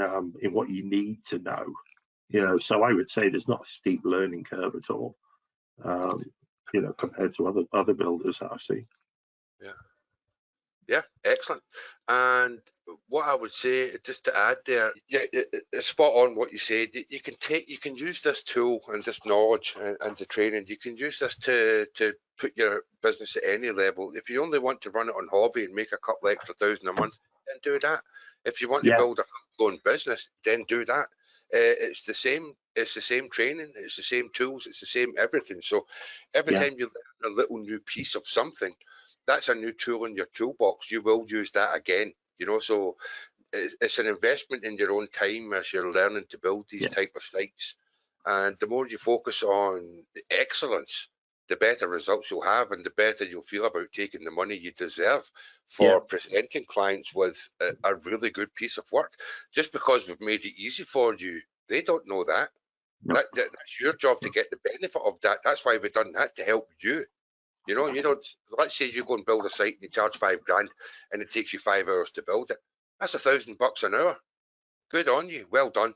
what you need to know. You know, so I would say there's not a steep learning curve at all. You know, compared to other builders that I've seen. Yeah, excellent. And what I would say, just to add there, yeah, it's spot on what you said. You can use this tool and this knowledge and the training. You can use this to put your business at any level. If you only want to run it on hobby and make a couple extra thousand a month, then do that. If you want to build a full-blown business, then do that. It's the same. It's the same training. It's the same tools. It's the same everything. So every time you learn a little new piece of something, that's a new tool in your toolbox. You will use that again. You know, so it's an investment in your own time as you're learning to build these type of sites. And the more you focus on excellence, the better results you'll have, and the better you'll feel about taking the money you deserve for presenting clients with a really good piece of work. Just because we've made it easy for you, they don't know that. That's your job to get the benefit of that. That's why we've done that, to help you. You know, you don't, let's say you go and build a site and you charge $5,000 and it takes you 5 hours to build it. That's $1,000 an hour. Good on you. Well done.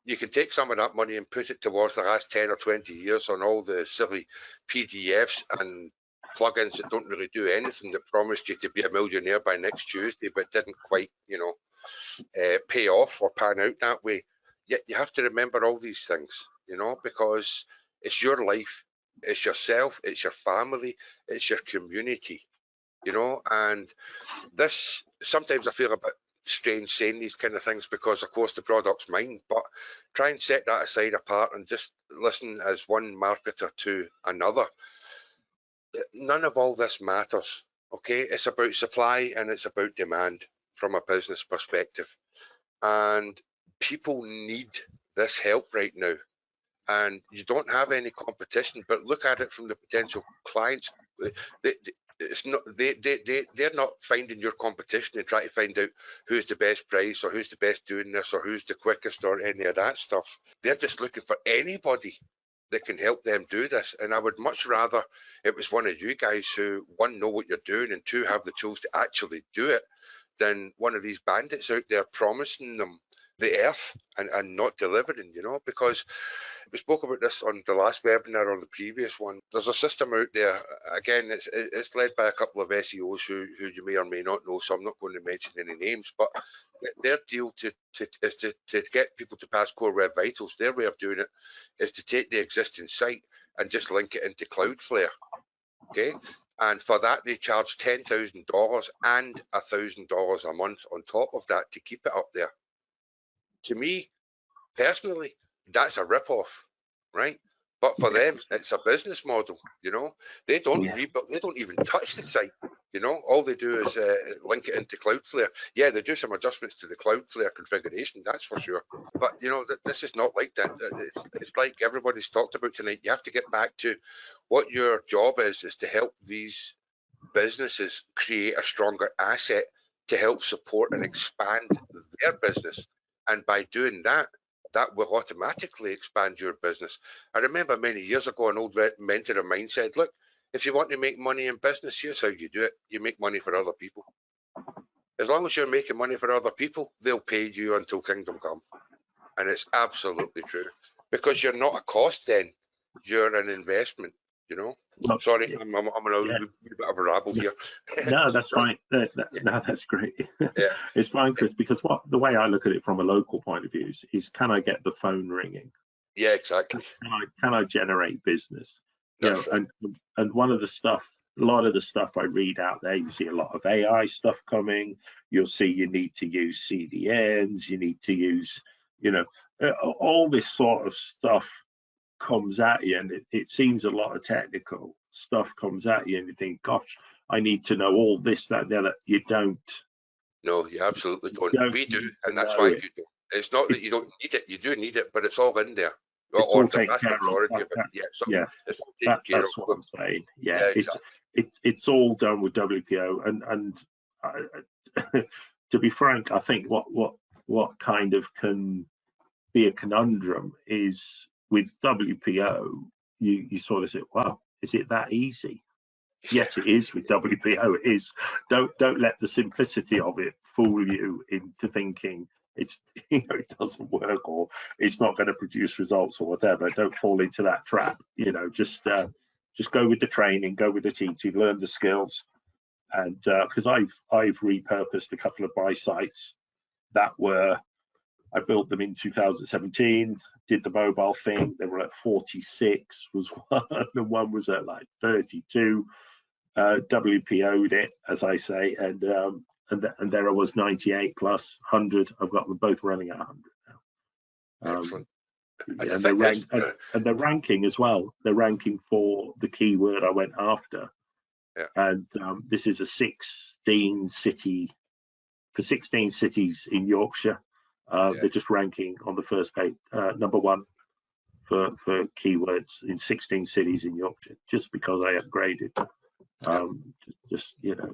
You can take some of that money and put it towards the last 10 or 20 years on all the silly PDFs and plugins that don't really do anything, that promised you to be a millionaire by next Tuesday, but didn't quite, you know, pay off or pan out that way. Yet you have to remember all these things, you know, because it's your life, it's yourself, it's your family, it's your community, you know. And this, sometimes I feel a bit strange saying these kind of things, because of course the product's mine, but try and set that aside apart and just listen as one marketer to another. None of all this matters, Okay, it's about supply and it's about demand from a business perspective, and people need this help right now. And you don't have any competition, but look at it from the potential clients. It's not they're not finding your competition and trying to find out who's the best price or who's the best doing this or who's the quickest or any of that stuff. They're just looking for anybody that can help them do this. And I would much rather it was one of you guys who, one, know what you're doing, and two, have the tools to actually do it, than one of these bandits out there promising them the earth and not delivering, because we spoke about this on the last webinar or the previous one. There's a system out there, again, it's led by a couple of SEOs who you may or may not know, so I'm not going to mention any names, but their deal is to get people to pass Core Web Vitals. Their way of doing it is to take the existing site and just link it into Cloudflare, okay? And for that, they charge $10,000 and $1,000 a month on top of that to keep it up there. To me, personally, that's a rip-off, right? But for them, it's a business model, They don't rebuild, they don't even touch the site, All they do is link it into Cloudflare. Yeah, they do some adjustments to the Cloudflare configuration, that's for sure. But, this is not like that. It's like everybody's talked about tonight. You have to get back to what your job is to help these businesses create a stronger asset to help support and expand their business. And by doing that, that will automatically expand your business. I remember many years ago, an old mentor of mine said, look, if you want to make money in business, here's how you do it. You make money for other people. As long as you're making money for other people, they'll pay you until kingdom come. And it's absolutely true, because you're not a cost then, you're an investment, Well, Sorry, I'm in a bit of a rabble here. No, that's fine. No, that's great. Yeah. It's fine, Chris, because the way I look at it from a local point of view is can I get the phone ringing? Yeah, exactly. Can I generate business? That's right. And one of the stuff, a lot of the stuff I read out there, you see a lot of AI stuff coming. You'll see you need to use CDNs, you need to use, all this sort of stuff comes at you, and it seems a lot of technical stuff comes at you, and you think, gosh, I need to know all this, that, the other. You don't. No, you absolutely don't. We do, and that's why you don't. It's not that you don't need it. You do need it, but it's all in there. It's all taken care of. Yeah, it's all taken care of. That's what I'm saying. Yeah, exactly. it's all done with WPO, and to be frank, I think what kind of can be a conundrum is with WPO, you sort of say, wow, is it that easy? Yes, it is with WPO. It is. Don't let the simplicity of it fool you into thinking it's it doesn't work or it's not going to produce results or whatever. Don't fall into that trap. Just go with the training, go with the teaching, learn the skills. And because I've repurposed a couple of my sites that were, I built them in 2017, did the mobile thing. They were at 46 was one, and one was at like 32. WPO'd it, as I say, and there I was 98 plus 100. I've got them both running at 100 now. Excellent. And they're ranking as well. They're ranking for the keyword I went after. Yeah. And this is a 16 cities in Yorkshire. They're just ranking on the first page, number one for keywords in 16 cities in Yorkshire, just because I upgraded.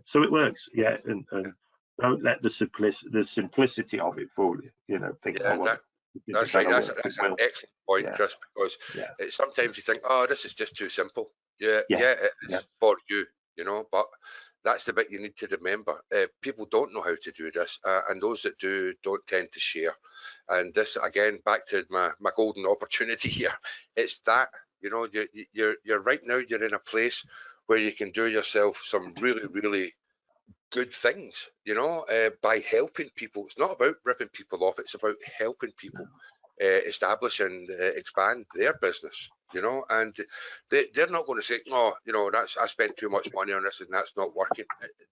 So it works. Yeah, and don't let the simplicity of it fool you. Think, that's right. That's an excellent point, Chris, because sometimes you think, oh, this is just too simple. Yeah, it's for you, but that's the bit you need to remember. People don't know how to do this, and those that do don't tend to share. And this, again, back to my golden opportunity here. It's that, you're right now, you're in a place where you can do yourself some really, really good things, by helping people. It's not about ripping people off. It's about helping people establish and expand their business, and they're not going to say, oh, I spent too much money on this and that's not working.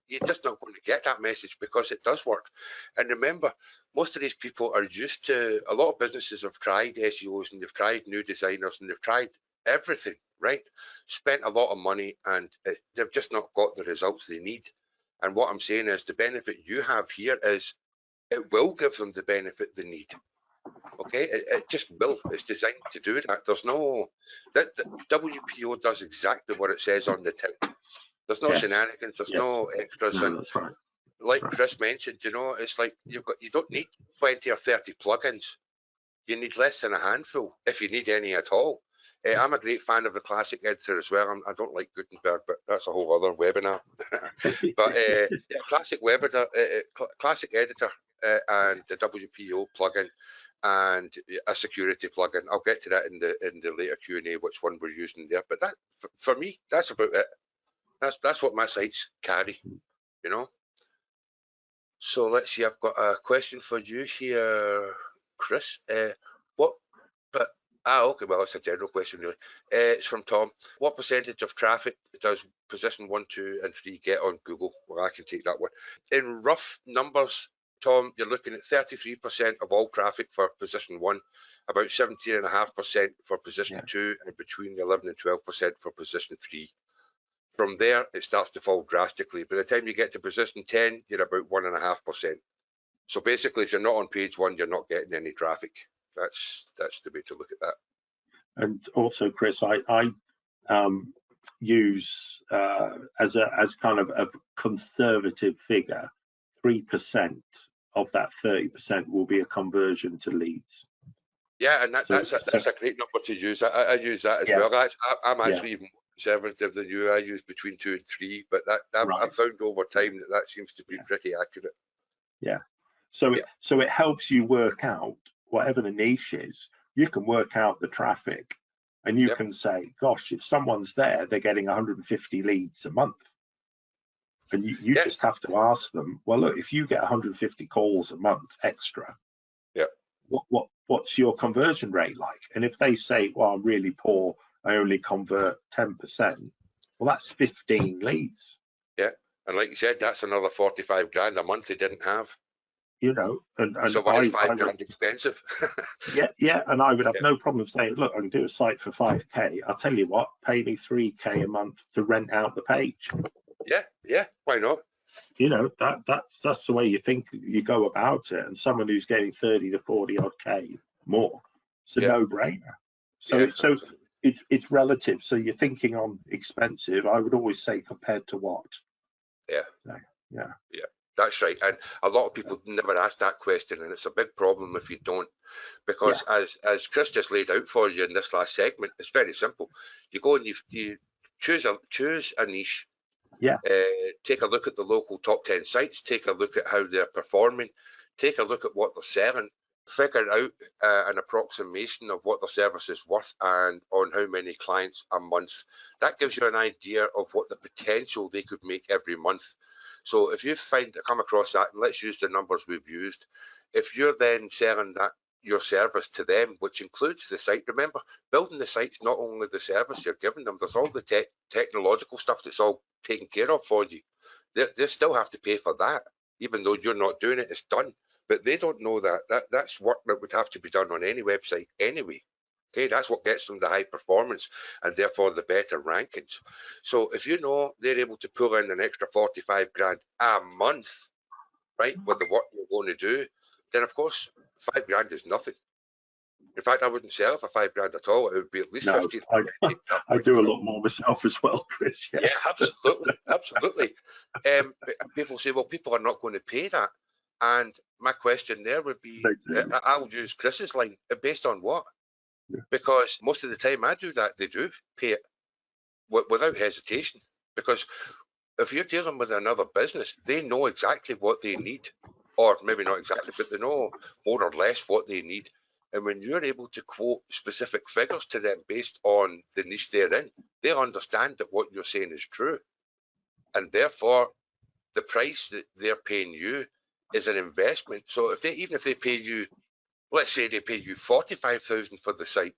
You're just not going to get that message, because it does work. And remember, most of these people are used to, a lot of businesses have tried SEOs and they've tried new designers and they've tried everything, right? Spent a lot of money and they've just not got the results they need. And what I'm saying is the benefit you have here is it will give them the benefit they need. Okay, it just will. It's designed to do that. There's no, that WPO does exactly what it says on the tin. There's no shenanigans. There's no extras. No, And that's right. like Chris mentioned, you know, it's like you don't need 20 or 30 plugins. You need less than a handful, if you need any at all. I'm a great fan of the classic editor as well. I don't like Gutenberg, but that's a whole other webinar. But yeah, classic editor and the WPO plugin and a security plugin. I'll get to that in the later Q&A, which one we're using there. But that, for me, that's about it. That's what my sites carry, you know. So let's see. I've got a question for you here, Chris. Okay, well, it's a general question, really. It's from Tom. What percentage of traffic does position 1, 2, and 3 get on Google? Well, I can take that one. In rough numbers, Tom, you're looking at 33% of all traffic for position 1, about 17.5% for position 2, and between 11 and 12% for position 3. From there, it starts to fall drastically. By the time you get to position 10, you're about 1.5%. So basically, if you're not on page 1, you're not getting any traffic. That's the way to look at that. And also, Chris, I use as kind of a conservative figure, 3% of that 30% will be a conversion to leads. Yeah, and that's a great number to use. I use that as well. I'm actually even more conservative than you. I use between 2 and 3, but I've found over time that seems to be pretty accurate. Yeah. So it helps you work out whatever the niche is. You can work out the traffic, and you can say, gosh, if someone's there, they're getting 150 leads a month. And you just have to ask them, well, look, if you get 150 calls a month extra, what's your conversion rate like? And if they say, well, I'm really poor, I only convert 10%, well, that's 15 leads. Yeah, and like you said, that's another 45 grand a month they didn't have. You know, and so why is 5 grand expensive? and I would have no problem saying, look, I can do a site for 5k. I'll tell you what, pay me 3k a month to rent out the page. Yeah, why not? You know, that's the way you think you go about it. And someone who's getting 30 to 40 odd k more, it's a no-brainer. So it's relative. So you're thinking on expensive. I would always say compared to what? Yeah. That's right, and a lot of people never ask that question, and it's a big problem if you don't, because as Chris just laid out for you in this last segment, it's very simple. You go and you choose a niche. Take a look at the local top 10 sites. Take a look at how they're performing. Take a look at what they're selling. Figure out an approximation of what the service is worth and on how many clients a month. That gives you an idea of what the potential they could make every month. So if you come across that, and let's use the numbers we've used, if you're then selling your service to them, which includes the site, remember, building the site's not only the service you're giving them, there's all the technological stuff that's all taken care of for you. They still have to pay for that, even though you're not doing it, it's done. But they don't know that's work that would have to be done on any website anyway. Okay, that's what gets them the high performance and therefore the better rankings. So if you know they're able to pull in an extra 45 grand a month, right, with the work you're going to do, then of course 5 grand is nothing. In fact, I wouldn't sell for 5 grand at all. It would be at least 15. I do a lot more myself as well, Chris. Yes. Yeah, absolutely. People say, well, people are not going to pay that. And my question there would be, I'll use Chris's line, based on what? Because most of the time I do that, they do pay it without hesitation. Because if you're dealing with another business, they know exactly what they need, or maybe not exactly, but they know more or less what they need. And when you're able to quote specific figures to them based on the niche they're in, they understand that what you're saying is true. And therefore, the price that they're paying you is an investment. So even if they pay you, let's say they pay you $45,000 for the site,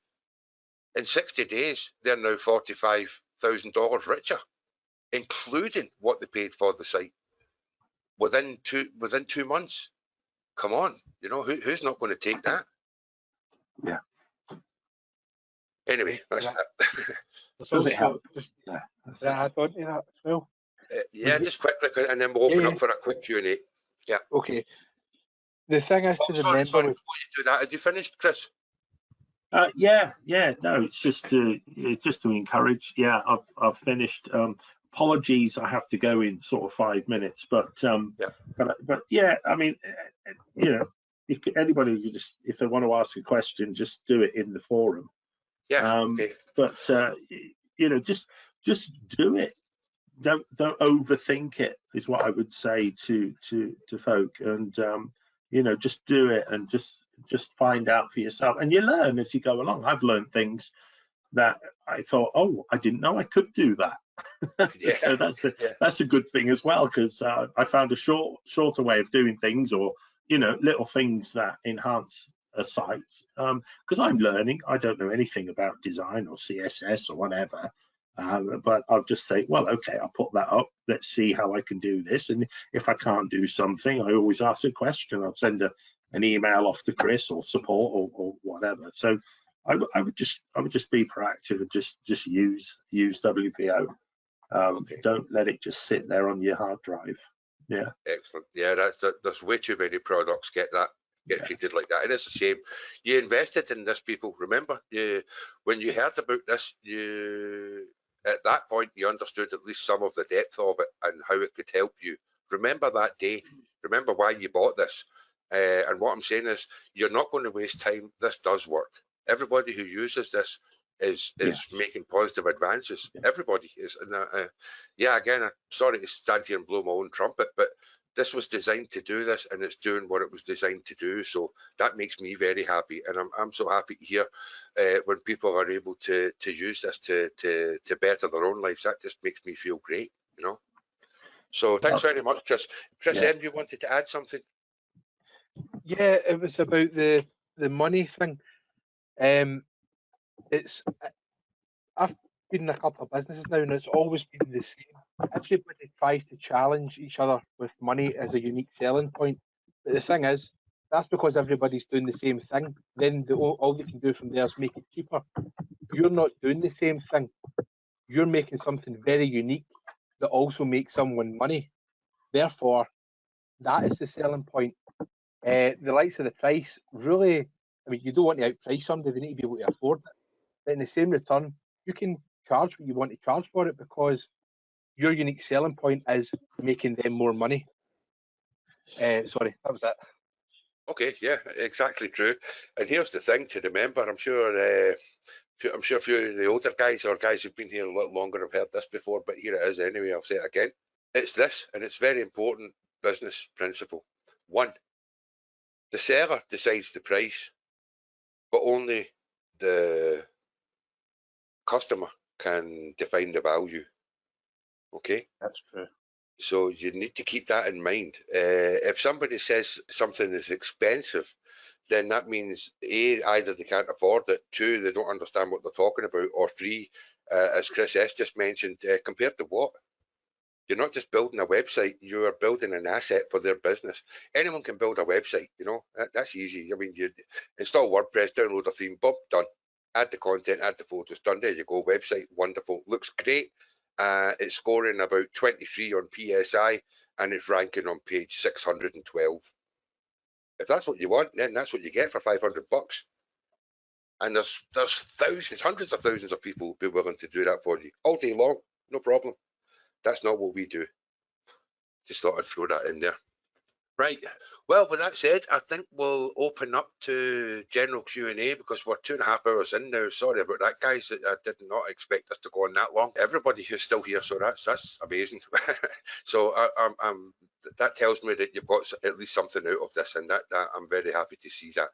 in 60 days, they're now $45,000 richer, including what they paid for the site within 2 months. Come on, you know, who's not going to take that? Yeah. Anyway, that's that. Does it help? I thought that as well. Yeah, just quickly, and then we'll open up for a quick Q&A. Yeah. Okay. The thing is to remember. Sorry, before you do that, have you finished, Chris? Yeah. No, it's just to encourage. Yeah, I've finished. Apologies, I have to go in sort of 5 minutes, but yeah, I mean, if anybody if they want to ask a question, just do it in the forum. Yeah. Okay. But just do it. Don't overthink it is what I would say to folk, and just do it and just find out for yourself, and you learn as you go along. I've learned things that I thought, oh, I didn't know I could do that. Yeah. So that's a good thing as well, because I found a shorter way of doing things, or little things that enhance a site, because I'm learning. I don't know anything about design or CSS or whatever, but I'll just say, well, okay, I'll put that up, let's see how I can do this, and if I can't do something, I always ask a question. I'll send an email off to Chris or support or whatever. So I would just be proactive and just use WPO. Don't let it just sit there on your hard drive. Yeah. Excellent. Yeah, there's way too many products get treated like that, and it's a shame. You invested in this, people. Remember, when you heard about this, at that point you understood at least some of the depth of it and how it could help you. Remember that day. Remember why you bought this. And what I'm saying is, you're not going to waste time. This does work. Everybody who uses this is making positive advances. Everybody is. And again, I'm sorry to stand here and blow my own trumpet, but this was designed to do this, and it's doing what it was designed to do. So that makes me very happy, and I'm so happy to hear when people are able to use this to better their own lives. That just makes me feel great, So thanks very much, Chris. Chris, you wanted to add something? Yeah, it was about the money thing. I've been in a couple of businesses now, and it's always been the same. Everybody tries to challenge each other with money as a unique selling point. But the thing is, that's because everybody's doing the same thing. Then all they can do from there is make it cheaper. You're not doing the same thing. You're making something very unique that also makes someone money. Therefore, that is the selling point. The likes of the price, really, I mean, you don't want to outprice somebody, they need to be able to afford it. But in the same return, you can charge what you want to charge for it, because your unique selling point is making them more money. Sorry, that was it. Okay, yeah, exactly true. And here's the thing to remember. I'm sure a few of the older guys or guys who've been here a lot longer have heard this before, but here it is anyway. I'll say it again. It's this, and it's very important business principle. 1, the seller decides the price, but only the customer can define the value. Okay? That's true. So you need to keep that in mind. If somebody says something is expensive, then that means A, either they can't afford it, 2, they don't understand what they're talking about, or 3, as Chris S just mentioned, compared to what? You're not just building a website, you are building an asset for their business. Anyone can build a website, that's easy. I mean, you install WordPress, download a theme, boom, done. Add the content, add the photos, done. There you go, website, wonderful, looks great. It's scoring about 23 on PSI, and it's ranking on page 612. If that's what you want, then that's what you get for $500. And there's thousands, hundreds of thousands of people who be willing to do that for you all day long, no problem. That's not what we do. Just thought I'd throw that in there. Right. Well, with that said, I think we'll open up to general Q&A, because we're 2.5 hours in now. Sorry about that, guys. I did not expect us to go on that long. Everybody who's still here, so that's amazing. So that tells me that you've got at least something out of this, and that I'm very happy to see that.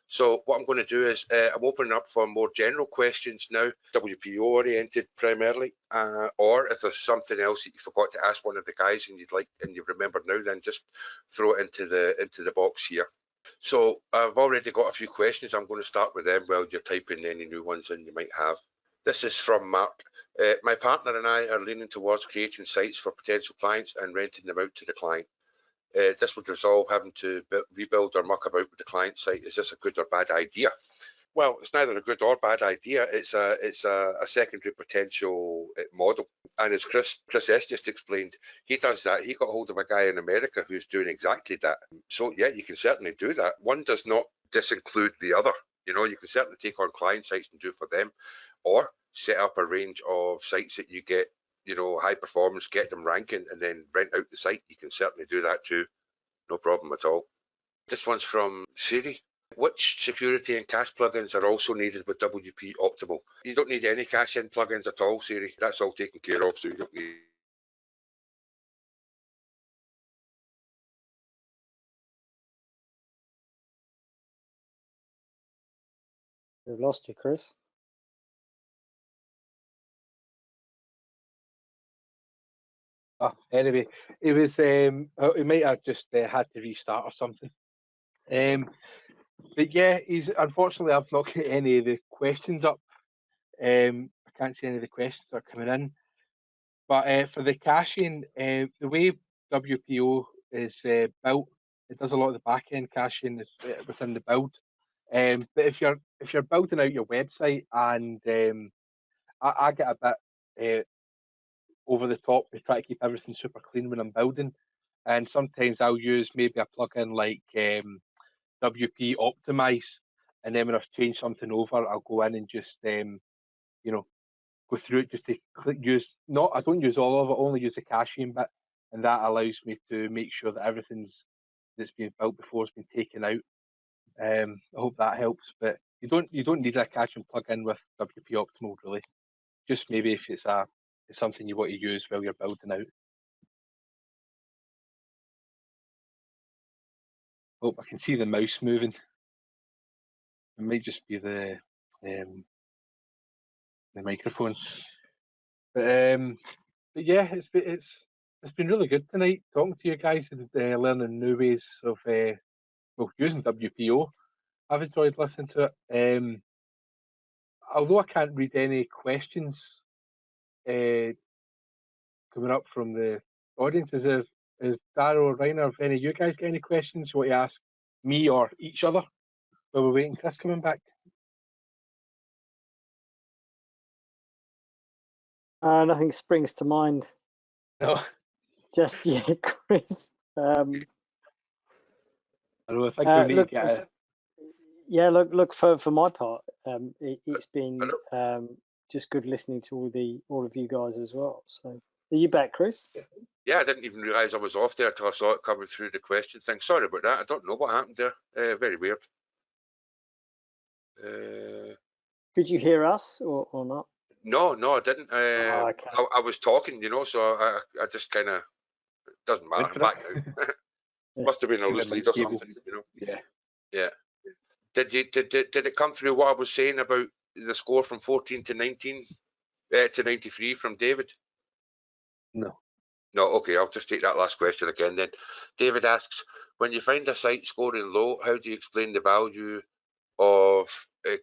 So what I'm going to do is I'm opening up for more general questions now, WPO oriented primarily, or if there's something else that you forgot to ask one of the guys and you remember now, then just throw it into the box here. So I've already got a few questions. I'm going to start with them while you're typing any new ones in you might have. This is from Mark. My partner and I are leaning towards creating sites for potential clients and renting them out to the client. This would resolve having to rebuild or muck about with the client site. Is this a good or bad idea? Well, it's neither a good or bad idea. It's a secondary potential model. And as Chris S just explained, he does that. He got hold of a guy in America who's doing exactly that. So yeah, you can certainly do that. One does not disinclude the other. You know, you can certainly take on client sites and do for them, or set up a range of sites that you get, you know, high performance, get them ranking, and then rent out the site. You can certainly do that too. No problem at all. This one's from Siri. Which security and cache plugins are also needed with WP Optimal? You don't need any cache-in plugins at all, Siri. That's all taken care of, so you don't need. We've lost you, Chris. Anyway, it was he might have just had to restart or something. But yeah, unfortunately I've not got any of the questions up. I can't see any of the questions that are coming in. But for the caching, the way WPO is built, it does a lot of the back end caching within the build. But if you're building out your website, and I get a bit over the top to try to keep everything super clean when I'm building, and sometimes I'll use maybe a plugin like WP Optimize, and then when I've changed something over, I'll go in and just you know, go through it just to use. I don't use all of it, only use the caching bit, and that allows me to make sure that everything that's been built before has been taken out. I hope that helps, but you don't need a caching plugin with WP Optimal really. Just maybe if it's something you want to use while you're building out. Oh, I can see the mouse moving. It might just be the microphone. But yeah, it's been really good tonight talking to you guys and learning new ways of using WPO. I've enjoyed listening to it. Although I can't read any questions coming up from the audience, is Darryl or Rainer, if any of you guys get any questions you want to ask me or each other while we're waiting Chris coming back? Nothing springs to mind. No. Just yeah, Chris. I don't think we need to get it. Yeah, look for my part, it's been just good listening to all of you guys as well. So, are you back, Chris? Yeah, I didn't even realise I was off there until I saw it coming through the question thing. Sorry about that. I don't know what happened there. Very weird. Could you hear us or not? No, I didn't. Okay. I was talking, you know, so I just kind of, doesn't matter. I'm back now. Must have been a loose lead or something, you know. Yeah. Did it come through what I was saying about the score from 14 to 19 to 93 from David? No. No, okay, I'll just take that last question again then. David asks, when you find a site scoring low, how do you explain the value of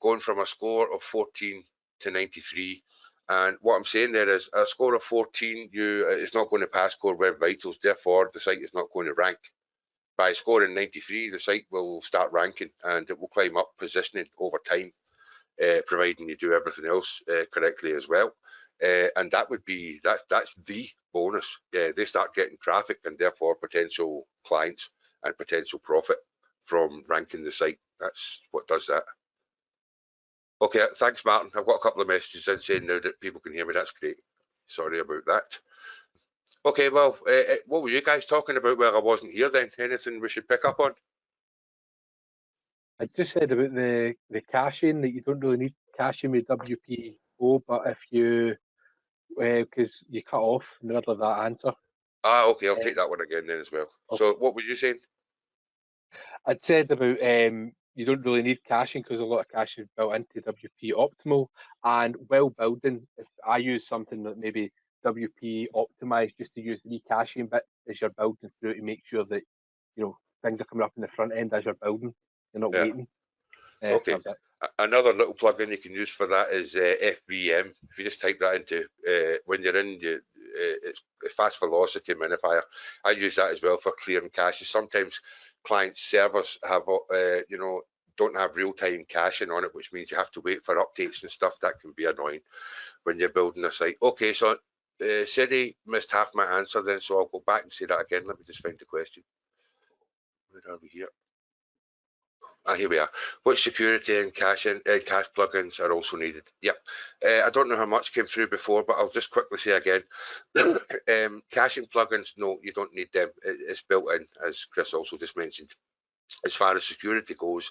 going from a score of 14 to 93? And what I'm saying there is a score of 14, it's not going to pass Core Web Vitals, therefore the site is not going to rank. By scoring 93, the site will start ranking and it will climb up positioning over time, providing you do everything else correctly as well. And that would be that's the bonus. They start getting traffic and therefore potential clients and potential profit from ranking the site. That's what does that. Okay, thanks, Martin. I've got a couple of messages in saying now that people can hear me. That's great. Sorry about that. Okay, well, what were you guys talking about while I wasn't here then? Anything we should pick up on? I just said about the caching, that you don't really need caching with WPO, but if you, because you cut off in the middle of that answer. Okay, I'll take that one again then as well. Okay. So what were you saying? I'd said about you don't really need caching because a lot of caching is built into WP Optimal, and while building, if I use something that maybe WP Optimized just to use the caching bit as you're building through to make sure that things are coming up in the front end as you're building. You're not waiting. Okay. Another little plugin you can use for that is FVM. If you just type that into when you're in, it's a fast velocity minifier. I use that as well for clearing caches. Sometimes client servers have don't have real-time caching on it, which means you have to wait for updates and stuff. That can be annoying when you're building a site. Okay, so Siri missed half my answer then, so I'll go back and say that again. Let me just find the question. Where are we here? Here we are. Which security and cache plugins are also needed? Yep. I don't know how much came through before, but I'll just quickly say again. Caching plugins, no, you don't need them. It's built in, as Chris also just mentioned. As far as security goes,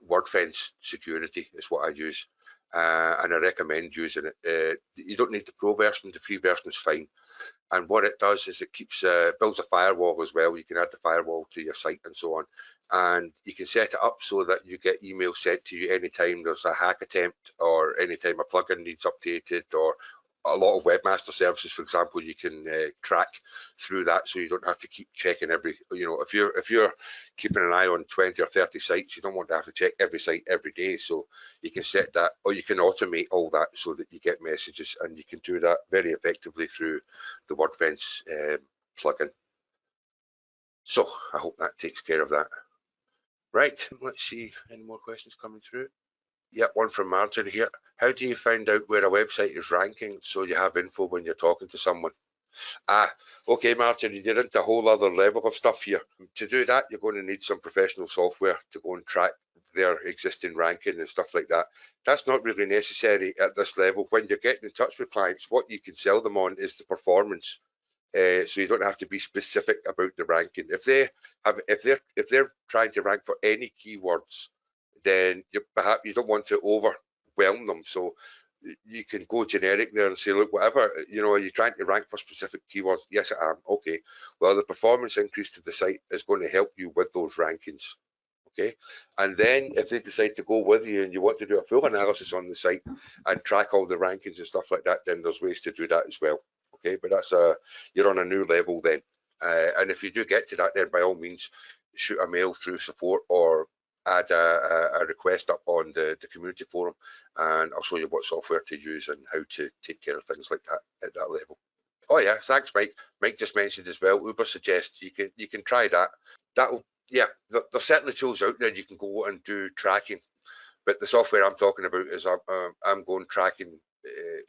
WordFence security is what I use, and I recommend using it. You don't need the pro version. The free version is fine. And what it does is it keeps builds a firewall as well. You can add the firewall to your site and so on, and you can set it up so that you get emails sent to you anytime there's a hack attempt, or anytime a plugin needs updated, or a lot of webmaster services, for example, you can track through that, so you don't have to keep checking every, if you're keeping an eye on 20 or 30 sites, you don't want to have to check every site every day. So you can set that, or you can automate all that so that you get messages, and you can do that very effectively through the WordFence plugin. So I hope that takes care of that. Right, let's see, any more questions coming through? Yep, one from Martin here. How do you find out where a website is ranking so you have info when you're talking to someone? Okay, Martin, you're into a whole other level of stuff here. To do that, you're going to need some professional software to go and track their existing ranking and stuff like that. That's not really necessary at this level. When you're getting in touch with clients, what you can sell them on is the performance. So you don't have to be specific about the ranking. If they're trying to rank for any keywords, then perhaps you don't want to overwhelm them. So you can go generic there and say, look, whatever, are you trying to rank for specific keywords? Yes, I am. Okay. Well, the performance increase to the site is going to help you with those rankings. Okay. And then if they decide to go with you and you want to do a full analysis on the site and track all the rankings and stuff like that, then there's ways to do that as well. Okay. But that's you're on a new level then. And if you do get to that, then by all means, shoot a mail through support, or add a request up on the community forum, and I'll show you what software to use and how to take care of things like that at that level. Oh yeah, thanks, Mike. Mike just mentioned as well, Uber suggests you can try that. There's certainly tools out there you can go and do tracking, but the software I'm talking about is I'm going tracking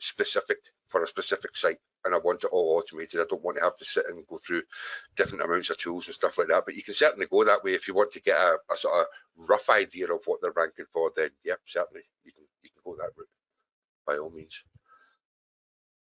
specific for a specific site, and I want it all automated. I don't want to have to sit and go through different amounts of tools and stuff like that. But you can certainly go that way if you want to get a sort of rough idea of what they're ranking for. Then, yep, certainly you can go that route by all means.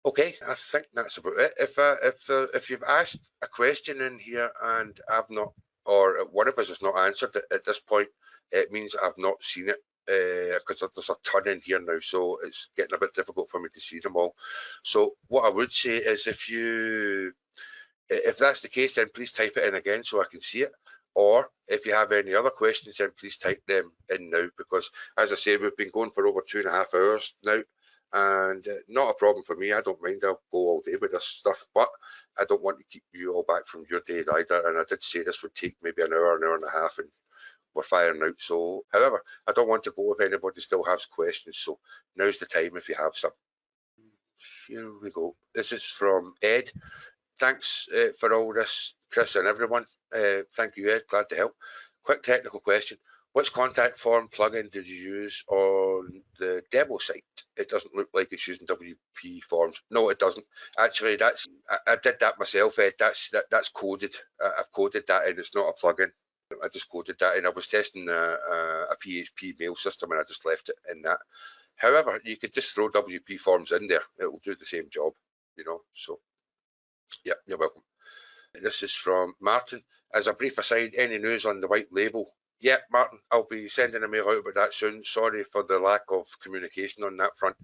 Okay, I think that's about it. If you've asked a question in here and I've not, or one of us has not answered it at this point, it means I've not seen it, because there's a ton in here now, so it's getting a bit difficult for me to see them all. So what I would say is, if that's the case, then please type it in again so I can see it. Or if you have any other questions, then please type them in now, because as I say, we've been going for over 2.5 hours now, and not a problem for me. I don't mind. I'll go all day with this stuff, but I don't want to keep you all back from your day either. And I did say this would take maybe an hour and a half, and we're firing out. So, however, I don't want to go if anybody still has questions. So now's the time if you have some. Here we go. This is from Ed. Thanks for all this, Chris and everyone. Thank you, Ed. Glad to help. Quick technical question. Which contact form plugin did you use on the demo site? It doesn't look like it's using WP Forms. No, it doesn't. Actually, I did that myself, Ed. That's coded. I've coded that in. It's not a plugin. I just coded that in. I was testing a PHP mail system, and I just left it in that. However, you could just throw WP Forms in there. It will do the same job, So, yeah, you're welcome. This is from Martin. As a brief aside, any news on the white label? Yeah, Martin, I'll be sending a mail out about that soon. Sorry for the lack of communication on that front.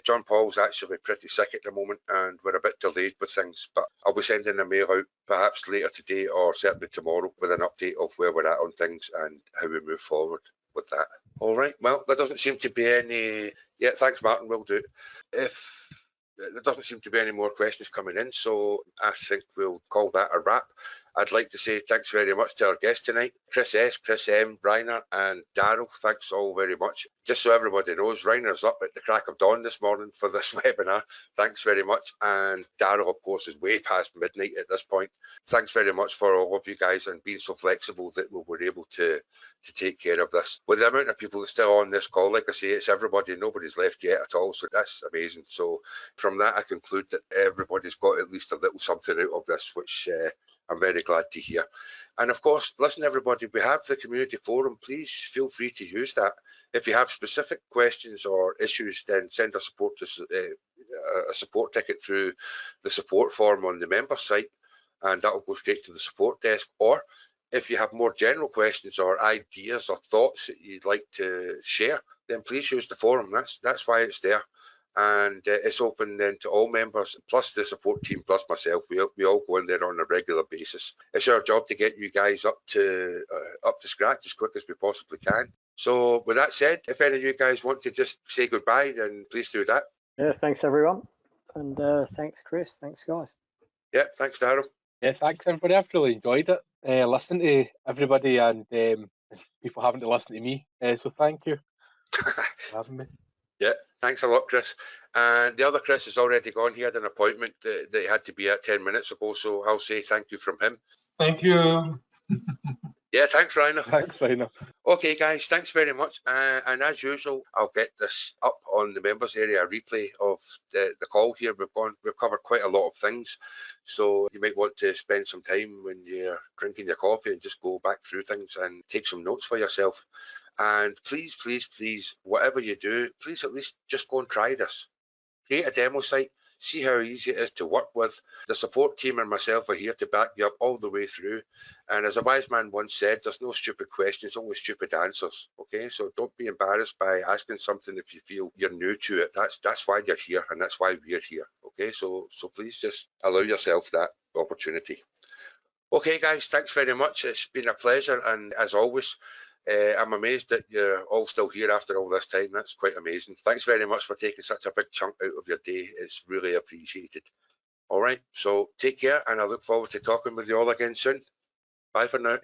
John Paul's actually pretty sick at the moment, and we're a bit delayed with things, but I'll be sending a mail out perhaps later today, or certainly tomorrow, with an update of where we're at on things and how we move forward with that. All right, well, there doesn't seem to be any... Yeah, thanks, Martin, will do. There doesn't seem to be any more questions coming in, so I think we'll call that a wrap. I'd like to say thanks very much to our guests tonight, Chris S, Chris M, Rainer and Daryl. Thanks all very much. Just so everybody knows, Rainer's up at the crack of dawn this morning for this webinar. Thanks very much. And Daryl, of course, is way past midnight at this point. Thanks very much for all of you guys and being so flexible that we were able to take care of this. With the amount of people that's still on this call, like I say, it's everybody, nobody's left yet at all, so that's amazing. So from that, I conclude that everybody's got at least a little something out of this, which I'm very glad to hear. And of course, listen everybody, we have the community forum. Please feel free to use that. If you have specific questions or issues, then send a support ticket through the support form on the member site, and that will go straight to the support desk. Or if you have more general questions or ideas or thoughts that you'd like to share, then please use the forum. That's why it's there. And it's open then to all members, plus the support team, plus myself. We all go in there on a regular basis. It's our job to get you guys up to scratch as quick as we possibly can. So with that said, if any of you guys want to just say goodbye, then please do that. Yeah, thanks everyone. And thanks Chris, thanks guys. Yeah, thanks Daryl. Yeah, thanks everybody. I've really enjoyed it, listening to everybody and people having to listen to me. So thank you for having me. Yeah, thanks a lot, Chris. And the other Chris has already gone. He had an appointment that he had to be at 10 minutes ago, so I'll say thank you from him. Thank you. Yeah, thanks, Rainer. Thanks, Rainer. Okay, guys, thanks very much. And as usual, I'll get this up on the members area, a replay of the call here. We've covered quite a lot of things, so you might want to spend some time when you're drinking your coffee and just go back through things and take some notes for yourself. And please, please, please, whatever you do, please at least just go and try this. Create a demo site, see how easy it is to work with. The support team and myself are here to back you up all the way through. And as a wise man once said, there's no stupid questions, only stupid answers. Okay, so don't be embarrassed by asking something if you feel you're new to it. That's why you're here, and that's why we're here. Okay, so please just allow yourself that opportunity. Okay, guys, thanks very much. It's been a pleasure, and as always, I'm amazed that you're all still here after all this time. That's quite amazing. Thanks very much for taking such a big chunk out of your day. It's really appreciated. All right, so take care, and I look forward to talking with you all again soon. Bye for now.